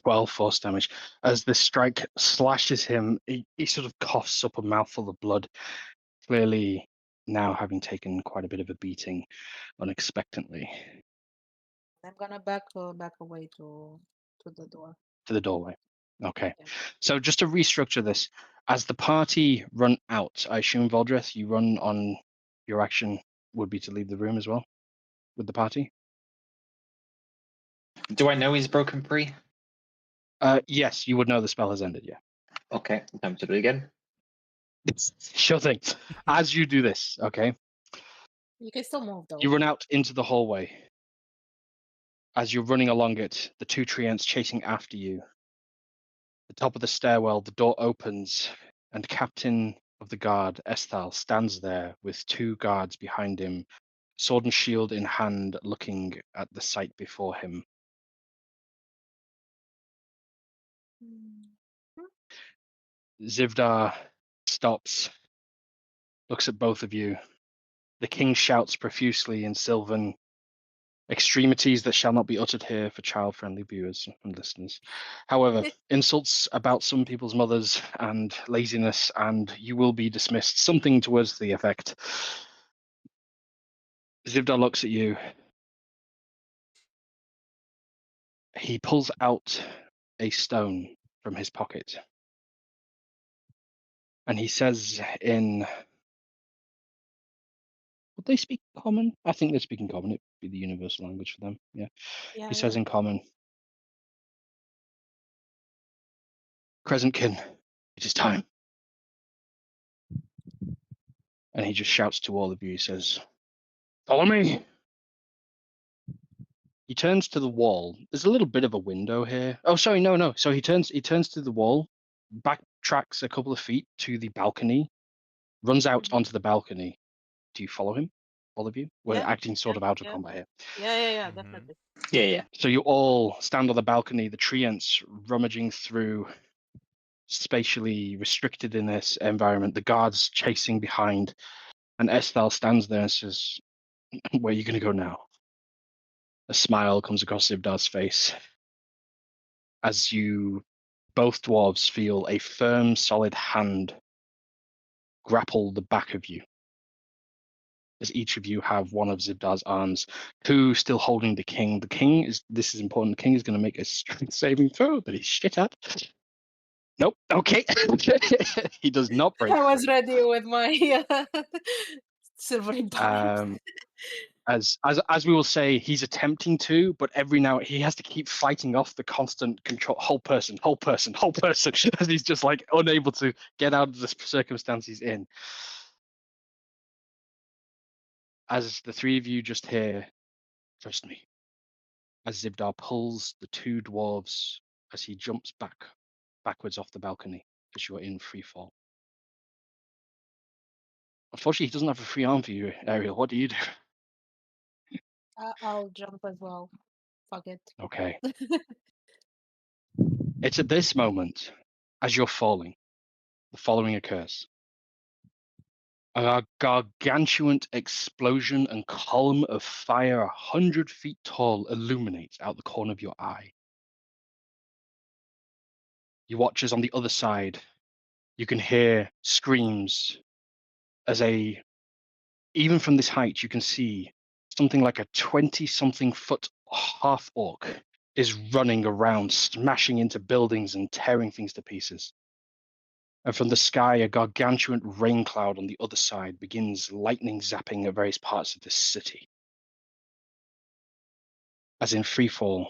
12 force damage. As the strike slashes him, he sort of coughs up a mouthful of blood, clearly now having taken quite a bit of a beating unexpectedly. I'm gonna back away to the door. To the doorway. Okay. Yeah. So just to restructure this, as the party run out, I assume Voldreth, you run on your action would be to leave the room as well with the party? Do I know he's broken free? Yes, you would know the spell has ended, yeah. Okay, time to do it again. Sure thing. As you do this, okay, You can still move though. you run out into the hallway. As you're running along it, the 2 treants chasing after you. The top of the stairwell, the door opens, and Captain of the Guard, Esthal, stands there with 2 guards behind him, sword and shield in hand, looking at the sight before him. Zivdar stops, looks at both of you, The king shouts profusely in Sylvan, extremities that shall not be uttered here for child-friendly viewers and listeners. However, insults about some people's mothers and laziness, and you will be dismissed. Something towards the effect. Zivdar looks at you. He pulls out a stone from his pocket. And he says in... Would they speak common? I think they speak in common. It'd be the universal language for them. Yeah. Yeah, He says in common, Crescentkin, it is time. And he just shouts to all of you. He says, follow me. He turns to the wall. There's a little bit of a window here. Oh, sorry, no. So he turns to the wall, backtracks a couple of feet to the balcony, runs out onto the balcony. Do you follow him? All of you? We're Yeah, acting sort of out of yeah. combat here. Yeah, Mhm. definitely. Yeah. So you all stand on the balcony, the treants rummaging through, spatially restricted in this environment, the guards chasing behind, and Esthal stands there and says, where are you going to go now? A smile comes across Zivdar's face as you, both dwarves, feel a firm, solid hand grapple the back of you. As each of you have one of Zivdar's arms, two still holding the king. The king is, this is important, the king is going to make a strength saving throw that he's shit at. Nope. Okay. He does not break I was free. ready with my silvery bullet. As we will say, he's attempting to, but every now he has to keep fighting off the constant control. Whole person, as he's just like unable to get out of the circumstance he's in. As the three of you just hear, trust me, as Zivdar pulls the two dwarves as he jumps backwards off the balcony as you are in free fall. Unfortunately, he doesn't have a free arm for you, Ariel. What do you do? I'll jump as well. Fuck it. Okay. It's at this moment, as you're falling, the following occurs. A gargantuan explosion and column of fire 100 feet tall illuminates out the corner of your eye. You watch as on the other side, you can hear screams as even from this height, you can see something like a 20-something foot half-orc is running around, smashing into buildings and tearing things to pieces. And from the sky, a gargantuan rain cloud on the other side begins lightning zapping at various parts of the city. As in freefall,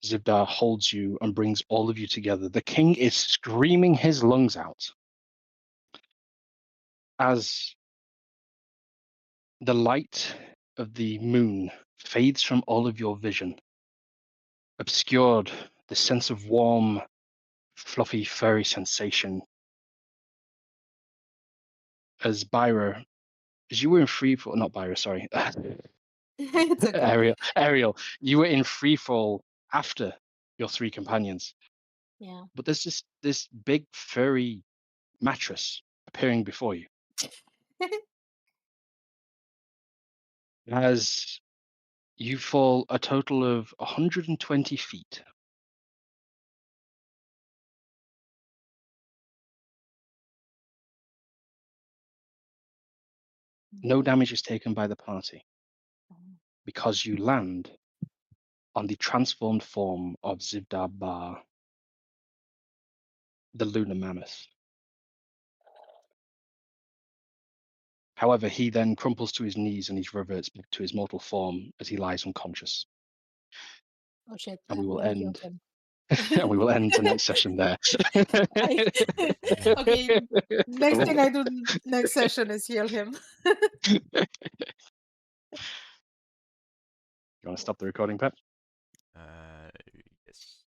Zivdar holds you and brings all of you together. The king is screaming his lungs out as the light of the moon fades from all of your vision, obscured the sense of warm, fluffy, furry sensation. As Byra, as you were in freefall, not Byra, sorry, It's okay. Ariel, you were in freefall after your three companions. Yeah. But there's this big furry mattress appearing before you. As you fall a total of 120 feet. No damage is taken by the party because you land on the transformed form of Zivdar Bar, the lunar mammoth. However, he then crumples to his knees and he reverts back to his mortal form as he lies unconscious. Oh shit. And we will What killed end him? and we will end tonight's session there. Okay. Next thing I do next session is heal him. You want to stop the recording, Pep? Yes.